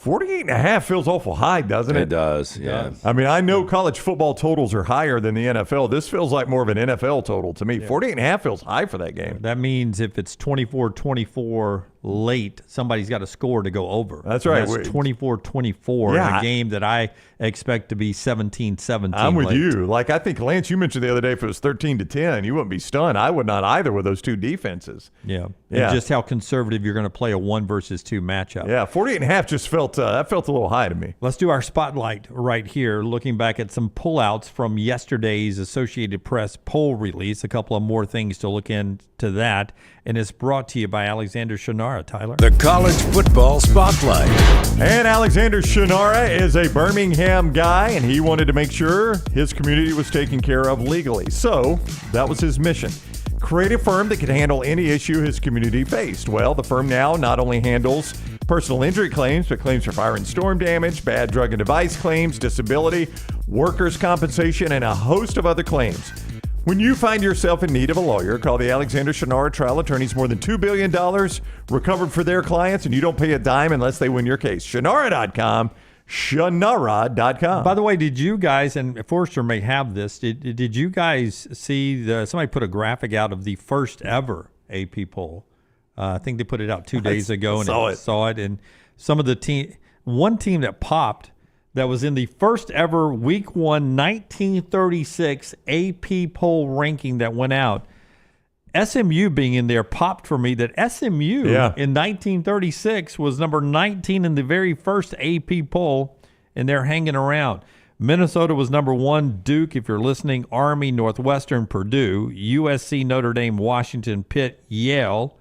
48.5 feels awful high, doesn't it? It does, yeah. I mean, I know college football totals are higher than the NFL. This feels like more of an NFL total to me. 48.5 feels high for that game. That means if it's 24-24 late, somebody's got to score to go over. That's right. And that's 24-24 in a game that I expect to be 17-17. I'm with late. you. Like, I think, Lance, you mentioned the other day if it was 13-10, you wouldn't be stunned. I would not either with those 2 defenses. Yeah. And just how conservative you're going to play a 1 versus 2 matchup. Yeah, 48.5 just felt that felt a little high to me. Let's do our spotlight right here, looking back at some pullouts from yesterday's Associated Press poll release. A couple of more things to look into that. And it's brought to you by Alexander Shinara, Tyler. The College Football Spotlight. And Alexander Shinara is a Birmingham guy, and he wanted to make sure his community was taken care of legally. So that was his mission. Create a firm that could handle any issue his community faced. Well, the firm now not only handles personal injury claims, but claims for fire and storm damage, bad drug and device claims, disability, workers' compensation, and a host of other claims. When you find yourself in need of a lawyer, call the Alexander Shinara Trial Attorneys. More than $2 billion recovered for their clients, and you don't pay a dime unless they win your case. Shinara.com. Shinara.com. By the way, did you guys, and Forrester may have this, did you guys see somebody put a graphic out of the first ever AP poll? I think they put it out 2 days ago, and saw it. And some of the one team that popped that was in the first ever Week 1 1936 AP poll ranking that went out. SMU being in there popped for me that SMU in 1936 was number 19 in the very first AP poll, and they're hanging around. Minnesota was number 1, Duke, if you're listening, Army, Northwestern, Purdue, USC, Notre Dame, Washington, Pitt, Yale.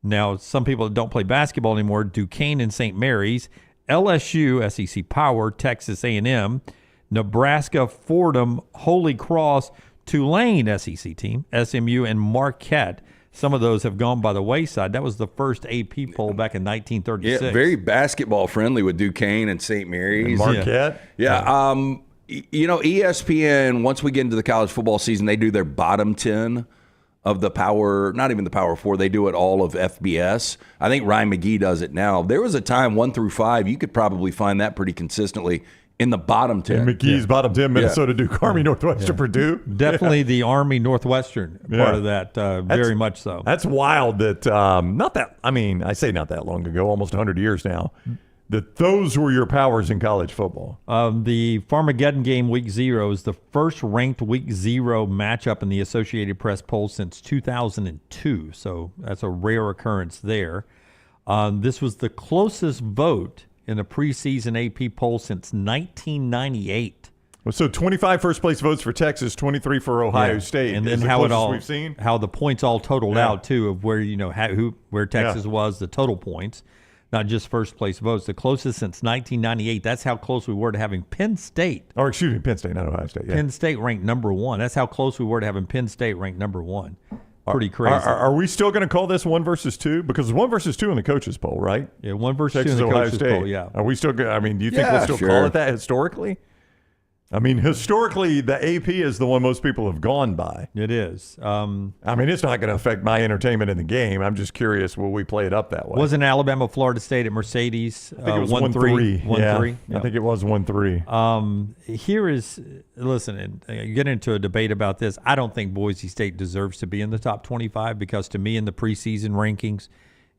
Now, some people that don't play basketball anymore, Duquesne and St. Mary's, LSU, SEC Power, Texas A&M, Nebraska, Fordham, Holy Cross, Tulane, SEC team, SMU, and Marquette. Some of those have gone by the wayside. That was the first AP poll back in 1936. Yeah, very basketball friendly with Duquesne and St. Mary's. And Marquette. Yeah. You know, ESPN, once we get into the college football season, they do their bottom 10 of the power, not even the power 4. They do it all of FBS. I think Ryan McGee does it now. There was a time 1 through 5, you could probably find that pretty consistently in the bottom 10. And McGee's bottom 10, Minnesota, Duke, Army, Northwestern, Purdue. Definitely the Army, Northwestern part of that, very much so. That's wild that, I say not that long ago, almost 100 years now, that those were your powers in college football. The Farmageddon game Week 0 is the first ranked Week 0 matchup in the Associated Press poll since 2002, so that's a rare occurrence there. This was the closest vote in the preseason AP poll since 1998. So 25 first-place votes for Texas, 23 for Ohio State. And then how the points all totaled out, too, of where, where Texas was, the total points, not just first-place votes. The closest since 1998. That's how close we were to having Penn State. Or, excuse me, Penn State, not Ohio State. Yeah. Penn State ranked number 1. That's how close we were to having Penn State ranked number 1. Pretty crazy. Are we still going to call this 1 versus 2? Because it's 1 versus 2 in the coaches poll, right? Yeah, 1 versus Texas, 2 in the Ohio coaches State. poll, yeah. Are we still do you think we'll still call it that historically? I mean, historically, the AP is the one most people have gone by. It is. I mean, it's not going to affect my entertainment in the game. I'm just curious, will we play it up that way? Wasn't Alabama, Florida State at Mercedes? I think it was 1-3. 1-3. I think it was 1-3. Here is, listen, you get into a debate about this. I don't think Boise State deserves to be in the top 25 because to me in the preseason rankings,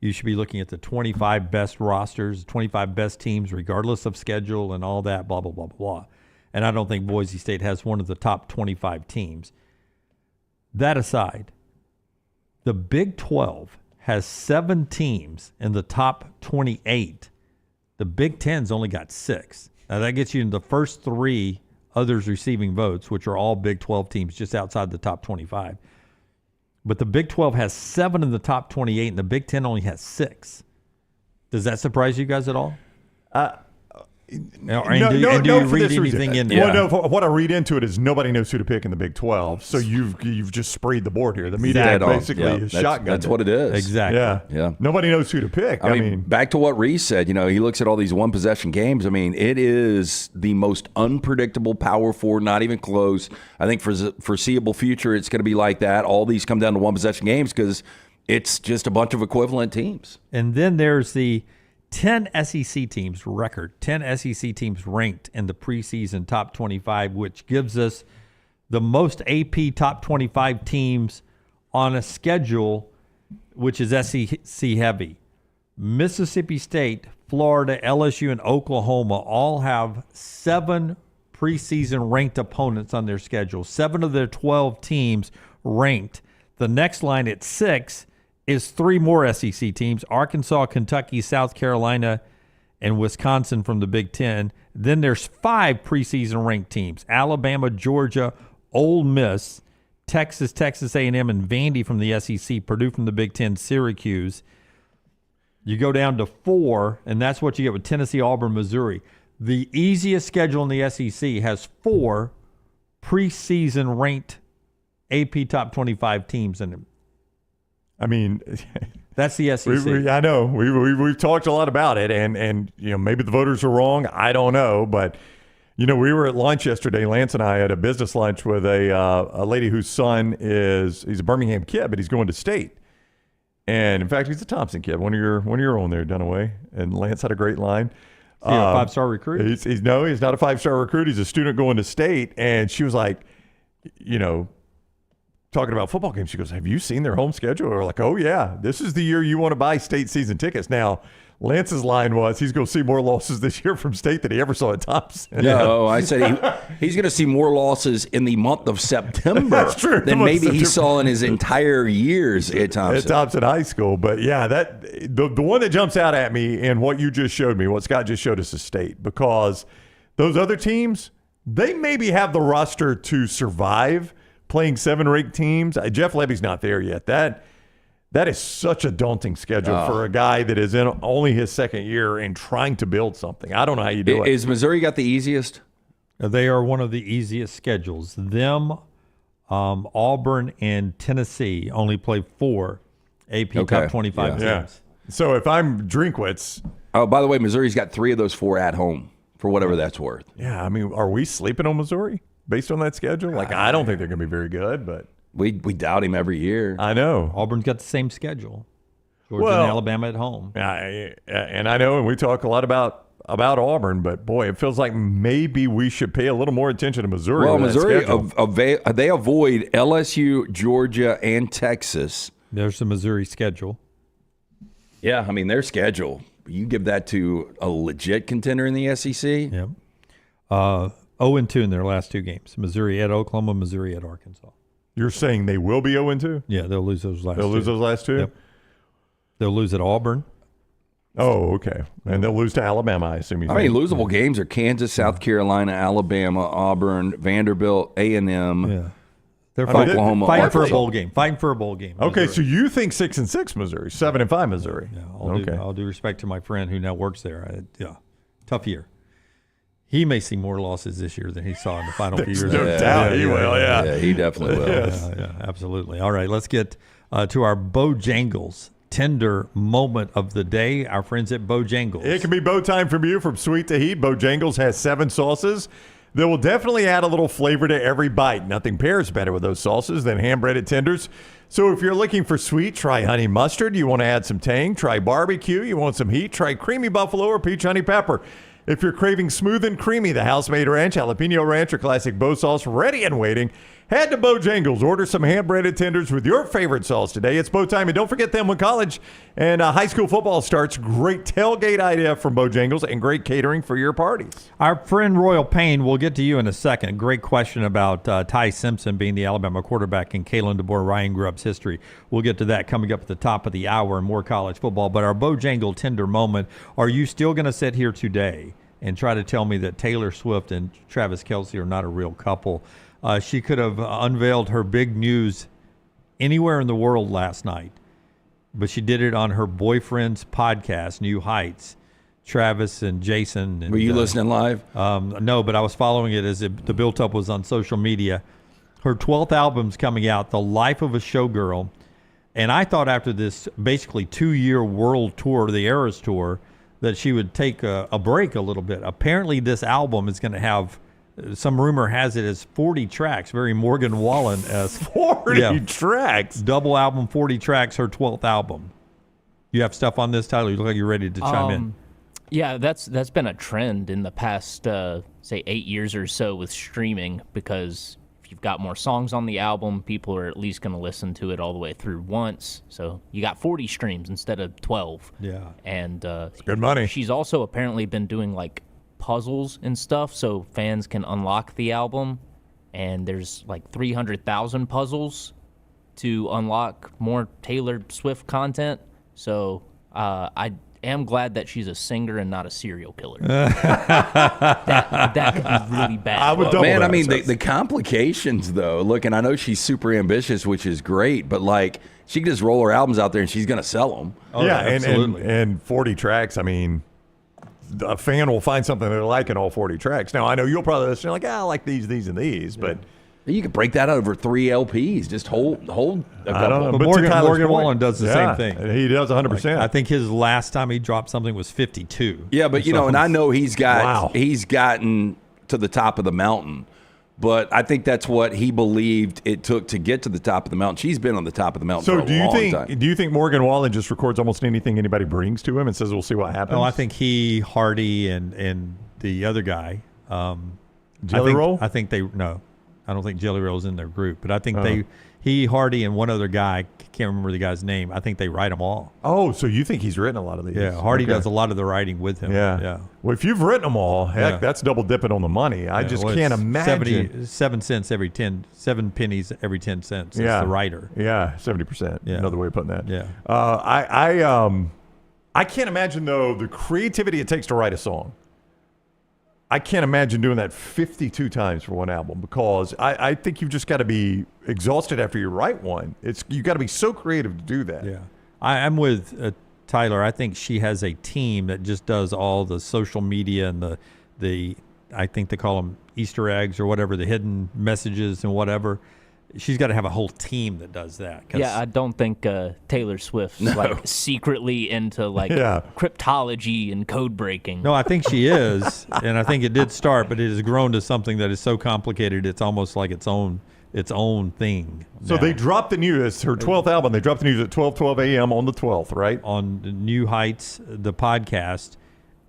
you should be looking at the 25 best rosters, 25 best teams, regardless of schedule and all that, blah, blah, blah, blah. And I don't think Boise State has one of the top 25 teams. That aside, the Big 12 has 7 teams in the top 28. The Big 10's only got 6. Now, that gets you in the first 3 others receiving votes, which are all Big 12 teams just outside the top 25. But the Big 12 has 7 in the top 28, and the Big 10 only has 6. Does that surprise you guys at all? Do you read anything in there? Well, no, what I read into it is nobody knows who to pick in the Big 12. So you've just sprayed the board here. The media basically is shotgun. That's what it is. Exactly. Yeah. Nobody knows who to pick. I mean, back to what Rece said, he looks at all these one-possession games. I mean, it is the most unpredictable Power Four, not even close. I think for the foreseeable future, it's going to be like that. All these come down to one-possession games because it's just a bunch of equivalent teams. And then there's the 10 SEC teams record, 10 SEC teams ranked in the preseason top 25, which gives us the most AP top 25 teams on a schedule which is SEC heavy. Mississippi State, Florida, LSU, and Oklahoma all have 7 preseason ranked opponents on their schedule. 7 of their 12 teams ranked. The next line at 6 is 3 more SEC teams, Arkansas, Kentucky, South Carolina, and Wisconsin from the Big Ten. Then there's 5 preseason ranked teams, Alabama, Georgia, Ole Miss, Texas, Texas A&M, and Vandy from the SEC, Purdue from the Big Ten, Syracuse. You go down to 4, and that's what you get with Tennessee, Auburn, Missouri. The easiest schedule in the SEC has 4 preseason ranked AP top 25 teams in it. I mean, that's the SEC. I know. We've talked a lot about it, and maybe the voters are wrong. I don't know, but we were at lunch yesterday. Lance and I had a business lunch with a lady whose son he's a Birmingham kid, but he's going to state. And in fact, he's a Thompson kid, one of your own there, Dunaway. And Lance had a great line. Is he a 5-star recruit? He's not a 5-star recruit. He's a student going to state. And she was like, talking about football games, she goes, have you seen their home schedule? We're like, oh, yeah, this is the year you want to buy state season tickets. Now, Lance's line was he's going to see more losses this year from state than he ever saw at Thompson. No, I said he's going to see more losses in the month of September That's true. than maybe he saw in his entire years at Thompson. At Thompson High School. But, yeah, the one that jumps out at me and what you just showed me, what Scott just showed us is state, because those other teams, they maybe have the roster to survive playing 7 ranked teams. Jeff Levy's not there yet. That is such a daunting schedule for a guy that is in only his second year and trying to build something. I don't know how you do it. Is Missouri got the easiest? They are one of the easiest schedules. Auburn, and Tennessee only play 4 AP top 25 teams. Yeah. So if I'm Drinkwitz. Oh, by the way, Missouri's got 3 of those 4 at home, for whatever that's worth. Yeah, I mean, are we sleeping on Missouri based on that schedule? I don't think they're going to be very good, but we doubt him every year. I know. Auburn's got the same schedule. Georgia and Alabama at home. And I know, and we talk a lot about Auburn, but boy, it feels like maybe we should pay a little more attention to Missouri. Well, Missouri, they avoid LSU, Georgia, and Texas. There's the Missouri schedule. Yeah, I mean, their schedule. You give that to a legit contender in the SEC? Yep. 0-2 in their last 2 games. Missouri at Oklahoma, Missouri at Arkansas. You're saying they will be 0-2? Yeah, they'll lose those last 2. They'll lose those last 2? Yep. They'll lose at Auburn. Oh, okay. And they'll lose to Alabama, I assume. Losable games are Kansas, South Carolina, Alabama, Auburn, Vanderbilt, A&M. Yeah. They're Oklahoma. Fighting for a bowl game. Fighting for a bowl game. Okay, so you think 6-6 Missouri, 7-5 Missouri. Yeah, all due respect to my friend who now works there. Tough year. He may see more losses this year than he saw in the final few years. No doubt he will, yeah. Yeah, he definitely will. Yes. Yeah, absolutely. All right, let's get to our Bojangles tender moment of the day. Our friends at Bojangles. It can be bow time from you, from sweet to heat. Bojangles has 7 sauces that will definitely add a little flavor to every bite. Nothing pairs better with those sauces than hand-breaded tenders. So if you're looking for sweet, try honey mustard. You want to add some tang, try barbecue. You want some heat, try creamy buffalo or peach honey pepper. If you're craving smooth and creamy, the house-made ranch, jalapeno ranch, or classic Bo sauce ready and waiting, head to Bojangles. Order some hand-breaded tenders with your favorite sauce today. It's Bo time, and don't forget them when college and high school football starts. Great tailgate idea from Bojangles and great catering for your parties. Our friend Royal Payne, we'll get to you in a second. Great question about Ty Simpson being the Alabama quarterback in Kalen DeBoer, Ryan Grubb's history. We'll get to that coming up at the top of the hour and more college football. But our Bojangle tender moment, are you still going to sit here today and try to tell me that Taylor Swift and Travis Kelce are not a real couple? She could have unveiled her big news anywhere in the world last night, but she did it on her boyfriend's podcast, New Heights, Travis and Jason. And, were you listening live? No, but I was following it as the built-up was on social media. Her 12th album's coming out, The Life of a Showgirl, and I thought after this basically 2-year world tour, the Eras Tour, that she would take a break a little bit. Apparently this album is going to have, some rumor has it as 40 tracks, very Morgan Wallen-esque. 40 tracks? Double album, 40 tracks, her 12th album. You have stuff on this, Tyler? You look like you're ready to chime in. Yeah, that's been a trend in the past, say, 8 years or so with streaming, because if you've got more songs on the album, people are at least going to listen to it all the way through once. So you got 40 streams instead of 12. Yeah. And it's good money. She's also apparently been doing like puzzles and stuff so fans can unlock the album. And there's like 300,000 puzzles to unlock more Taylor Swift content. So I am glad that she's a singer and not a serial killer. that could be really bad. I would double Man, that. I mean, the complications, though. Look, and I know she's super ambitious, which is great, but, like, she can just roll her albums out there and she's going to sell them. Oh, yeah, and 40 tracks, I mean, a fan will find something they like in all 40 tracks. Now, I know you'll probably listen like, I like these, and these, but... You could break that out over 3 LPs. Just hold a couple. I don't know. But Morgan Wallen does the same thing. He does 100%. I think his last time he dropped something was 52. Yeah, but and I know he's gotten to the top of the mountain, but I think that's what he believed it took to get to the top of the mountain. She's been on the top of the mountain So for a long time. Do you think Morgan Wallen just records almost anything anybody brings to him and says we'll see what happens? No, I think he, Hardy, and the other guy, Jelly Roll? I think they I don't think Jelly Roll's in their group, but I think he, Hardy, and one other guy, can't remember the guy's name, I think they write them all. Oh, so you think he's written a lot of these? Yeah, Hardy does a lot of the writing with him. Yeah. Well, if you've written them all, heck, that's double dipping on the money. I just can't imagine. 7 pennies every 10 cents. That's the writer. Yeah, 70%. Yeah. Another way of putting that. Yeah. I can't imagine, though, the creativity it takes to write a song. I can't imagine doing that 52 times for one album, because I think you've just got to be exhausted after you write one. You've got to be so creative to do that. Yeah. I'm with Tyler. I think she has a team that just does all the social media and the I think they call them Easter eggs or whatever, the hidden messages and whatever. She's got to have a whole team that does that. Yeah, I don't think Taylor Swift's like secretly into like cryptology and code breaking. No, I think she is, and I think it did start, but it has grown to something that is so complicated it's almost like its own thing. So they dropped the news, her 12th album, they dropped the news at 12 a.m. on the 12th, right? On New Heights, the podcast,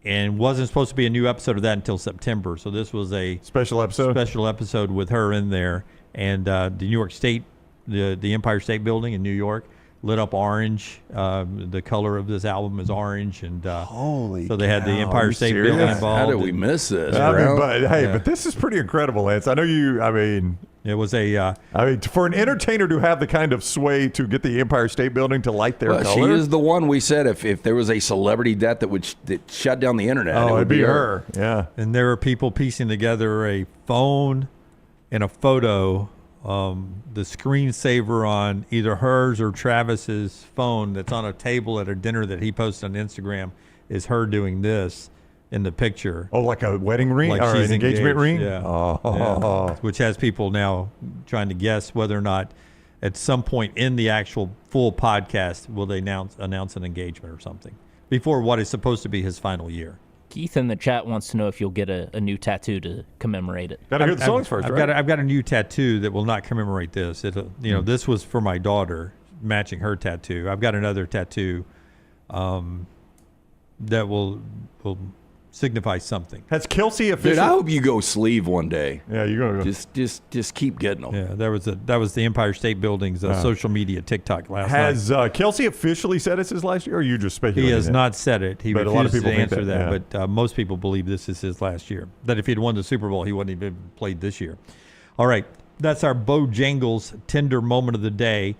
and wasn't supposed to be a new episode of that until September. So this was a special episode with her in there. And the New York State, the Empire State Building in New York, lit up orange. The color of this album is orange, and holy so they had the Empire State Building involved. How did we miss this? But this is pretty incredible, Lance. I know you. I mean, It was a. I mean, for an entertainer to have the kind of sway to get the Empire State Building to light their color. She is the one we said if there was a celebrity death that shut down the internet. Oh, it would it'd be her. Yeah. And there are people piecing together a phone and a photo. The screensaver on either hers or Travis's phone that's on a table at a dinner that he posted on Instagram is her doing this in the picture. Oh, like a wedding ring or an engagement ring? Yeah. Oh. Which has people now trying to guess whether or not at some point in the actual full podcast will they announce an engagement or something before what is supposed to be his final year. Keith in the chat wants to know if you'll get a new tattoo to commemorate it. Gotta hear the songs first, right? I've got a new tattoo that will not commemorate this. This was for my daughter, matching her tattoo. I've got another tattoo that will signify something. Has Kelsey officially? Dude, I hope you go sleeve one day. Yeah, you're gonna go. Just keep getting them. Yeah, that was the Empire State Building's social media TikTok last night. Has Kelsey officially said it's his last year, or are you just speculating? He has not said it. He but refuses a lot of people to answer think that. yeah. But most people believe this is his last year. That if he'd won the Super Bowl, he wouldn't even played this year. All right, that's our Bojangles tender moment of the day.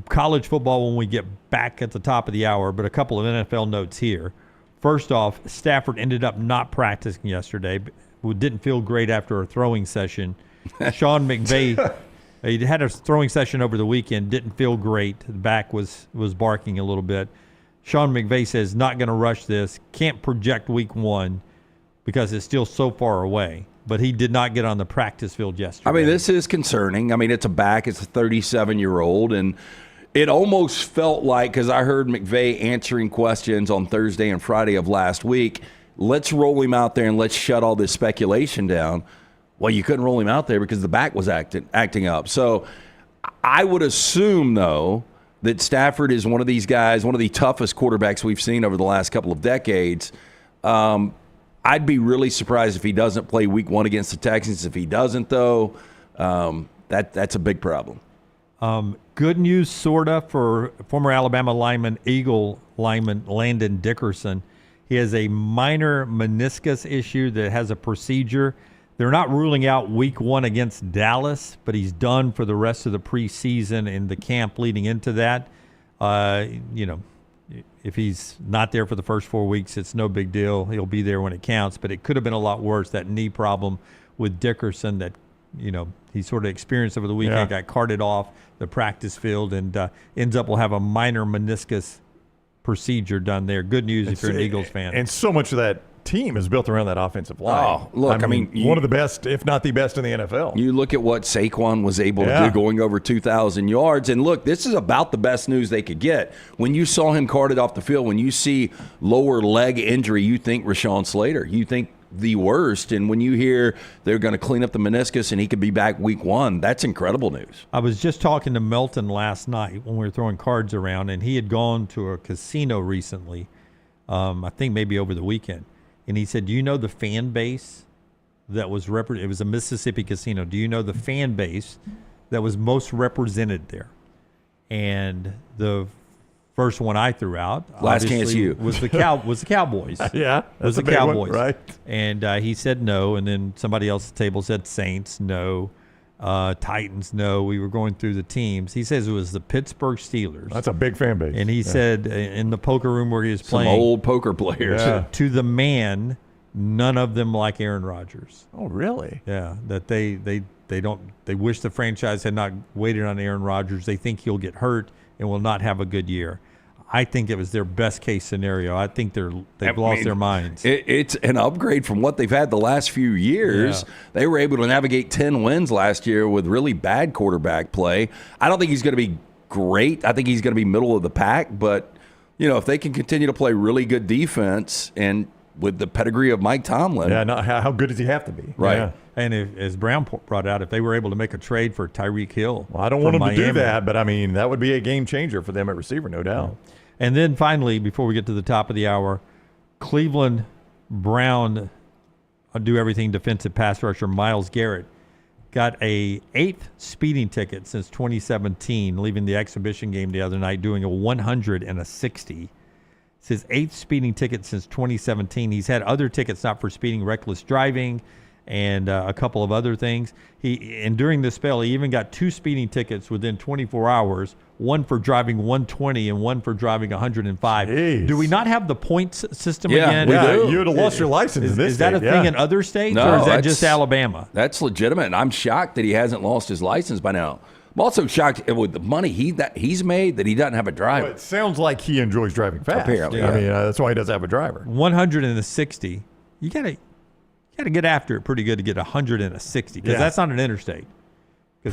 College football when we get back at the top of the hour, but a couple of NFL notes here. First off, Stafford ended up not practicing yesterday. Didn't feel great after a throwing session. Sean McVay, he had a throwing session over the weekend. Didn't feel great. The back was barking a little bit. Sean McVay says not going to rush this. Can't project week 1 because it's still so far away. But he did not get on the practice field yesterday. I mean, this is concerning. I mean, it's a back. It's a 37-year-old, and it almost felt like, because I heard McVay answering questions on Thursday and Friday of last week, let's roll him out there and let's shut all this speculation down. Well, you couldn't roll him out there because the back was acting up. So I would assume, though, that Stafford is one of these guys, one of the toughest quarterbacks we've seen over the last couple of decades. I'd be really surprised if he doesn't play week 1 against the Texans. If he doesn't, though, that's a big problem. Good news, sort of, for former Alabama Eagle lineman Landon Dickerson. He has a minor meniscus issue that has a procedure. They're not ruling out week 1 against Dallas, but he's done for the rest of the preseason and the camp leading into that. If he's not there for the first 4 weeks, it's no big deal. He'll be there when it counts, but it could have been a lot worse, that knee problem with Dickerson that he sort of experienced over the weekend, got carted off the practice field, and ends up will have a minor meniscus procedure done there. Good news if you're an Eagles fan. And so much of that team is built around that offensive line. Oh, look, I mean one of the best, if not the best in the NFL. You look at what Saquon was able to do, going over 2,000 yards. And look, this is about the best news they could get. When you saw him carted off the field, when you see lower leg injury, you think Rashawn Slater. You think the worst. And when you hear they're going to clean up the meniscus and he could be back week 1, that's incredible news. I was just talking to Melton last night when we were throwing cards around, and he had gone to a casino recently, I think maybe over the weekend. And he said, do you know the fan base that was it was a Mississippi casino. Do you know the fan base that was most represented there? And the first one I threw out, last chance you, was the Cowboys. Yeah, was the Cowboys, right? And he said no, and then somebody else at the table said Saints, no, Titans, no. We were going through the teams. He says it was the Pittsburgh Steelers. That's a big fan base. And he said in the poker room where he was playing, some old poker players. To the man, none of them like Aaron Rodgers. Oh, really? Yeah, that they wish the franchise had not waited on Aaron Rodgers. They think he'll get hurt and will not have a good year. I think it was their best case scenario. I think they've lost their minds. It's an upgrade from what they've had the last few years. Yeah. They were able to navigate 10 wins last year with really bad quarterback play. I don't think he's going to be great. I think he's going to be middle of the pack. But, if they can continue to play really good defense and with the pedigree of Mike Tomlin. Yeah, how good does he have to be? Right. Yeah. And as Brown brought out, if they were able to make a trade for Tyreek Hill. Well, I don't want them to do that, but, that would be a game changer for them at receiver, no doubt. Yeah. And then finally, before we get to the top of the hour, Cleveland Brown, do everything defensive pass rusher Myles Garrett, got a 8th speeding ticket since 2017, leaving the exhibition game the other night, doing a 100 and a 60. It's his 8th speeding ticket since 2017. He's had other tickets not for speeding, reckless driving, and a couple of other things. And during this spell, he even got 2 speeding tickets within 24 hours, one for driving 120 and one for driving 105. Jeez. Do we not have the points system Yeah, again? we do. You would have lost your license in this Is that a state, thing in other states, No, or is that that's- just Alabama? That's legitimate, and I'm shocked that he hasn't lost his license by now. I'm also shocked with the money he's made that he doesn't have a driver. Well, it sounds like he enjoys driving fast. Apparently, I yeah. mean, that's why he doesn't have a driver. 160. You gotta get after it pretty good to get 160 because that's not an interstate.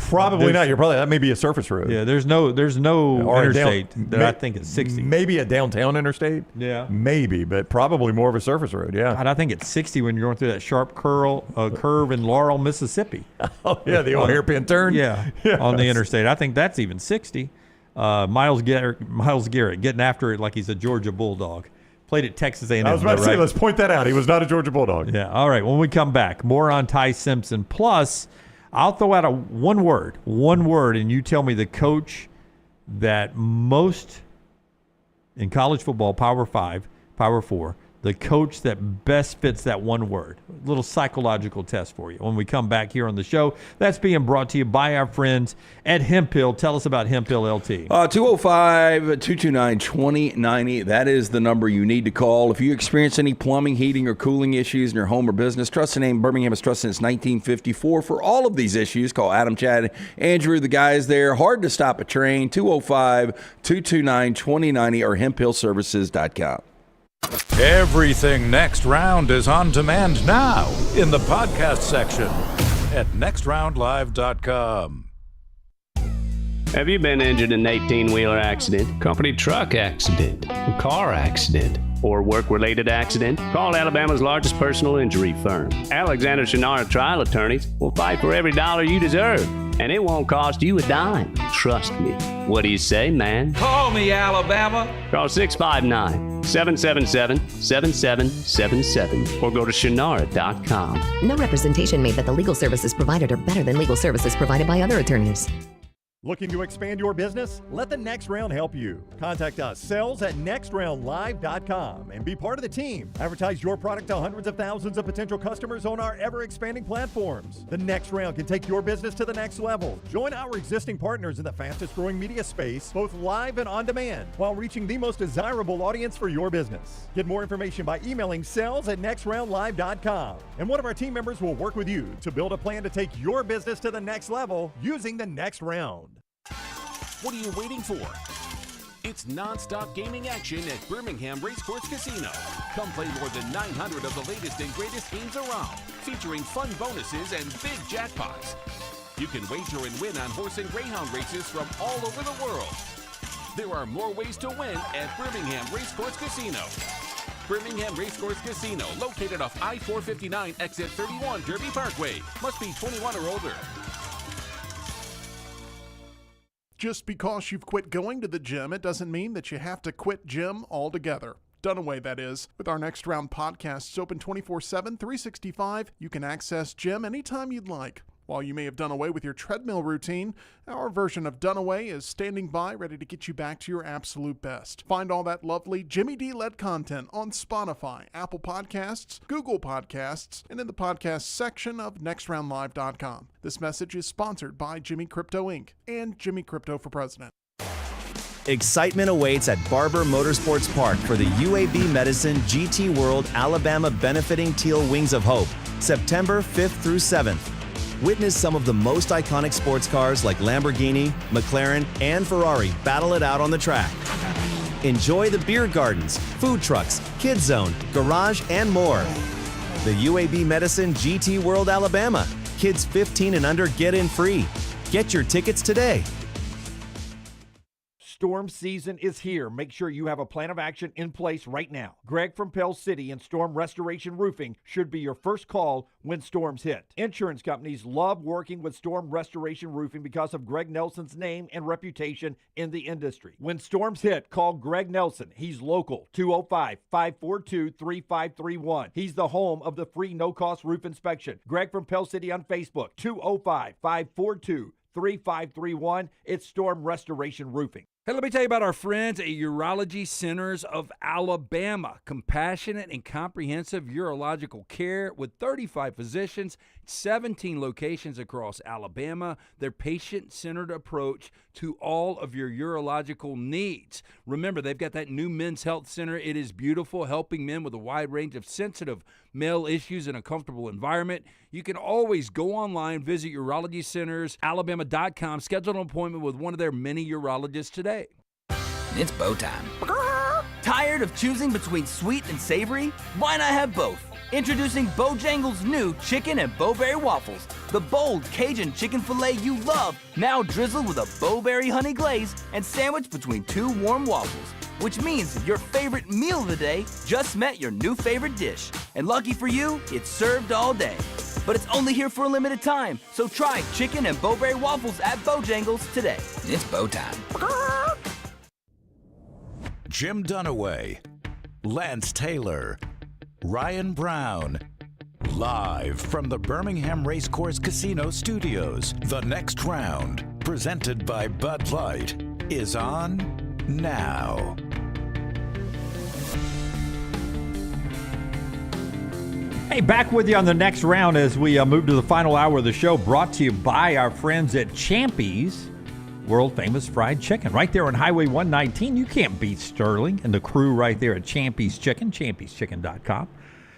Probably not. That may be a surface road. Yeah, there's no Or a interstate down- that I think is 60. Maybe a downtown interstate. Yeah. Maybe, but probably more of a surface road. Yeah. God, I think it's 60 when you're going through that sharp curve in Laurel, Mississippi. Oh yeah, the old hairpin turn. Yeah, on the interstate. I think that's even 60. Miles Garrett getting after it like he's a Georgia Bulldog. Played at Texas A&M. I was about to say, right? let's point that out. He was not a Georgia Bulldog. Yeah. All right. When we come back, more on Ty Simpson. Plus, I'll throw out one word, and you tell me the coach that most in college football, Power 5, Power 4, the coach that best fits that one word. A little psychological test for you when we come back here on the show. That's being brought to you by our friends at Hemphill. Tell us about Hemphill LT. 205-229-2090. That is the number you need to call. If you experience any plumbing, heating, or cooling issues in your home or business, trust the name Birmingham has trusted since 1954. For all of these issues, call Adam, Chad, Andrew, the guys there. Hard to stop a train, 205-229-2090 or hemphillservices.com. Everything Next Round is on demand now in the podcast section at nextroundlive.com. Have you been injured in an 18-wheeler accident, company truck accident, car accident, or work-related accident? Call Alabama's largest personal injury firm. Alexander Shinara Trial Attorneys will fight for every dollar you deserve, and it won't cost you a dime. Trust me. What do you say, man? Call me, Alabama. Call 659-777-7777 or go to Shinara.com. No representation made that the legal services provided are better than legal services provided by other attorneys. Looking to expand your business? Let the Next Round help you. Contact us, sales@nextroundlive.com, and be part of the team. Advertise your product to hundreds of thousands of potential customers on our ever-expanding platforms. The Next Round can take your business to the next level. Join our existing partners in the fastest-growing media space, both live and on demand, while reaching the most desirable audience for your business. Get more information by emailing sales@nextroundlive.com, and one of our team members will work with you to build a plan to take your business to the next level using the Next Round. What are you waiting for? It's non-stop gaming action at Birmingham Racecourse Casino. Come play more than 900 of the latest and greatest games around, featuring fun bonuses and big jackpots. You can wager and win on horse and greyhound races from all over the world. There are more ways to win at Birmingham Racecourse Casino. Birmingham Racecourse Casino, located off I-459, exit 31, Derby Parkway. Must be 21 or older. Just because you've quit going to the gym, it doesn't mean that you have to quit gym altogether. Dunaway, that is. With our Next Round podcasts open 24/7, 365, you can access gym anytime you'd like. While you may have done away with your treadmill routine, our version of Dunaway is standing by ready to get you back to your absolute best. Find all that lovely Jimmy D-led content on Spotify, Apple Podcasts, Google Podcasts, and in the podcast section of nextroundlive.com. This message is sponsored by Jimmy Crypto Inc. and Jimmy Crypto for President. Excitement awaits at Barber Motorsports Park for the UAB Medicine GT World Alabama Benefiting Teal Wings of Hope, September 5th through 7th. Witness some of the most iconic sports cars like Lamborghini, McLaren, and Ferrari battle it out on the track. Enjoy the beer gardens, food trucks, kids zone, garage, and more. The UAB Medicine GT World Alabama. Kids 15 and under get in free. Get your tickets today. Storm season is here. Make sure you have a plan of action in place right now. Greg from Pell City and Storm Restoration Roofing should be your first call when storms hit. Insurance companies love working with Storm Restoration Roofing because of Greg Nelson's name and reputation in the industry. When storms hit, call Greg Nelson. He's local, 205-542-3531. He's the home of the free no-cost roof inspection. Greg from Pell City on Facebook, 205-542-3531. It's Storm Restoration Roofing. Hey, let me tell you about our friends at Urology Centers of Alabama. Compassionate and comprehensive urological care with 35 physicians, 17 locations across Alabama. Their patient-centered approach to all of your urological needs. Remember, they've got that new men's health center. It is beautiful, helping men with a wide range of sensitive male issues in a comfortable environment. You can always go online, visit urologycentersalabama.com, schedule an appointment with one of their many urologists today. It's bow time. Tired of choosing between sweet and savory? Why not have both? Introducing Bojangles' new chicken and bowberry waffles. The bold Cajun chicken filet you love, now drizzled with a bowberry honey glaze and sandwiched between two warm waffles. Which means your favorite meal of the day just met your new favorite dish. And lucky for you, it's served all day. But it's only here for a limited time, so try chicken and bowberry waffles at Bojangles today. It's bow time. Jim Dunaway, Lance Taylor, Ryan Brown. Live from the Birmingham Racecourse Casino Studios, the next round, presented by Bud Light, is on now. Hey, back with you on the next round as we move to the final hour of the show, brought to you by our friends at Champy's, world-famous fried chicken. Right there on Highway 119, you can't beat Sterling and the crew right there at Champy's Chicken, champy'schicken.com.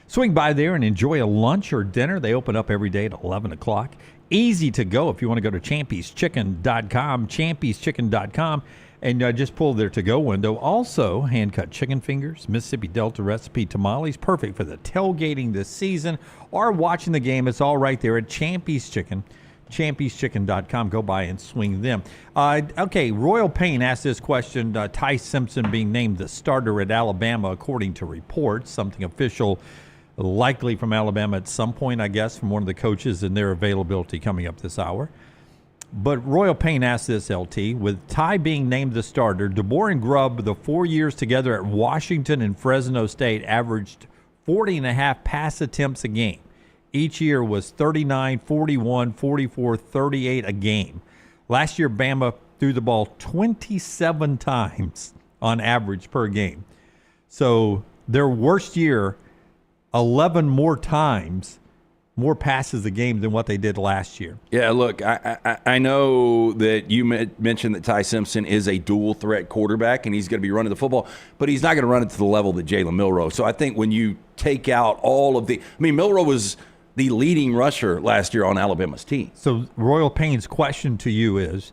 Swing by there and enjoy a lunch or dinner. They open up every day at 11 o'clock. Easy to go if you want to go to champy'schicken.com, champy'schicken.com, and just pull their to-go window. Also, hand-cut chicken fingers, Mississippi Delta recipe tamales, perfect for the tailgating this season or watching the game. It's all right there at Champy's Chicken, champy'schicken.com. Go by and swing them. Okay, Royal Payne asked this question, Ty Simpson being named the starter at Alabama according to reports, something official likely from Alabama at some point, I guess, from one of the coaches and their availability coming up this hour. But Royal Payne asked this, LT, with Ty being named the starter, DeBoer and Grubb, the 4 years together at Washington and Fresno State, averaged 40.5 pass attempts a game. Each year was 39, 41, 44, 38 a game. Last year, Bama threw the ball 27 times on average per game. So their worst year, 11 more times, more passes a game than what they did last year. Yeah, look, I know that you mentioned that Ty Simpson is a dual-threat quarterback, and he's going to be running the football, but he's not going to run it to the level that Jalen Milroe. So I think when you take out all of the – Milroe was – the leading rusher last year on Alabama's team. So Royal Payne's question to you is,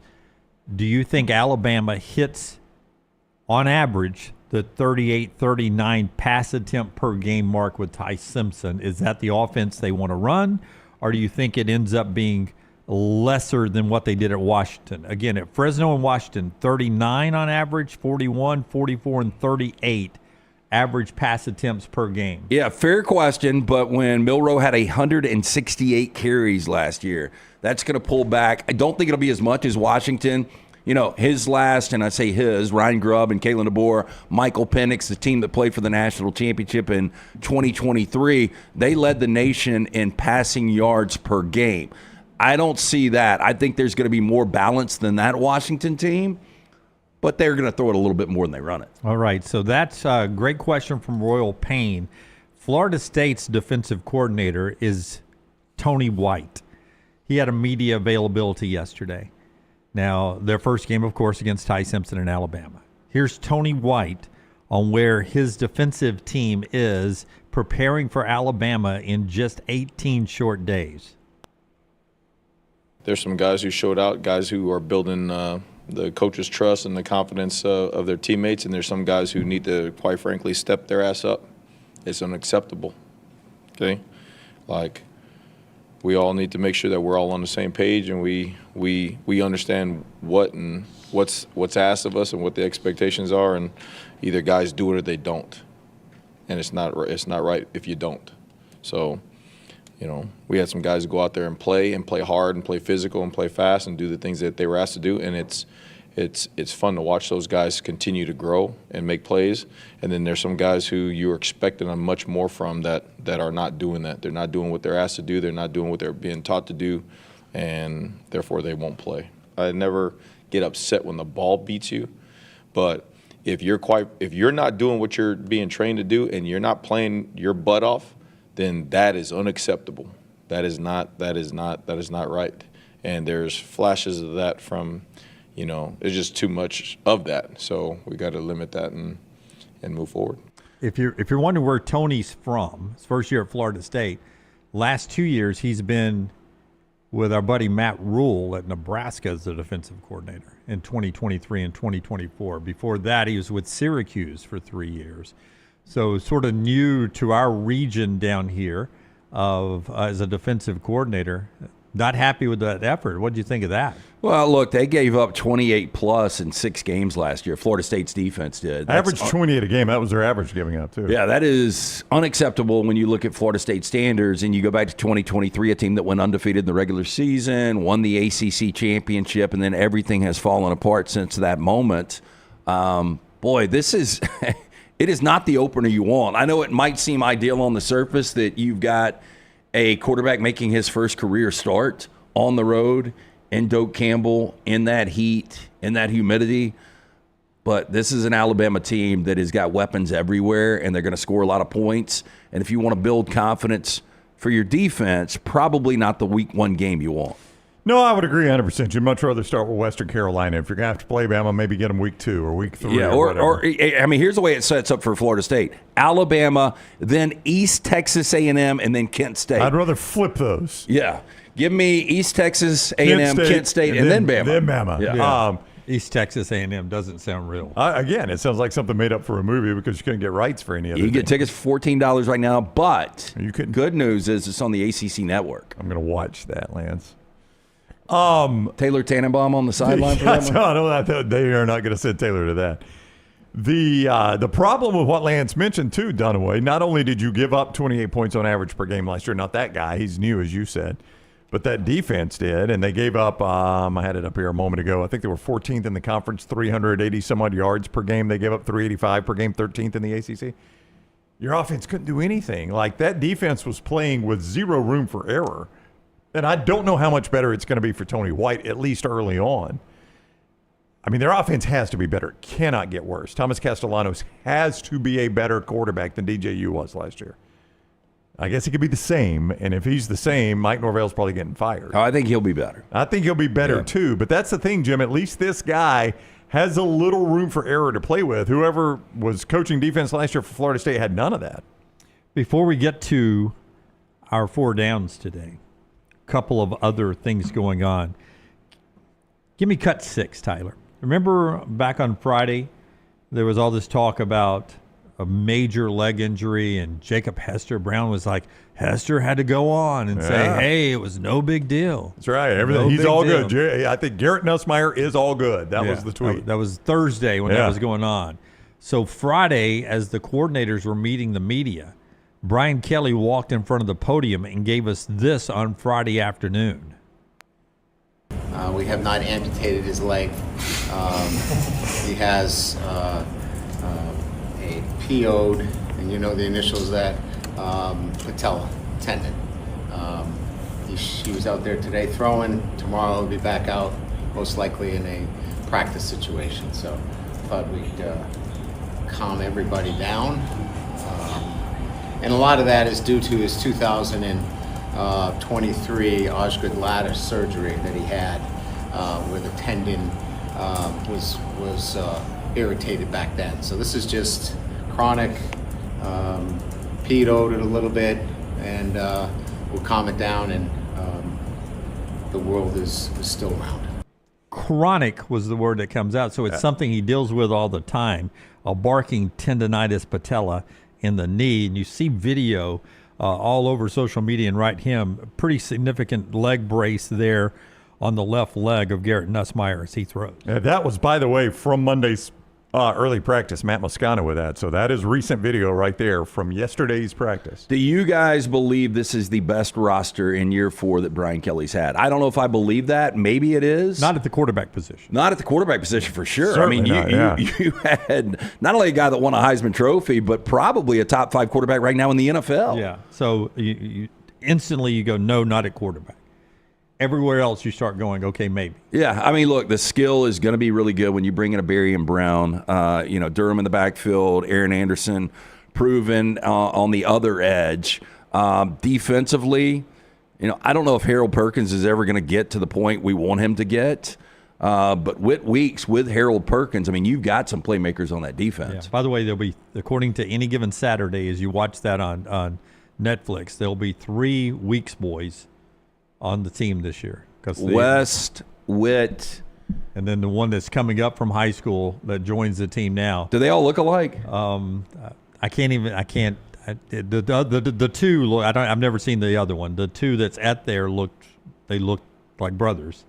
do you think Alabama hits, on average, the 38, 39 pass attempt per game mark with Ty Simpson? Is that the offense they want to run, or do you think it ends up being lesser than what they did at Washington? Again, at Fresno and Washington, 39 on average, 41, 44, and 38. Average pass attempts per game. Yeah, fair question, but when Milroe had 168 carries last year, that's going to pull back. I don't think it'll be as much as Washington. His last, and I say his, Ryan Grubb and Kalen DeBoer, Michael Penix, the team that played for the national championship in 2023, they led the nation in passing yards per game. I don't see that. I think there's going to be more balance than that Washington team, but they're going to throw it a little bit more than they run it. All right, so that's a great question from Royal Payne. Florida State's defensive coordinator is Tony White. He had a media availability yesterday. Now, their first game, of course, against Ty Simpson in Alabama. Here's Tony White on where his defensive team is preparing for Alabama in just 18 short days. There's some guys who showed out, guys who are building the coach's trust and the confidence of their teammates, and there's some guys who need to, quite frankly, step their ass up. It's unacceptable, okay? We all need to make sure that we're all on the same page, and we understand what's asked of us and what the expectations are, and either guys do it or they don't, and it's not right if you don't. So, we had some guys go out there and play hard and play physical and play fast and do the things that they were asked to do, and it's fun to watch those guys continue to grow and make plays. And then there's some guys who you're expecting much more from that are not doing that. They're not doing what they're asked to do. They're not doing what they're being taught to do, and therefore they won't play. I never get upset when the ball beats you, But if you're not doing what you're being trained to do and you're not playing your butt off, then that is unacceptable. That is not right. And there's flashes of that from, there's just too much of that. So we got to limit that and move forward. If you're wondering where Tony's from, his first year at Florida State, last 2 years he's been with our buddy Matt Rule at Nebraska as the defensive coordinator in 2023 and 2024. Before that, he was with Syracuse for 3 years. So sort of new to our region down here as a defensive coordinator. Not happy with that effort. What did you think of that? Well, look, they gave up 28-plus in 6 games last year. Florida State's defense did. Average 28 a game. That was their average giving up, too. Yeah, that is unacceptable when you look at Florida State standards and you go back to 2023, a team that went undefeated in the regular season, won the ACC championship, and then everything has fallen apart since that moment. This is – it is not the opener you want. I know it might seem ideal on the surface that you've got – a quarterback making his first career start on the road in Doak Campbell, in that heat, in that humidity. But this is an Alabama team that has got weapons everywhere, and they're going to score a lot of points. And if you want to build confidence for your defense, probably not the week 1 game you want. No, I would agree 100%. You'd much rather start with Western Carolina. If you're going to have to play Bama, maybe get them week 2 or week 3 or whatever. Here's the way it sets up for Florida State. Alabama, then East Texas A&M, and then Kent State. I'd rather flip those. Yeah. Give me East Texas A&M, Kent State, and then Bama. Then Bama. Yeah. East Texas A&M doesn't sound real. Again, it sounds like something made up for a movie because you couldn't get rights for any of it. You can get tickets for $14 right now, but good news is it's on the ACC network. I'm going to watch that, Lance. Taylor Tannenbaum on the sideline for that one? No, they are not going to send Taylor to that. The problem with what Lance mentioned too, Dunaway, not only did you give up 28 points on average per game last year, not that guy, he's new as you said, but that defense did, and they gave up, I had it up here a moment ago, I think they were 14th in the conference, 380 some odd yards per game. They gave up 385 per game, 13th in the ACC. Your offense couldn't do anything. Like that defense was playing with zero room for error. And I don't know how much better it's going to be for Tony White, at least early on. I mean, their offense has to be better. It cannot get worse. Thomas Castellanos has to be a better quarterback than DJU was last year. I guess he could be the same. And if he's the same, Mike Norvell's probably getting fired. Oh, I think he'll be better. I think he'll be better, too. But that's the thing, Jim. At least this guy has a little room for error to play with. Whoever was coaching defense last year for Florida State had none of that. Before we get to our 4 downs today, couple of other things going on. Give me cut 6, Tyler. Remember back on Friday, there was all this talk about a major leg injury, and Jacob Hester Brown was like, Hester had to go on and say, hey, it was no big deal. That's right. Everything. He's all good. I think Garrett Nussmeier is all good. That was the tweet. That was Thursday when that was going on. So Friday, as the coordinators were meeting the media, Brian Kelly walked in front of the podium and gave us this on Friday afternoon. We have not amputated his leg. He has a PO'd, and you know the initials of that, patella tendon. He was out there today throwing. Tomorrow he'll be back out, most likely in a practice situation. So I thought we'd calm everybody down. And a lot of that is due to his 2023 Osgood ladder surgery that he had, where the tendon was irritated back then. So this is just chronic, PO'd it a little bit, and we'll calm it down, and the world is still around. Chronic was the word that comes out, so it's something he deals with all the time, a barking tendonitis patella in the knee, and you see video all over social media and right him, a pretty significant leg brace there on the left leg of Garrett Nussmeier as he throws. That was, by the way, from Monday's early practice, Matt Moscano with that. So that is recent video right there from yesterday's practice. Do you guys believe this is the best roster in year 4 that Brian Kelly's had? I don't know if I believe that. Maybe it is. Not at the quarterback position. Not at the quarterback position for sure. Certainly you had not only a guy that won a Heisman Trophy, but probably a top 5 quarterback right now in the NFL. Yeah. So you instantly you go, no, not at quarterback. everywhere else you start going, okay, maybe. Yeah, I mean, look, the skill is going to be really good when you bring in a Berry and Brown. Durham in the backfield, Aaron Anderson proven on the other edge. Defensively, I don't know if Harold Perkins is ever going to get to the point we want him to get. But with Weeks, with Harold Perkins, I mean, you've got some playmakers on that defense. Yeah. By the way, there'll be, according to Any Given Saturday, as you watch that on Netflix, there'll be 3 Weeks boys on the team this year. West, Witt, and then the one that's coming up from high school that joins the team now. Do they all look alike? I can't. The two. I've never seen the other one. The two that's at there look like brothers.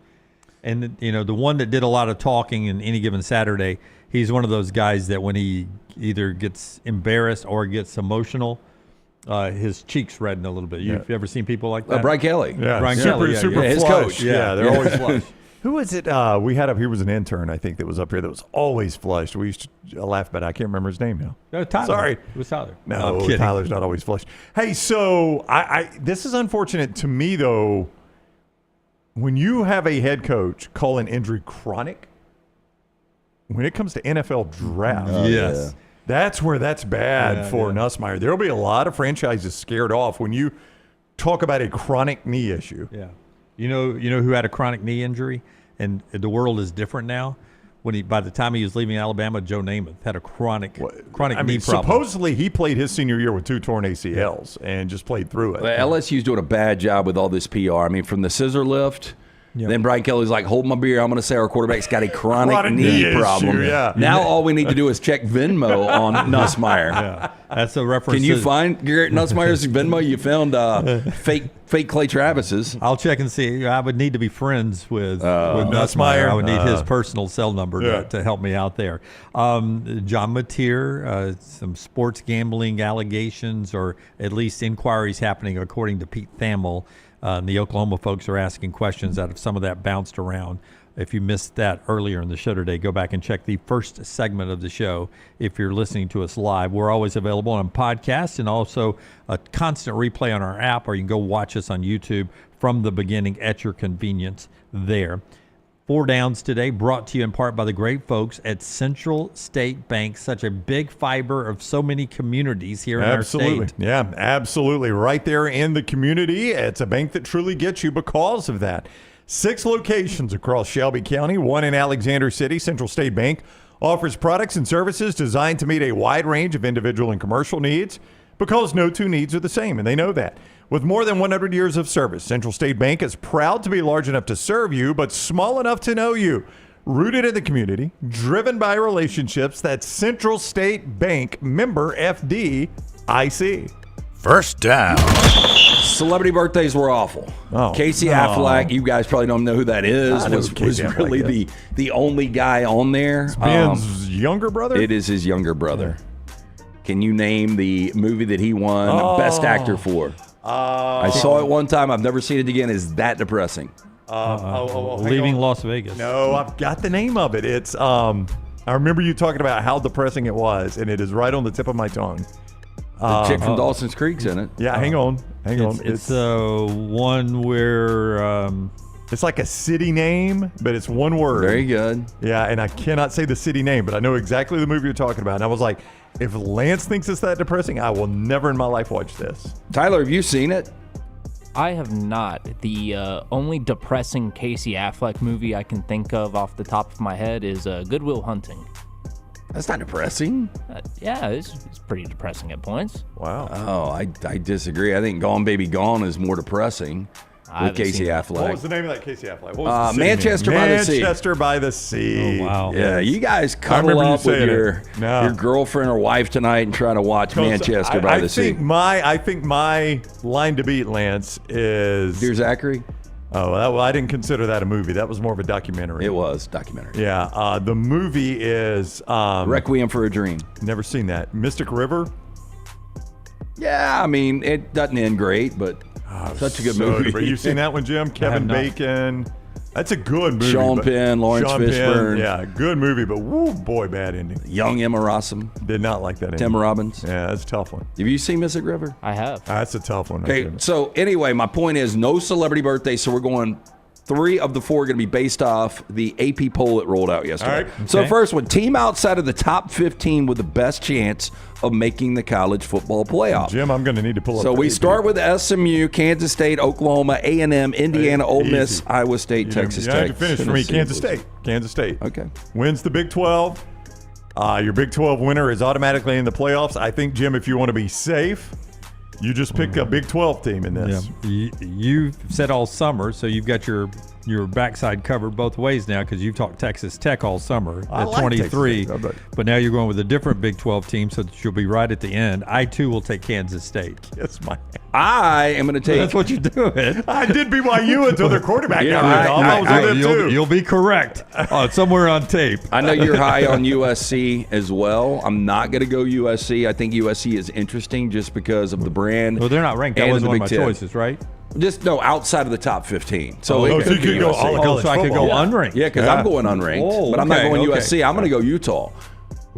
And the one that did a lot of talking in Any Given Saturday, he's one of those guys that when he either gets embarrassed or gets emotional, his cheeks redden a little bit. You've ever seen people like that? Brian Kelly. Yeah, Brian Kelly. Super his flush. coach. Yeah, they're always flush. Who is it? We had up. He was an intern, I think, that was up here that was always flushed. We used to laugh about it. I can't remember his name now. Tyler. Sorry, It was Tyler. No, I'm kidding. Tyler's not always flushed. Hey, so this is unfortunate to me though. When you have a head coach call an injury chronic, when it comes to NFL draft, yes, that's where that's bad for Nussmeier. There will be a lot of franchises scared off when you talk about a chronic knee issue. Yeah. You know who had a chronic knee injury, and the world is different now. By the time he was leaving Alabama, Joe Namath had a chronic knee problem. Supposedly he played his senior year with 2 torn ACLs and just played through it. Well, LSU's doing a bad job with all this PR. I mean, from the scissor lift. Then Brian Kelly's like, hold my beer. I'm going to say our quarterback's got a chronic knee problem. Now all we need to do is check Venmo on Nussmeier. Yeah, that's a reference. Can you find Garrett Nussmeier's Venmo? You found fake Clay Travis's. I'll check and see. I would need to be friends with Nussmeier. I would need his personal cell number to help me out there. John Mateer, some sports gambling allegations or at least inquiries happening according to Pete Thamel. And the Oklahoma folks are asking questions out of some of that bounced around. If you missed that earlier in the show today, go back and check the first segment of the show if you're listening to us live. We're always available on podcasts and also a constant replay on our app, or you can go watch us on YouTube from the beginning at your convenience there. 4 Downs today, brought to you in part by the great folks at Central State Bank, such a big fiber of so many communities here in our state. Yeah, absolutely. Right there in the community. It's a bank that truly gets you because of that. 6 locations across Shelby County, 1 in Alexander City. Central State Bank offers products and services designed to meet a wide range of individual and commercial needs because no 2 needs are the same, and they know that. With more than 100 years of service, Central State Bank is proud to be large enough to serve you, but small enough to know you. Rooted in the community, driven by relationships, that's Central State Bank, member FDIC. First down. Celebrity birthdays were awful. Casey Affleck, you guys probably don't know who that is, was really the only guy on there. It's Ben's younger brother? It is his younger brother. Can you name the movie that he won Best Actor for? I saw it one time. I've never seen it again. Is that depressing? Leaving Las Vegas. No, I've got the name of it. It's I remember you talking about how depressing it was, and it is right on the tip of my tongue. The chick from Dawson's Creek's in it. Yeah, hang on. It's one where it's like a city name, but it's one word. Very good. Yeah, and I cannot say the city name, but I know exactly the movie you're talking about. And I was like, if Lance thinks it's that depressing, I will never in my life watch this. Tyler, have you seen it? I have not. The only depressing Casey Affleck movie I can think of off the top of my head is Good Will Hunting. That's not depressing. Yeah, it's pretty depressing at points. Wow. Oh, I disagree. I think Gone Baby Gone is more depressing with Casey Affleck. What was the name of that Casey Affleck? What was the Manchester by the Sea. Manchester by the Sea. Oh, wow. Yeah, you guys cuddle up with your girlfriend or wife tonight and try to watch Manchester by the Sea. I think my line to beat, Lance, is Dear Zachary. Oh, well, I didn't consider that a movie. That was more of a documentary. It was documentary. Yeah. The movie is Requiem for a Dream. Never seen that. Mystic River. Yeah, I mean, it doesn't end great, but such a good movie. You've seen that one, Jim? Kevin Bacon. That's a good movie. Sean Penn, Lawrence Fishburne. Yeah, good movie, but woo, boy, bad ending. Young Emma Rossum. Did not like that ending. Tim Robbins. Yeah, that's a tough one. Have you seen Mystic River? I have. That's a tough one. Okay, so anyway, my point is no celebrity birthday, so we're going 3 of the 4 are going to be based off the AP poll that rolled out yesterday. All right. So Okay. first one, team outside of the top 15 with the best chance of making the college football playoff. Jim, I'm going to need to pull up. So the we AP. start with SMU, Kansas State, Oklahoma, A&M, Indiana, Ole Miss, Iowa State, Texas You Tech. have to finish for me. Kansas State. Kansas State. Okay. Wins the Big 12. Your Big 12 winner is automatically in the playoffs. I think, Jim, if you want to be safe, you just pick a Big 12 team in this. Yeah. You've said all summer, so you've got your backside covered both ways now because you've talked Texas Tech all summer I at like 23. Texas Tech, but now you're going with a different Big 12 team, so that you'll be right at the end. I, too, will take Kansas State. Yes, my. I am going to take. That's what you're doing. I did BYU until their quarterback Yeah, got rid of them. You'll be correct somewhere on tape. I know you're high on USC as well. I'm not going to go USC. I think USC is interesting just because of the brand. Well, they're not ranked. That and wasn't the one of Big my 10. choices, right? Just no, outside of the top 15. So you could go all of college so I could go football. unranked. Yeah, because I'm going unranked, but I'm not going USC. I'm going to go Utah.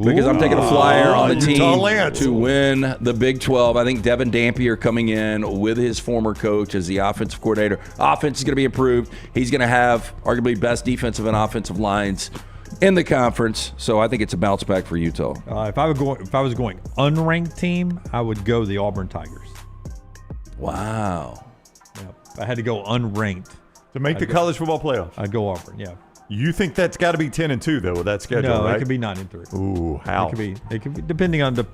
Because I'm taking a flyer on the Utah team Lance. to win the Big 12. I think Devin Dampier coming in with his former coach as the offensive coordinator. Offense is going to be improved. He's going to have arguably best defensive and offensive lines in the conference. So I think it's a bounce back for Utah. If I was going unranked team, I would go the Auburn Tigers. Wow. Yep. I had to go unranked To make the college football playoff. I'd go Auburn. Yeah. You think that's got to be 10-2 though with that schedule, No, right? it could be 9-3. Ooh, how? It could be depending on the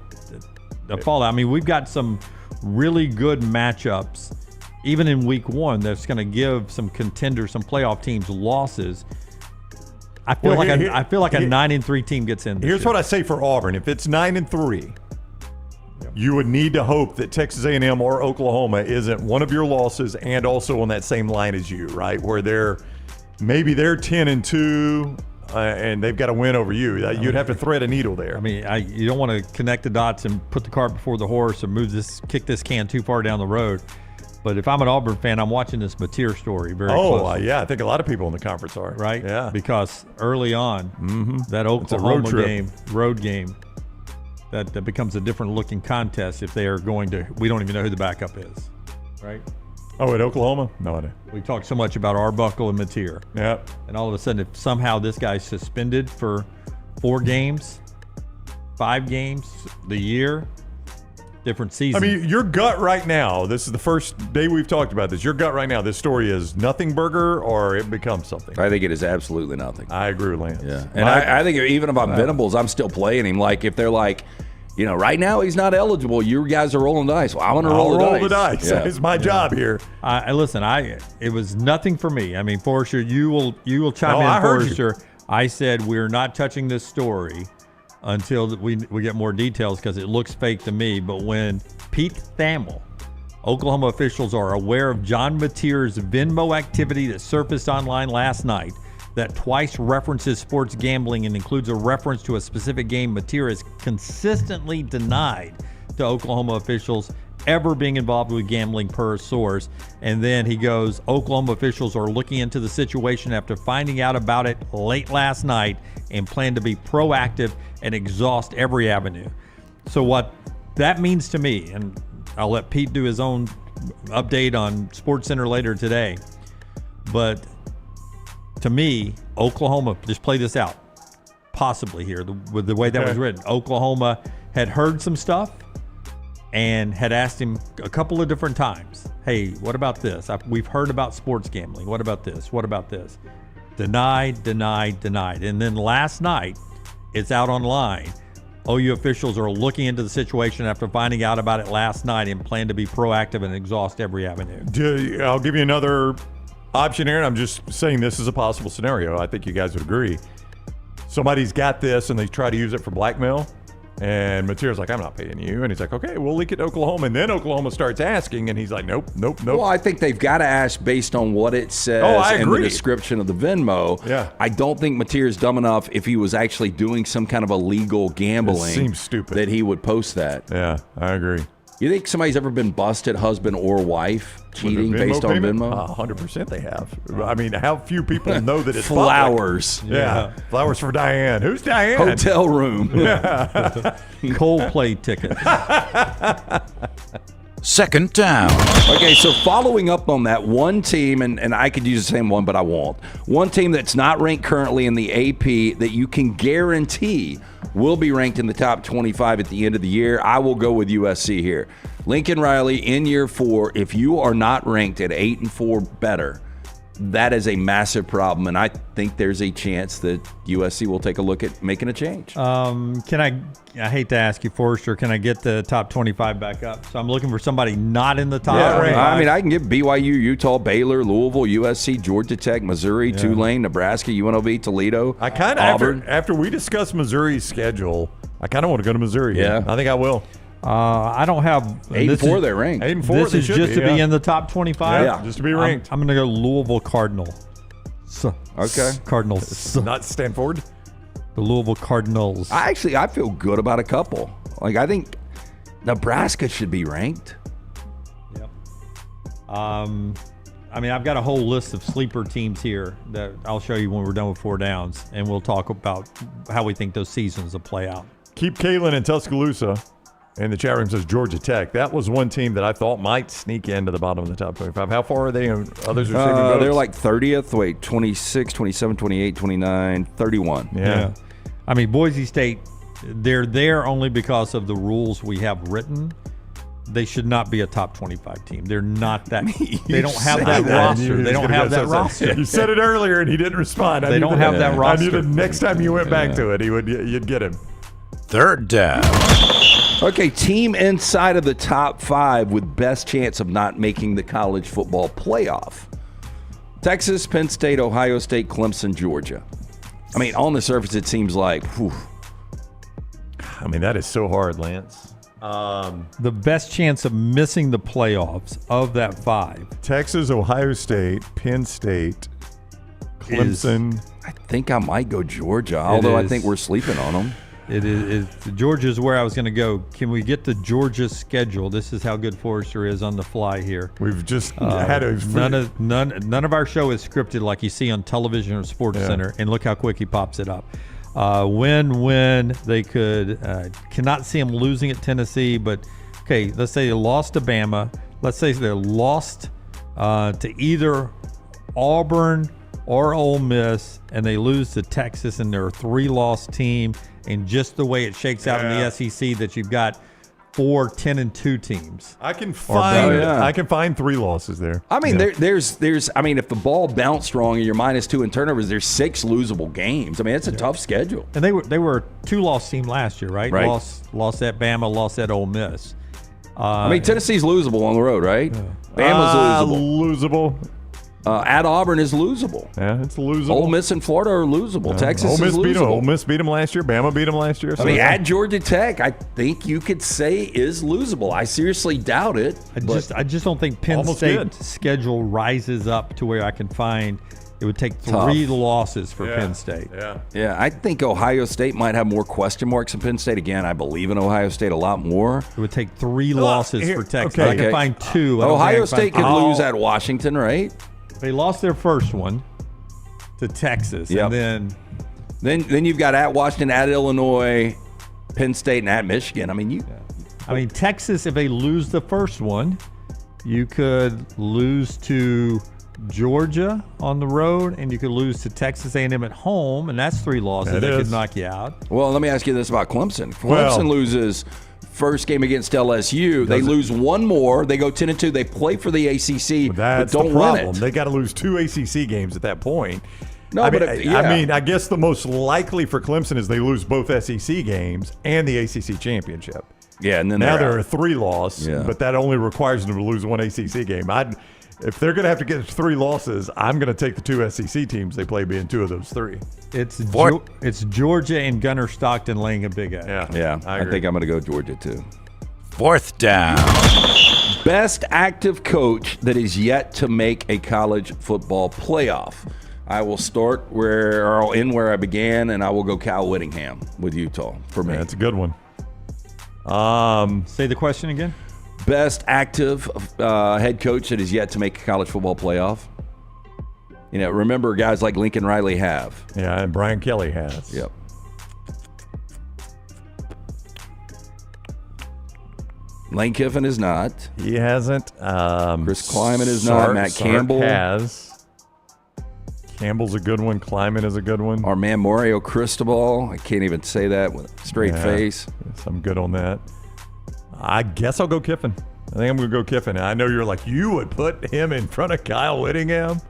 fallout. I mean, we've got some really good matchups, even in week 1. That's going to give some contenders, some playoff teams, losses. I feel like a 9-3 team gets in. Here's what I say for Auburn: if it's 9-3, you would need to hope that Texas A&M or Oklahoma isn't one of your losses, and also on that same line as you, right? Where they're 10-2. And they've got to win over you. You'd have to thread a needle there. I mean, you don't want to connect the dots and put the cart before the horse or kick this can too far down the road. But if I'm an Auburn fan, I'm watching this Mateer story very closely. Yeah, I think a lot of people in the conference are. Right? Yeah. Because early on, that Oklahoma road game, that becomes a different looking contest if they are going to. We don't even know who the backup is, right? Oh, at Oklahoma? No idea. We talked so much about Arbuckle and Mateer. Yeah. And all of a sudden, if somehow this guy's suspended for 4 games, 5 games, the year, different season. I mean, your gut right now, this is the first day we've talked about this. Your gut right now, this story is nothing burger or it becomes something. I think it is absolutely nothing. I agree with Lance. Yeah. And I think even about Venables, I'm still playing him. Like, if they're like, right now he's not eligible. You guys are rolling the dice. Well, I'm going to roll the dice. Yeah. It's my job here. Listen. It was nothing for me. I mean, Forrester, you will chime in. I heard Forrester. I said we're not touching this story until we get more details because it looks fake to me. But when Pete Thamel, Oklahoma officials are aware of John Mateer's Venmo activity that surfaced online last night, that twice references sports gambling and includes a reference to a specific game, Mateer has consistently denied to Oklahoma officials ever being involved with gambling per source. And then he goes, Oklahoma officials are looking into the situation after finding out about it late last night and plan to be proactive and exhaust every avenue. So what that means to me, and I'll let Pete do his own update on SportsCenter later today, but to me, Oklahoma, just play this out, possibly here, with the way that was written. Oklahoma had heard some stuff and had asked him a couple of different times, hey, what about this? We've heard about sports gambling. What about this? What about this? Denied. And then last night, it's out online. OU officials are looking into the situation after finding out about it last night and plan to be proactive and exhaust every avenue. I'll give you another option here, and I'm just saying this is a possible scenario. I think you guys would agree. Somebody's got this, and they try to use it for blackmail, and Mateer's like, I'm not paying you. And he's like, okay, we'll leak it to Oklahoma. And then Oklahoma starts asking, and he's like, nope. Well, I think they've got to ask based on what it says in the description of the Venmo. Yeah. I don't think Mateer's dumb enough if he was actually doing some kind of illegal gambling. It seems stupid. That he would post that. Yeah, I agree. You think somebody's ever been busted, husband or wife, cheating based on Venmo? 100% they have. I mean, how few people know that it's flowers? Public? Yeah. Flowers for Diane. Who's Diane? Hotel room. Yeah. Coldplay tickets. second down. Okay, so following up on that, one team, and I could use the same one, but I won't. One team that's not ranked currently in the AP that you can guarantee will be ranked in the top 25 at the end of the year. I will go with USC here. Lincoln Riley in year 4, if you are not ranked at 8-4 better, that is a massive problem, and I think there's a chance that USC will take a look at making a change. I hate to ask you, Forrester, can I get the top 25 back up? So I'm looking for somebody not in the top 25. I mean, I can give BYU, Utah, Baylor, Louisville, USC, Georgia Tech, Missouri, Tulane, Nebraska, UNLV, Toledo, I kind of, Auburn. after we discuss Missouri's schedule, I kind of want to go to Missouri. Yeah. I think I will. I don't have 8-4. They're ranked. 8-4. This is just to be in the top 25. Yeah, just to be ranked. I'm going to go Louisville Cardinal. Okay. Cardinals. Not Stanford. The Louisville Cardinals. I feel good about a couple. Like, I think Nebraska should be ranked. Yep. I mean, I've got a whole list of sleeper teams here that I'll show you when we're done with 4 downs, and we'll talk about how we think those seasons will play out. Keep Kalen in Tuscaloosa. And the chat room says Georgia Tech. That was one team that I thought might sneak into the bottom of the top 25. How far are they? Others are saving votes? They're like 30th. Wait, 26, 27, 28, 29, 31. Yeah. I mean, Boise State, they're there only because of the rules we have written. They should not be a top 25 team. They're not that. They don't have that roster. They don't have that roster. You said it earlier, and he didn't respond. They don't have that roster. I knew the next time you went back to it, you'd get him. Third down. Okay, team inside of the top 5 with best chance of not making the college football playoff. Texas, Penn State, Ohio State, Clemson, Georgia. I mean, on the surface, it seems like, whew. I mean, that is so hard, Lance. The best chance of missing the playoffs of that 5. Texas, Ohio State, Penn State, Clemson. I think I might go Georgia, although I think we're sleeping on them. It is Georgia is where I was going to go. Can we get the Georgia schedule? This is how good Forrester is on the fly here. We've just had a none of our show is scripted like you see on television or Sports Center. And look how quick he pops it up. When they cannot see them losing at Tennessee, but okay, let's say they lost to Bama. Let's say they lost to either Auburn or Ole Miss, and they lose to Texas, and they're a 3-loss team. And just the way it shakes out in the SEC, that you've got 4 10-2 teams. I can find 3 losses there. I mean, there's. I mean, if the ball bounced wrong and you're -2 in turnovers, there's 6 losable games. I mean, it's a tough schedule. And they were a 2-loss team last year, right? Right. Lost at Bama, lost at Ole Miss. I mean, Tennessee's losable on the road, right? Bama's losable. At Auburn is losable. Yeah, it's losable. Ole Miss and Florida are losable. Texas is losable. Ole Miss beat them last year. Bama beat them last year. I mean, at Georgia Tech, I think you could say is losable. I seriously doubt it. I just don't think Penn State's schedule rises up to where I can find it would take 3 losses for Penn State. Yeah, I think Ohio State might have more question marks than Penn State. Again, I believe in Ohio State a lot more. It would take 3 losses for Texas. Okay. I can find 2. Ohio State could lose at Washington, right? They lost their first one to Texas, and then you've got at Washington, at Illinois, Penn State, and at Michigan. I mean, Texas. If they lose the first one, you could lose to Georgia on the road, and you could lose to Texas A&M at home, and that's 3 losses that could knock you out. Well, let me ask you this about Clemson. Clemson loses first game against LSU. They lose 1 more. They go 10-2. They play for the ACC, but don't win it. They got to lose 2 ACC games at that point. No, I I mean, I guess the most likely for Clemson is they lose both SEC games and the ACC championship. Yeah, and then now they're a 3-loss, but that only requires them to lose 1 ACC game. If they're going to have to get 3 losses, I'm going to take the 2 SEC teams they play being 2 of those 3. It's Georgia and Gunnar Stockton laying a big egg. Yeah. I think I'm going to go Georgia too. 4th down. Best active coach that is yet to make a college football playoff. I will start where I began, and I will go Cal Whittingham with Utah for me. That's a good one. Say the question again. Best active head coach that is yet to make a college football playoff. You know, remember guys like Lincoln Riley have. Yeah, and Brian Kelly has. Yep. Lane Kiffin is not. He hasn't. Chris Kleiman is not. Matt Campbell has. Campbell's a good one. Kleiman is a good one. Our man Mario Cristobal. I can't even say that with a straight face. Yes, I'm good on that. I guess I'll go Kiffin. I think I'm going to go Kiffin. I know you're like, you would put him in front of Kyle Whittingham.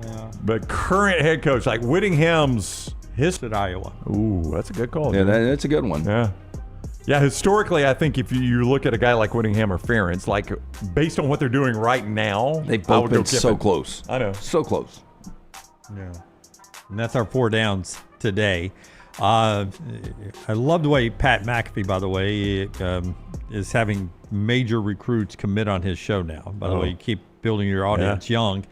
Yeah. But current head coach, like Whittingham's at Iowa. Ooh, that's a good call. Yeah, that's a good one. Yeah. Yeah, historically, I think if you look at a guy like Whittingham or Ferentz, like based on what they're doing right now, they've both been so close. I know. So close. Yeah. And that's our 4 downs today. I love the way Pat McAfee, by the way, is having major recruits commit on his show now. By the way, you keep building your audience young.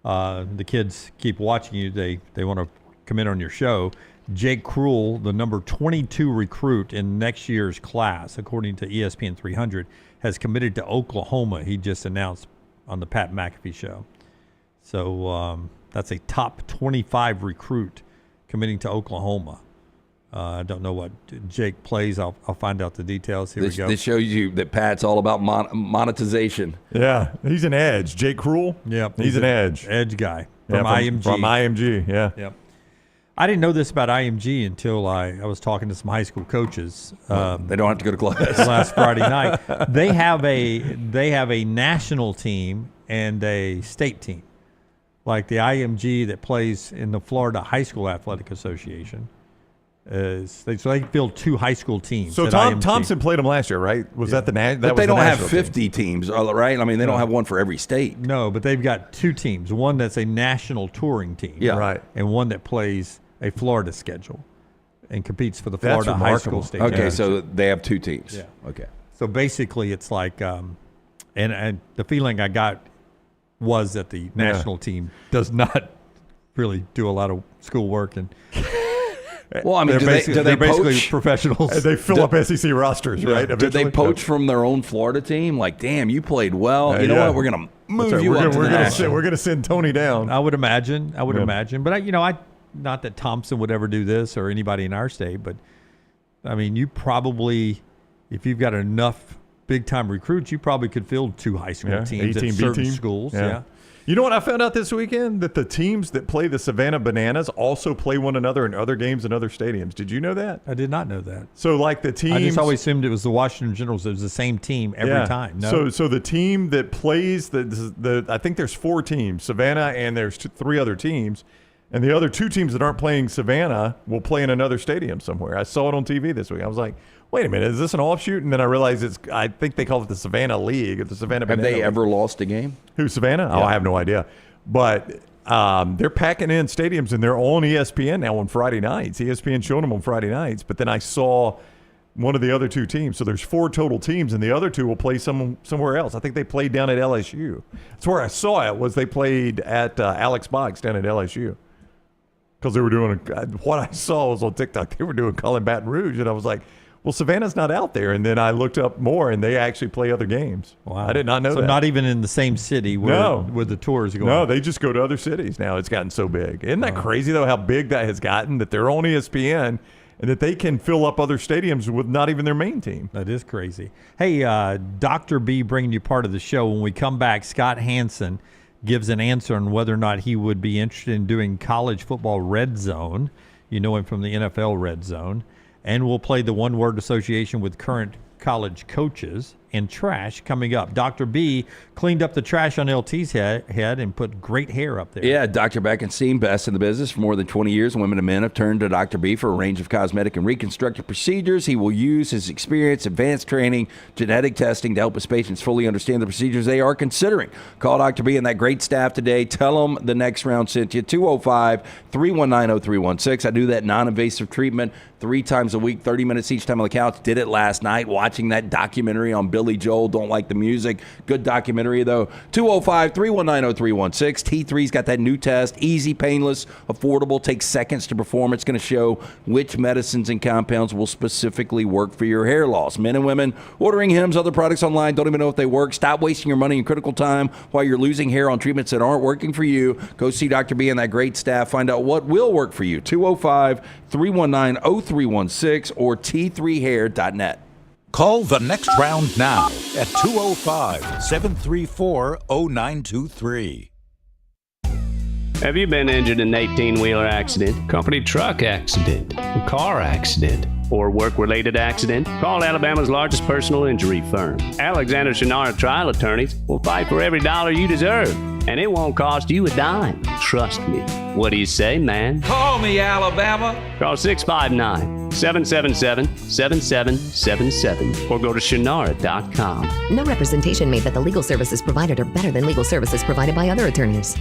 The kids keep watching you. They want to commit on your show. Jake Krull, the number 22 recruit in next year's class, according to ESPN 300, has committed to Oklahoma. He just announced on the Pat McAfee show. So that's a top 25 recruit committing to Oklahoma. I don't know what Jake plays. I'll find out the details. Here we go. This shows you that Pat's all about monetization. Yeah, he's an edge. Jake Krull? Yep. He's an edge. Edge guy from Yeah, IMG. From IMG, yeah. Yep. I didn't know this about IMG until I was talking to some high school coaches. They don't have to go to class. Last Friday night. They have a national team and a state team. Like the IMG that plays in the Florida High School Athletic Association. So they field 2 high school teams. So Thompson played them last year, right? Was that the national? But they don't have 50 teams, right? I mean, they don't have one for every state. No, but they've got 2 teams. One that's a national touring team. Yeah. Right. And one that plays a Florida schedule and competes for the Florida High School State. Okay, so they have 2 teams. Yeah. Okay. So basically it's like, and the feeling I got was that the national team does not really do a lot of schoolwork and well, I mean, they're basically professionals. And they fill up SEC rosters, right? Did they poach from their own Florida team? Like, damn, you played well. You know what? We're going to move you up to the national. We're going to send Tony down. I would imagine. But, not that Thompson would ever do this or anybody in our state, but, I mean, you probably, if you've got enough big-time recruits, you probably could field 2 high school teams at certain schools. Yeah. You know what I found out this weekend? That the teams that play the Savannah Bananas also play one another in other games in other stadiums. Did you know that? I did not know that. So, like the teams, I just always assumed it was the Washington Generals. It was the same team every time. No? So the team that plays the I think there's 4 teams, Savannah, and there's 3 other teams, and the other 2 teams that aren't playing Savannah will play in another stadium somewhere. I saw it on TV this week. I was like, wait a minute, is this an offshoot? And then I realized I think they call it the Savannah League, the Savannah Banana Have they League. ever lost a game? Who, Savannah? Yeah. Oh, I have no idea. But they're packing in stadiums, and they're on ESPN now on Friday nights. ESPN showing them on Friday nights. But then I saw one of the other 2 teams. So there's 4 total teams, and the other 2 will play somewhere else. I think they played down at LSU. That's where I saw it, was they played at Alex Boggs down at LSU. Because they were doing, what I saw was on TikTok, they were doing Calling Baton Rouge, and I was like, well, Savannah's not out there. And then I looked up more, and they actually play other games. Wow. I did not know that. So not even in the same city where the tours go. No, they just go to other cities now. It's gotten so big. Isn't that crazy, though, how big that has gotten, that they're on ESPN and that they can fill up other stadiums with not even their main team? That is crazy. Hey, Dr. B bringing you part of the show. When we come back, Scott Hansen gives an answer on whether or not he would be interested in doing college football red zone. You know him from the NFL red zone. And we'll play the one-word association with current college coaches and trash coming up. Dr. B cleaned up the trash on LT's head and put great hair up there. Yeah, Dr. Beckenstein, best in the business for more than 20 years. Women and men have turned to Dr. B for a range of cosmetic and reconstructive procedures. He will use his experience, advanced training, genetic testing to help his patients fully understand the procedures they are considering. Call Dr. B and that great staff today. Tell them the next round sent you. 205-319-0316. I do that non-invasive treatment 3 times a week, 30 minutes each time on the couch. Did it last night watching that documentary on Billy Joel. Don't like the music. Good documentary, though. 205-319-0316. T3's got that new test. Easy, painless, affordable. Takes seconds to perform. It's going to show which medicines and compounds will specifically work for your hair loss. Men and women ordering Hims, other products online, don't even know if they work. Stop wasting your money in critical time while you're losing hair on treatments that aren't working for you. Go see Dr. B and that great staff. Find out what will work for you. 205-319-0316 or T3hair.net. Call the Next Round now at 205-734-0923. Have you been injured in an 18-wheeler accident, company truck accident, car accident, or work-related accident? Call Alabama's largest personal injury firm. Alexander Shinara Trial Attorneys will fight for every dollar you deserve, and it won't cost you a dime. Trust me. What do you say, man? Call me, Alabama. Call 659-777-7777 or go to Shinara.com. No representation made that the legal services provided are better than legal services provided by other attorneys.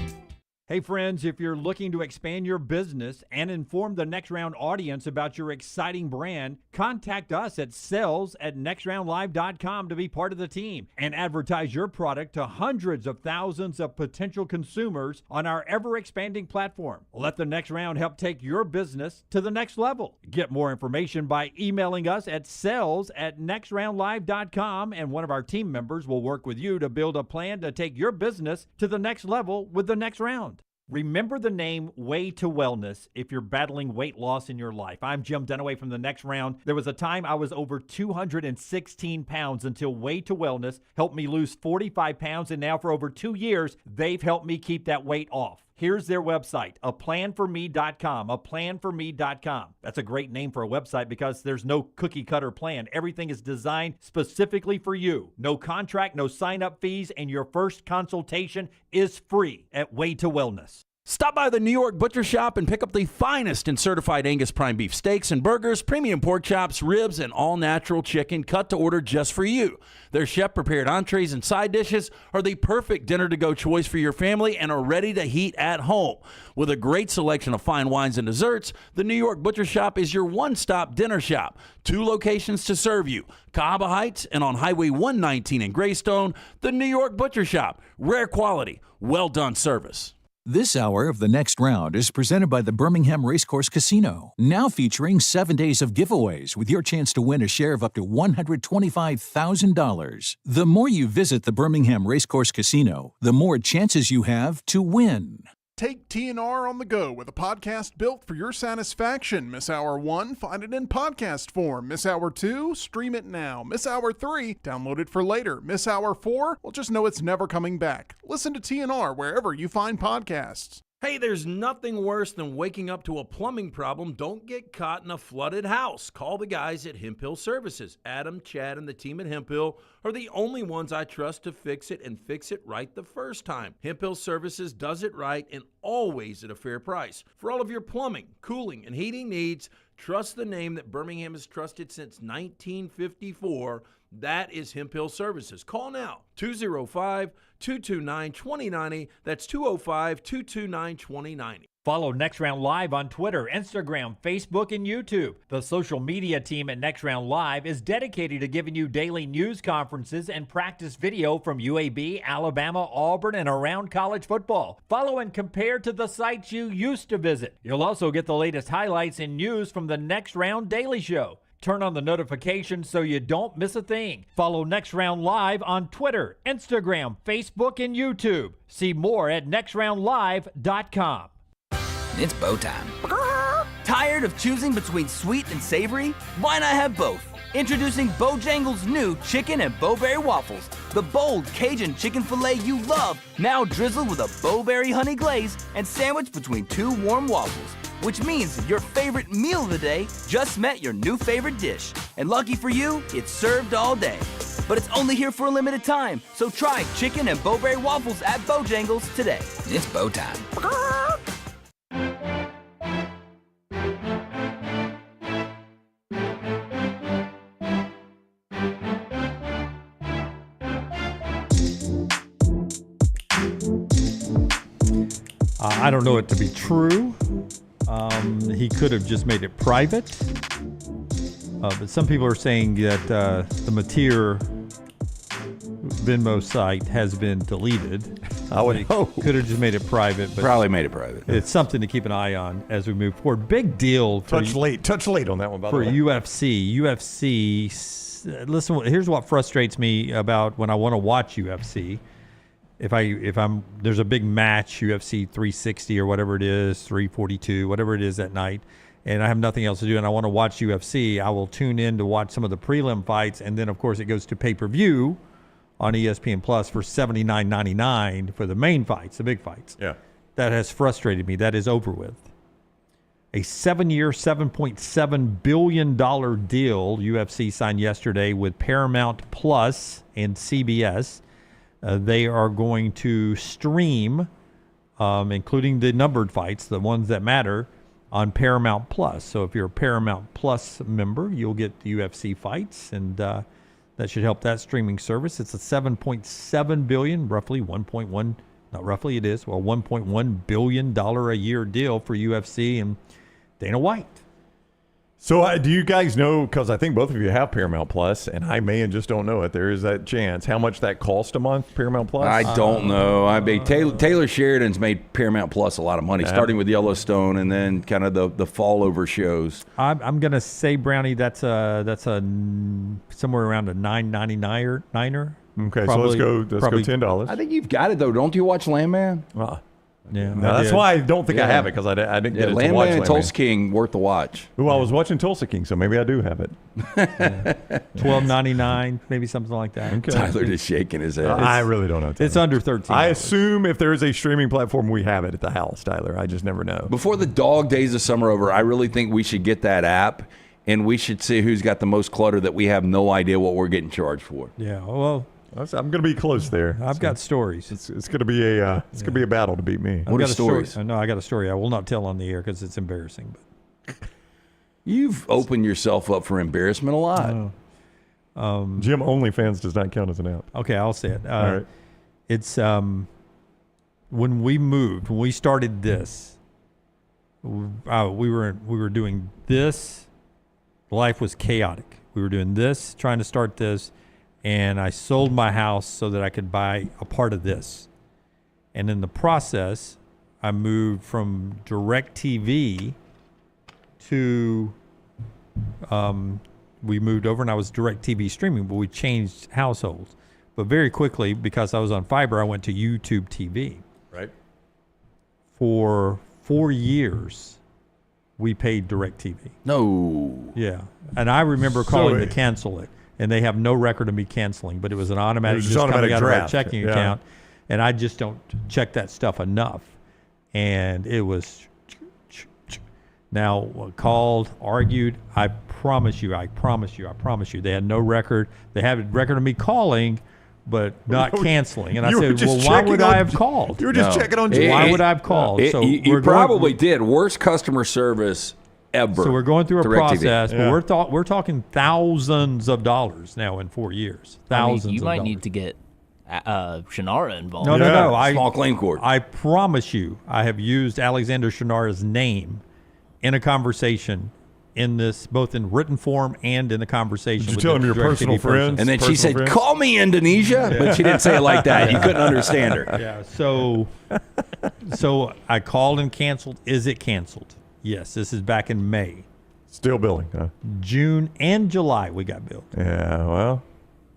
Hey friends, if you're looking to expand your business and inform the Next Round audience about your exciting brand, contact us at sales@nextroundlive.com to be part of the team and advertise your product to hundreds of thousands of potential consumers on our ever-expanding platform. Let the Next Round help take your business to the next level. Get more information by emailing us at sales@nextroundlive.com, and one of our team members will work with you to build a plan to take your business to the next level with the Next Round. Remember the name Way to Wellness if you're battling weight loss in your life. I'm Jim Dunaway from the Next Round. There was a time I was over 216 pounds until Way to Wellness helped me lose 45 pounds, and now for over 2 years, they've helped me keep that weight off. Here's their website, aplanforme.com, aplanforme.com. That's a great name for a website because there's no cookie-cutter plan. Everything is designed specifically for you. No contract, no sign-up fees, and your first consultation is free at Way to Wellness. Stop by the New York Butcher Shop and pick up the finest in certified Angus prime beef steaks and burgers, premium pork chops, ribs, and all-natural chicken cut to order just for you. Their chef-prepared entrees and side dishes are the perfect dinner-to-go choice for your family and are ready to heat at home. With a great selection of fine wines and desserts, the New York Butcher Shop is your one-stop dinner shop. 2 locations to serve you, Cahaba Heights and on Highway 119 in Greystone. The New York Butcher Shop, rare quality, well-done service. This hour of the Next Round is presented by the Birmingham Racecourse Casino, now featuring 7 days of giveaways with your chance to win a share of up to $125,000. The more you visit the Birmingham Racecourse Casino, the more chances you have to win. Take TNR on the go with a podcast built for your satisfaction. Miss Hour 1? Find it in podcast form. Miss Hour 2? Stream it now. Miss Hour 3? Download it for later. Miss Hour 4? Well, just know it's never coming back. Listen to TNR wherever you find podcasts. Hey, there's nothing worse than waking up to a plumbing problem. Don't get caught in a flooded house. Call the guys at Hemp Hill Services. Adam, Chad, and the team at Hemp Hill are the only ones I trust to fix it and fix it right the first time. Hemp Hill Services does it right and always at a fair price. For all of your plumbing, cooling, and heating needs, trust the name that Birmingham has trusted since 1954. That is Hemp Hill Services. Call now, 205-229-2090. That's 205-229-2090. Follow Next Round Live on Twitter, Instagram, Facebook, and YouTube. The social media team at Next Round Live is dedicated to giving you daily news conferences and practice video from UAB, Alabama, Auburn, and around college football. Follow and compare to the sites you used to visit. You'll also get the latest highlights and news from the Next Round Daily Show. Turn on the notifications so you don't miss a thing. Follow Next Round Live on Twitter, Instagram, Facebook, and YouTube. See more at nextroundlive.com. It's bow time. Tired of choosing between sweet and savory? Why not have both? Introducing Bojangles' new chicken and bowberry waffles. The bold Cajun chicken filet you love, now drizzled with a bowberry honey glaze and sandwiched between 2 warm waffles. Which means your favorite meal of the day just met your new favorite dish. And lucky for you, it's served all day. But it's only here for a limited time, so try chicken and bowberry waffles at Bojangles today. It's bow time. I don't know it to be true. He could have just made it private. But some people are saying that the Mateer Venmo site has been deleted. I would hope. Could have just made it private. But probably made it private. It's something to keep an eye on as we move forward. Big deal. Touch late on that one, by the way. For UFC, listen, here's what frustrates me about when I want to watch UFC. There's a big match, UFC 360 or whatever it is, 342, whatever it is that night, and I have nothing else to do and I want to watch UFC, I will tune in to watch some of the prelim fights, and then of course it goes to pay-per-view on ESPN Plus for $79.99 for the main fights, the big fights. Yeah. That has frustrated me. That is over with. A 7-year, $7.7 billion deal UFC signed yesterday with Paramount Plus and CBS. They are going to stream, including the numbered fights, the ones that matter, on Paramount Plus. So if you're a Paramount Plus member, you'll get the UFC fights, and that should help that streaming service. It's a $7.7 billion, roughly 1.1, not roughly it is, well, $1.1 billion a year deal for UFC and Dana White. So do you guys know, because I think both of you have Paramount Plus, and I may and just don't know it, there is that chance, how much that cost a month, Paramount Plus? I don't know. I mean, Taylor Sheridan's made Paramount Plus a lot of money, starting with Yellowstone and then kind of the fall over shows. I'm going to say, Brownie, that's a somewhere around a $9.99er. Okay, probably, so let's go $10. I think you've got it, though. Don't you watch Landman? Yeah, no, that's why I don't think I have it, because I didn't get it to watch Landman and Tulsa King, worth the watch. Well, I was watching Tulsa King, so maybe I do have it. $12.99, maybe something like that. Okay. Tyler just shaking his head. I really don't know. It's under $13. I assume if there is a streaming platform, we have it at the house, Tyler. I just never know. Before the dog days of summer over, I really think we should get that app, and we should see who's got the most clutter that we have no idea what we're getting charged for. Yeah, well, I'm going to be close there. I've got stories. It's going to be a going to be a battle to beat me. What are stories? No, I got a story. I will not tell on the air because it's embarrassing. But you've opened yourself up for embarrassment a lot. Jim OnlyFans does not count as an app. Okay, I'll say it. All right. It's when we started this, we were doing this. Life was chaotic. We were doing this, trying to start this. And I sold my house so that I could buy a part of this. And in the process, I moved from DirecTV to, we moved over and I was DirecTV streaming, but we changed households. But very quickly, because I was on fiber, I went to YouTube TV. Right. For 4 years, we paid DirecTV. No. Yeah. And I remember calling to cancel it. And they have no record of me canceling, but it was an automatic, just coming out of our checking account. And I just don't check that stuff enough. And it was now called, argued. I promise you. They had no record. They had a record of me calling, but not canceling. And I said, well, why would I have called? You were just checking on Jim. Why would I have called? So you probably did. Worst customer service ever. So we're going through a process, Yeah. but we're talking thousands of dollars now in 4 years. Thousands. You of might dollars. need to get Shannara involved. No. Small claim court. I promise you, I have used Alexander Shannara's name in a conversation in this, both in written form and in the conversation. Did you with tell the him your DirecTV personal person. friends? And then she said, friends? call me Indonesia. But she didn't say it like that. You couldn't understand her. Yeah. So I called and canceled. Is it canceled? Yes. This is back in May. Still billing, huh? June and July we got billed. Yeah, well,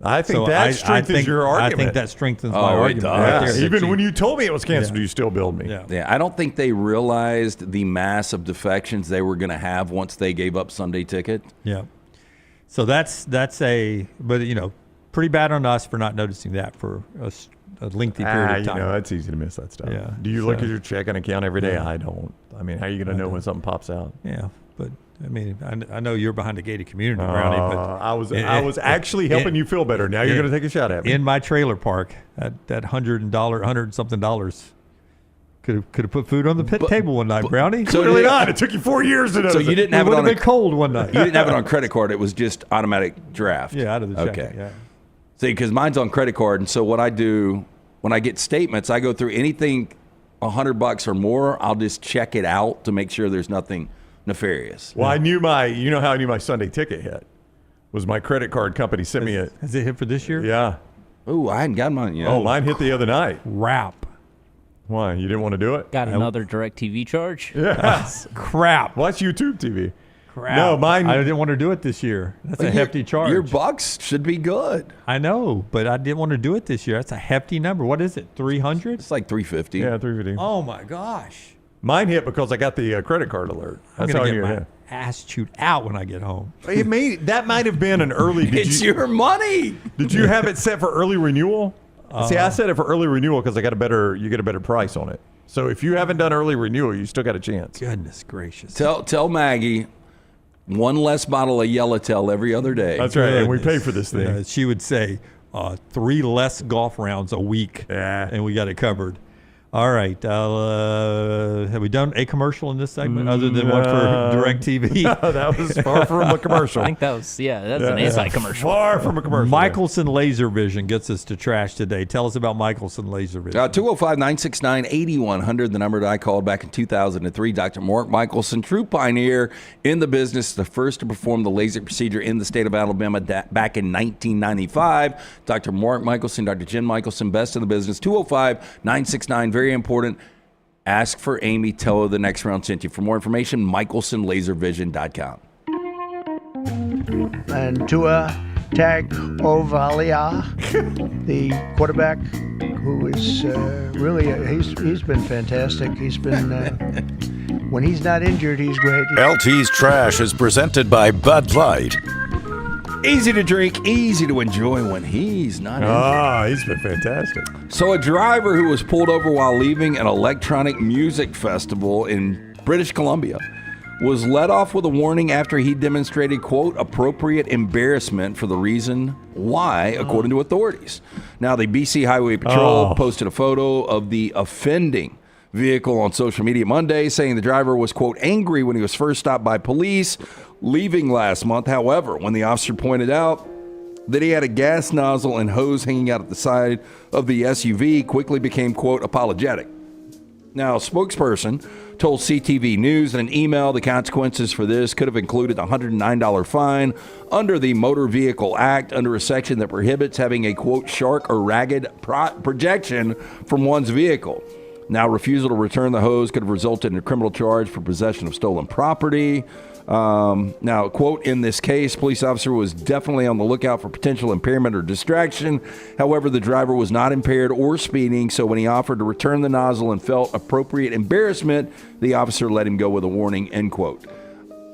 I think So that strengthens your argument. I think that strengthens my Oh, it argument. does. Right there. Even when you told me it was canceled, you still billed me. Yeah. I don't think they realized the mass of defections they were going to have once they gave up Sunday Ticket. Yeah. So that's but pretty bad on us for not noticing that for a lengthy period of time. It's easy to miss that stuff. Yeah. Do you look at your checking account every day? I don't. I mean, how are you going to know when something pops out? Yeah, but I mean, I know you're behind a gated community, Brownie. But I was actually helping you feel better. Now you're going to take a shot at me. In my trailer park, that $100 something could have put food on the table one night, Brownie. So really not. It took you 4 years to know. So you didn't have it it would on have been cold one night. You didn't have it on credit card. It was just automatic draft. Yeah, out of the checking. Okay. Yeah. See, because mine's on credit card, and so what I do when I get statements, I go through anything $100 or more. I'll just check it out to make sure there's nothing nefarious. Well, I knew you know how I knew my Sunday Ticket hit? Was my credit card company sent me it. Has it hit for this year? Yeah. Oh, I hadn't got mine yet. Oh, mine hit the other night. Crap. Why? You didn't want to do it? Got another DirecTV charge? Yes. Crap. Watch YouTube TV. Crap. No, mine. I didn't want to do it this year. That's a hefty charge. Your bucks should be good. I know, but I didn't want to do it this year. That's a hefty number. What is it? 300? It's like $350. Yeah, $350. Oh my gosh. Mine hit because I got the credit card alert. I'm That's going how to you get my hit. ass chewed out when I get home. That might have been an early. It's your money. Did you have it set for early renewal? See, I set it for early renewal because you get a better price on it. So if you haven't done early renewal, you still got a chance. Goodness gracious. Tell Maggie, one less bottle of Yellowtail every other day. That's right, and we pay for this thing. She would say 3 less golf rounds a week, and we got it covered. All right. Have we done a commercial in this segment other than one for DirecTV? No, that was far from a commercial. I think that's an anti-commercial. Far from a commercial. Michelson Laser Vision gets us to trash today. Tell us about Michelson Laser Vision. 205-969-8100, the number that I called back in 2003. Dr. Mark Michelson, true pioneer in the business, the first to perform the LASIK procedure in the state of Alabama back in 1995. Dr. Mark Michelson, Dr. Jen Michelson, best in the business. 205-969, very important. Ask for Amy. Tell her the next round sent you. For more information, michelsonlaservision.com. And Tua Tagovailoa, the quarterback, who is really he's been fantastic. He's been when he's not injured, he's great. LT's Trash is presented by Bud Light. Easy to drink, easy to enjoy when he's not injured. He's been fantastic. So a driver who was pulled over while leaving an electronic music festival in British Columbia was let off with a warning after he demonstrated, quote, appropriate embarrassment for the reason why, according to authorities. Now, the BC Highway Patrol posted a photo of the offending vehicle on social media Monday, saying the driver was, quote, angry when he was first stopped by police leaving last month. However, when the officer pointed out that he had a gas nozzle and hose hanging out at the side of the SUV, quickly became, quote, apologetic. Now, a spokesperson told CTV News in an email the consequences for this could have included a $109 fine under the Motor Vehicle Act, under a section that prohibits having a, quote, shark or ragged projection from one's vehicle. Now, refusal to return the hose could have resulted in a criminal charge for possession of stolen property. Now, quote, in this case, police officer was definitely on the lookout for potential impairment or distraction. However, the driver was not impaired or speeding, so when he offered to return the nozzle and felt appropriate embarrassment, the officer let him go with a warning, end quote.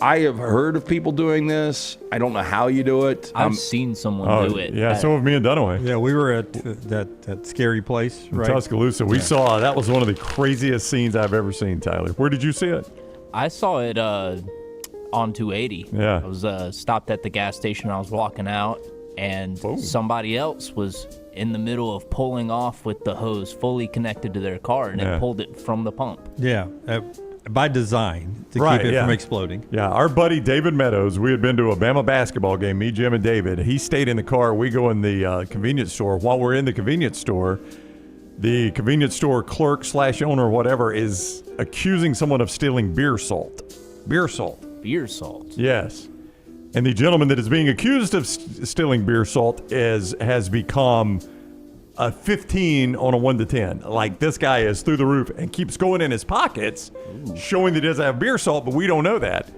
I have heard of people doing this. I don't know how you do it. I've seen someone do it. Yeah, so have me and Dunaway. Yeah, we were at that scary place, In right? Tuscaloosa. We saw, that was one of the craziest scenes I've ever seen, Tyler. Where did you see it? I saw it on 280. Yeah. I was stopped at the gas station. I was walking out, and somebody else was in the middle of pulling off with the hose fully connected to their car, and it pulled it from the pump. Yeah, by design to keep it from exploding. Yeah, our buddy David Meadows, we had been to a Bama basketball game, me, Jim, and David. He stayed in the car. We go in the convenience store. While we're in the convenience store, the convenience store clerk / owner, whatever, is accusing someone of stealing beer salt. Beer salt. Beer salt. Yes. And the gentleman that is being accused of stealing beer salt has become a 15 on a 1 to 10. Like, this guy is through the roof and keeps going in his pockets, showing that he doesn't have beer salt, but we don't know that.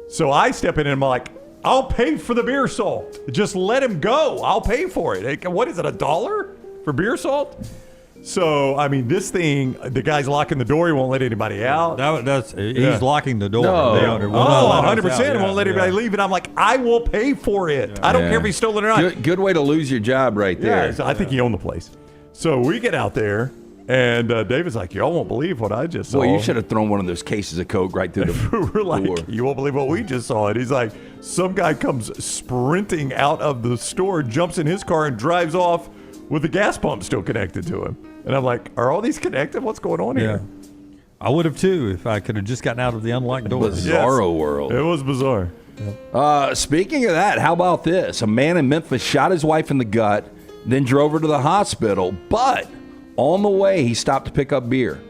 So I step in and I'm like, I'll pay for the beer salt. Just let him go. I'll pay for it. What is it, $1 for beer salt? So, I mean, this thing, the guy's locking the door. He won't let anybody out. He's locking the door. No. The owner will not let us 100% out. won't let anybody leave. And I'm like, I will pay for it. I don't care if he's stolen or not. Good way to lose your job right there. Yeah, so I think he owned the place. So we get out there, and David's like, y'all won't believe what I just saw. Well, you should have thrown one of those cases of Coke right through the We're like, door. you won't believe what we just saw. And he's like, some guy comes sprinting out of the store, jumps in his car, and drives off with the gas pump still connected to him. And I'm like, are all these connected? What's going on here? I would have too if I could have just gotten out of the unlocked door. Bizarro world. It was bizarre. Speaking of that, how about this? A man in Memphis shot his wife in the gut, then drove her to the hospital, but on the way, he stopped to pick up beer.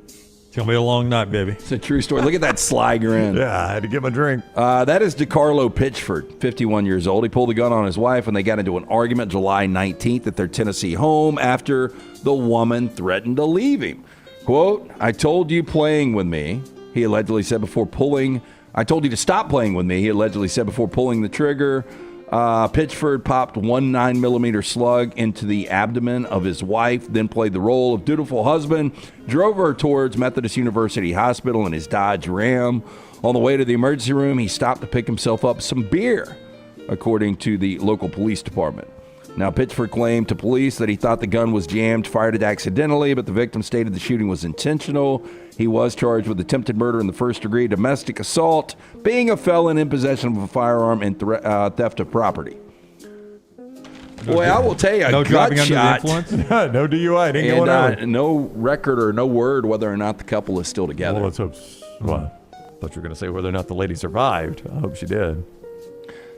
It's going to be a long night, baby. It's a true story. Look at that sly grin. Yeah, I had to get my drink. That is DeCarlo Pitchford, 51 years old. He pulled a gun on his wife when they got into an argument July 19th at their Tennessee home after the woman threatened to leave him. Quote, I told you playing with me, he allegedly said before pulling. I told you to stop playing with me, he allegedly said before pulling the trigger. Pitchford popped one 9mm slug into the abdomen of his wife, then played the role of dutiful husband, drove her towards Methodist University Hospital in his Dodge Ram. On the way to the emergency room, he stopped to pick himself up some beer, according to the local police department. Now, Pitchford claimed to police that he thought the gun was jammed, fired it accidentally, but the victim stated the shooting was intentional. He was charged with attempted murder in the first degree, domestic assault, being a felon in possession of a firearm, and theft of property. Boy, I will tell you, no driving under the influence. No DUI. It ain't going on. No record or no word whether or not the couple is still together. Well, let's hope. Well, I thought you were going to say whether or not the lady survived. I hope she did.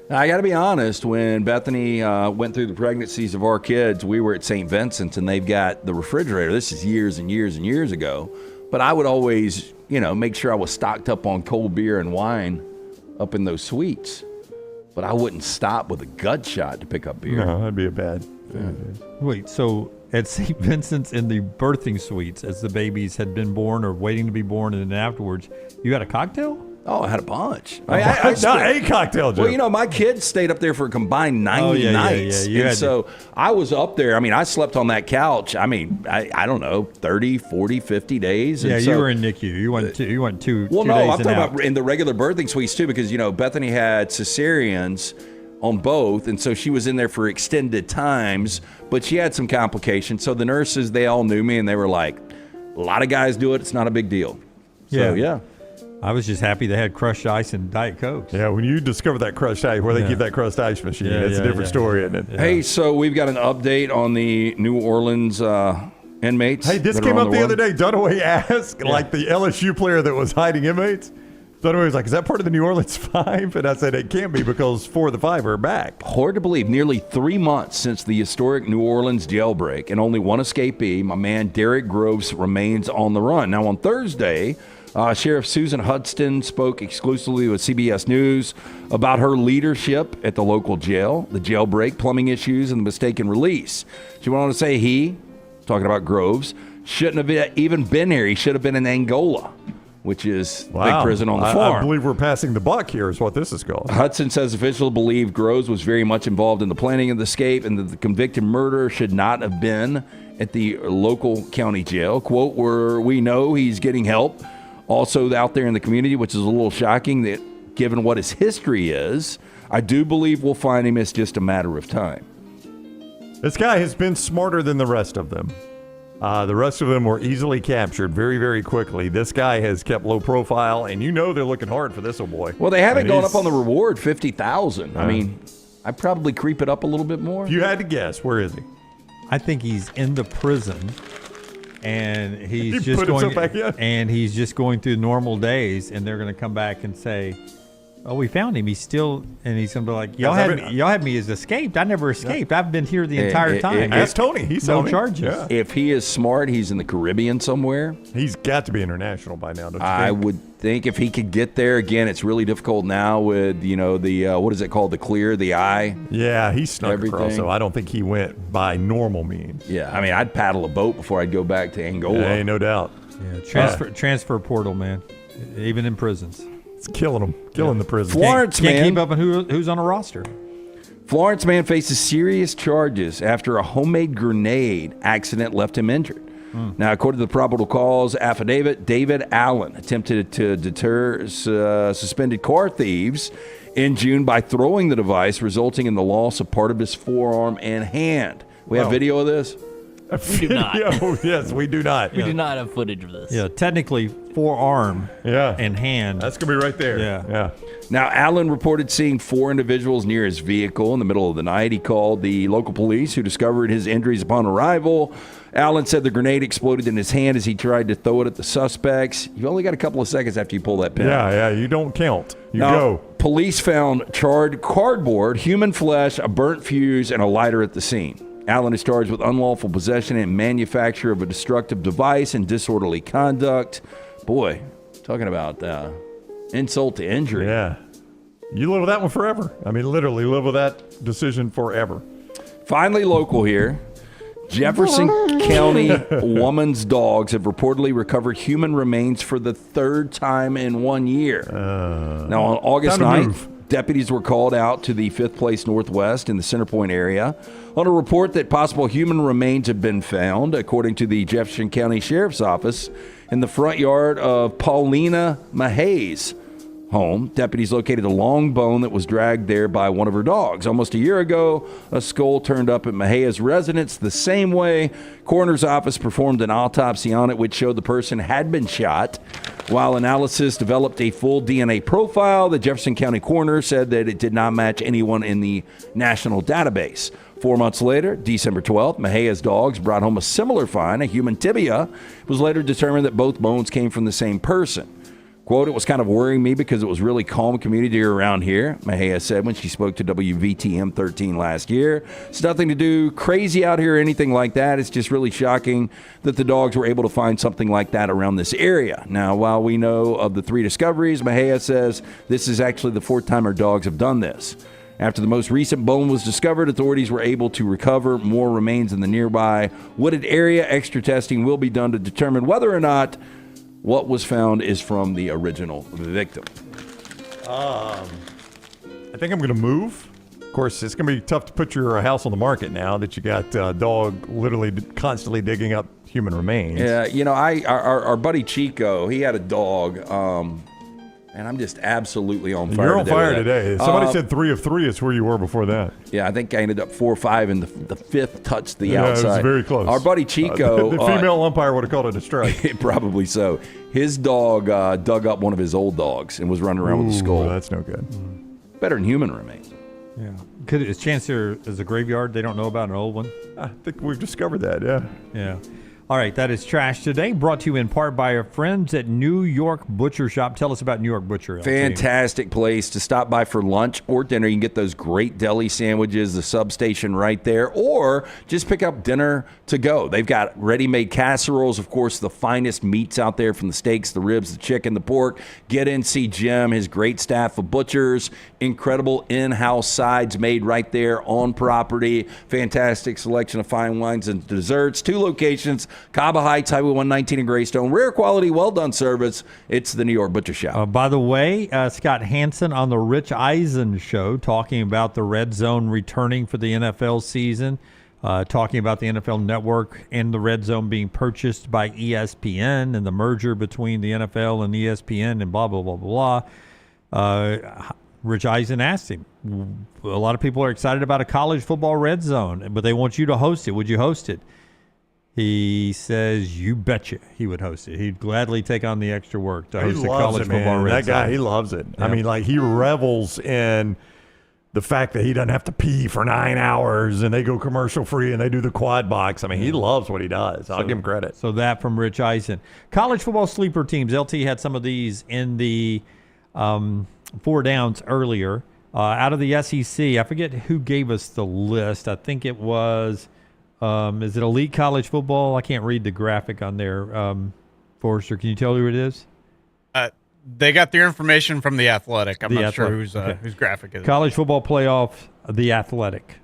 Now, I got to be honest, when Bethany went through the pregnancies of our kids, we were at St. Vincent's, and they've got the refrigerator. This is years and years and years ago. But I would always, make sure I was stocked up on cold beer and wine up in those suites. But I wouldn't stop with a gut shot to pick up beer. No, that'd be a bad thing. Wait, so at St. Vincent's in the birthing suites, as the babies had been born or waiting to be born, and then afterwards, you had a cocktail? Oh, I had a bunch. Not a cocktail, Joe. Well, my kids stayed up there for a combined 90 nights. Yeah. So I was up there. I slept on that couch. I don't know, 30, 40, 50 days. Yeah, and you were in NICU. You went two Well, two no, days I'm talking out. about in the regular birthing suites, too, because, Bethany had cesareans on both, and so she was in there for extended times, but she had some complications. So the nurses, they all knew me, and they were like, a lot of guys do it. It's not a big deal. So, yeah. I was just happy they had crushed ice and Diet Coke. Yeah, when you discover that crushed ice, where they keep that crushed ice machine, it's a different story, isn't it? Yeah. Hey, so we've got an update on the New Orleans inmates. Hey, this came up the other day. Dunaway asked, like the LSU player that was hiding inmates. Dunaway was like, is that part of the New Orleans 5? And I said, it can't be because 4 of the 5 are back. Hard to believe. Nearly 3 months since the historic New Orleans jailbreak, and only one escapee, my man Derek Groves, remains on the run. Now, on Thursday, Sheriff Susan Hudson spoke exclusively with CBS News about her leadership at the local jail, the jailbreak, plumbing issues, and the mistaken release. She went on to say talking about Groves, shouldn't have even been here. He should have been in Angola, which is big prison on the farm. I believe we're passing the buck here is what this is called. Hudson says officials believe Groves was very much involved in the planning of the escape and that the convicted murderer should not have been at the local county jail. Quote, where we know he's getting help. Also out there in the community, which is a little shocking that given what his history is, I do believe we'll find him. It's just a matter of time. This guy has been smarter than the rest of them. The rest of them were easily captured very, very quickly. This guy has kept low profile, and they're looking hard for this old boy. Well, they haven't gone up on the reward, $50,000. I'd probably creep it up a little bit more. If you had to guess, where is he? I think he's in the prison. And he's just going through normal days, and they're going to come back and say, "Oh, we found him. He's still," and he's going to be like, "Y'all had me as escaped. I never escaped. I've been here the entire time." Ask Tony. He's no charges. Yeah. If he is smart, he's in the Caribbean somewhere. He's got to be international by now, don't you think? I would think if he could get there. Again, it's really difficult now with the what is it called, the clear, the eye. Yeah, he snuck across, so I don't think he went by normal means. Yeah, I'd paddle a boat before I'd go back to Angola. Hey, no doubt. Yeah, transfer portal, man. Even in prisons, it's killing them, the prison. Florence can't keep up on who's on a roster. Florence man faces serious charges after a homemade grenade accident left him injured. Now, according to the probable cause affidavit, David Allen attempted to deter suspended car thieves in June by throwing the device, resulting in the loss of part of his forearm and hand. We have video of this? We do not. Yes, we do not. We do not have footage of this. Yeah, technically forearm and hand. That's going to be right there. Yeah. Now, Allen reported seeing 4 individuals near his vehicle in the middle of the night. He called the local police, who discovered his injuries upon arrival. Allen said the grenade exploded in his hand as he tried to throw it at the suspects. You've only got a couple of seconds after you pull that pin. Yeah, you don't count. You now, go. Police found charred cardboard, human flesh, a burnt fuse, and a lighter at the scene. Allen is charged with unlawful possession and manufacture of a destructive device and disorderly conduct. Boy, talking about insult to injury. Yeah. You live with that one forever. Literally live with that decision forever. Finally, local here. Jefferson County woman's dogs have reportedly recovered human remains for the 3rd time in 1 year. Now, on August 9th, Deputies were called out to the 5th Place Northwest in the Center Point area on a report that possible human remains have been found, according to the Jefferson County Sheriff's Office, in the front yard of Paulina Mahay's home. Deputies located a long bone that was dragged there by one of her dogs. Almost a year ago, a skull turned up at Mahaya's residence the same way. Coroner's office performed an autopsy on it, which showed the person had been shot. While analysis developed a full DNA profile, the Jefferson County coroner said that it did not match anyone in the national database. 4 months later, December 12th, Mahaya's dogs brought home a similar find, a human tibia. It was later determined that both bones came from the same person. Quote, "It was kind of worrying me because it was really calm community around here," Mahaya said when she spoke to WVTM 13 last year. "It's nothing to do crazy out here or anything like that. It's just really shocking that the dogs were able to find something like that around this area." Now, while we know of the 3 discoveries, Mahaya says this is actually the 4th time her dogs have done this. After the most recent bone was discovered, authorities were able to recover more remains in the nearby wooded area. Extra testing will be done to determine whether or not what was found is from the original victim. I think I'm going to move. Of course, it's going to be tough to put your house on the market now that you got a dog literally constantly digging up human remains. Yeah, you know, our buddy Chico, he had a dog, and I'm just absolutely on fire. You're on today fire with that. today. Somebody said 3 of 3 is where you were before that. Yeah, I think I ended up 4 or 5, and the 5th touched the outside. Yeah, it was very close. Our buddy Chico. The female umpire would have called it a strike. Probably so. His dog dug up one of his old dogs and was running around with a skull. That's no good. Better than human remains. Yeah. Could it's chance there is a graveyard they don't know about, an old one? I think we've discovered that, yeah. Yeah. All right, that is Trash Today, brought to you in part by our friends at New York Butcher Shop. Tell us about New York Butcher. LT. Fantastic place to stop by for lunch or dinner. You can get those great deli sandwiches, the substation right there, or just pick up dinner to go. They've got ready-made casseroles, of course, the finest meats out there, from the steaks, the ribs, the chicken, the pork. Get in, see Jim, his great staff of butchers, incredible in-house sides made right there on property, fantastic selection of fine wines and desserts, 2 locations, Cabo Heights, Highway 119 in Greystone. Rare quality, well-done service. It's the New York Butcher Shop. By the way, Scott Hansen on the Rich Eisen show talking about the Red Zone returning for the NFL season, talking about the NFL Network and the Red Zone being purchased by ESPN and the merger between the NFL and ESPN and blah, blah, blah, blah. Rich Eisen asked him, a lot of people are excited about a college football Red Zone, but they want you to host it. Would you host it? He says, you betcha he would host it. He'd gladly take on the extra work to host a college football Red Zone. That guy, he loves it. Yeah. I mean, like, he revels in the fact that he doesn't have to pee for 9 hours and they go commercial free and they do the quad box. I mean, he loves what he does. I'll give him credit. So that from Rich Eisen. College football sleeper teams. LT had some of these in the 4 downs earlier. Out of the SEC, I forget who gave us the list. I think it was... is it Elite College Football? I can't read the graphic on there. Forrester, can you tell who it is? They got their information from The Athletic. I'm not sure whose graphic it is. College Football Playoff, The Athletic.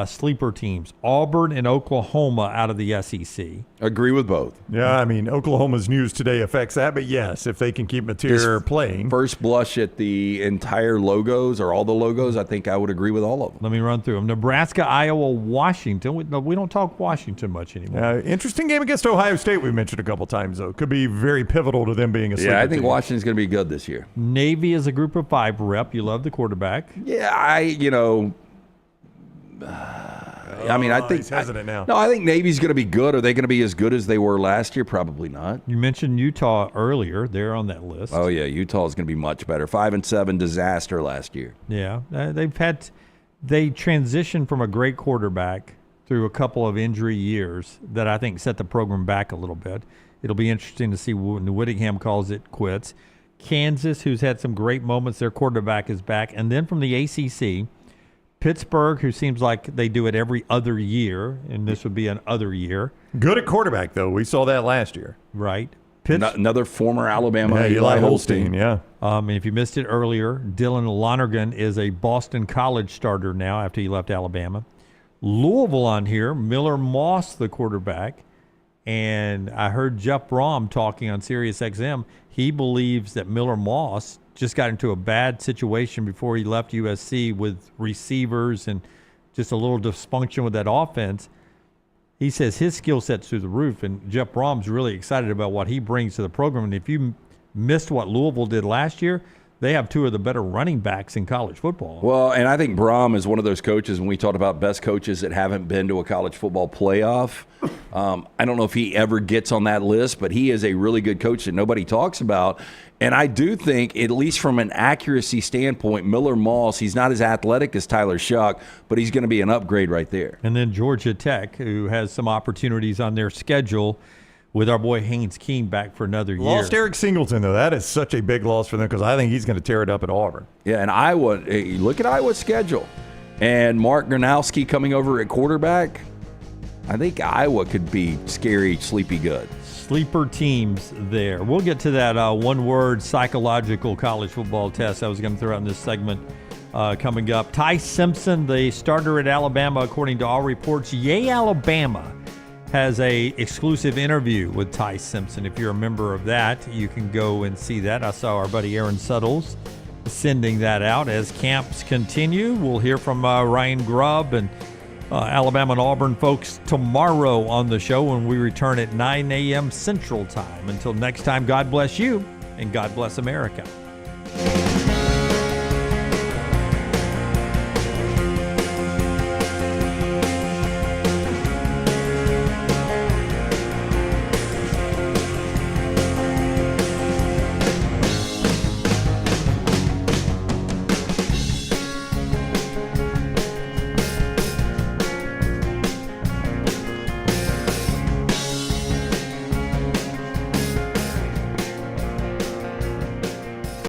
Sleeper teams, Auburn and Oklahoma out of the SEC. Agree with both. Yeah, I mean, Oklahoma's news today affects that, but yes, if they can keep Mateer playing. First blush at the entire logos or all the logos, I think I would agree with all of them. Let me run through them. Nebraska, Iowa, Washington. We don't talk Washington much anymore. Interesting game against Ohio State we mentioned a couple times, though. Could be very pivotal to them being a sleeper I think team. Washington's going to be good this year. Navy is a group of 5 rep. You love the quarterback. Yeah, I think he's hesitant now. No, I think Navy's going to be good. Are they going to be as good as they were last year? Probably not. You mentioned Utah earlier. They're on that list. Oh yeah, Utah is going to be much better. 5-7 disaster last year. Yeah, they transitioned from a great quarterback through a couple of injury years that I think set the program back a little bit. It'll be interesting to see when Whittingham calls it quits. Kansas, who's had some great moments, their quarterback is back, and then from the ACC. Pittsburgh, who seems like they do it every other year, and this would be an other year. Good at quarterback, though. We saw that last year. Right. Another former Alabama, Eli Holstein, yeah. And if you missed it earlier, Dylan Lonergan is a Boston College starter now after he left Alabama. Louisville on here, Miller Moss, the quarterback. And I heard Jeff Brom talking on Sirius XM. He believes that Miller Moss just got into a bad situation before he left USC with receivers and just a little dysfunction with that offense. He says his skill set's through the roof, and Jeff Brom's really excited about what he brings to the program. And if you missed what Louisville did last year, they have two of the better running backs in college football. Well, and I think Brom is one of those coaches, when we talked about best coaches that haven't been to a college football playoff, I don't know if he ever gets on that list, but he is a really good coach that nobody talks about. And I do think, at least from an accuracy standpoint, Miller Moss, he's not as athletic as Tyler Shuck, but he's going to be an upgrade right there. And then Georgia Tech, who has some opportunities on their schedule, with our boy Haynes King back for another year. Lost Eric Singleton, though. That is such a big loss for them because I think he's going to tear it up at Auburn. Yeah, and Iowa, look at Iowa's schedule. And Mark Gronowski coming over at quarterback, I think Iowa could be scary, sleepy good. Sleeper teams there. We'll get to that one-word psychological college football test I was going to throw out in this segment coming up. Ty Simpson, the starter at Alabama, according to all reports. Yay, Alabama has a exclusive interview with Ty Simpson. If you're a member of that, you can go and see that. I saw our buddy Aaron Suttles sending that out. As camps continue, we'll hear from Ryan Grubb and Alabama and Auburn folks tomorrow on the show when we return at 9 a.m. Central Time. Until next time, God bless you and God bless America.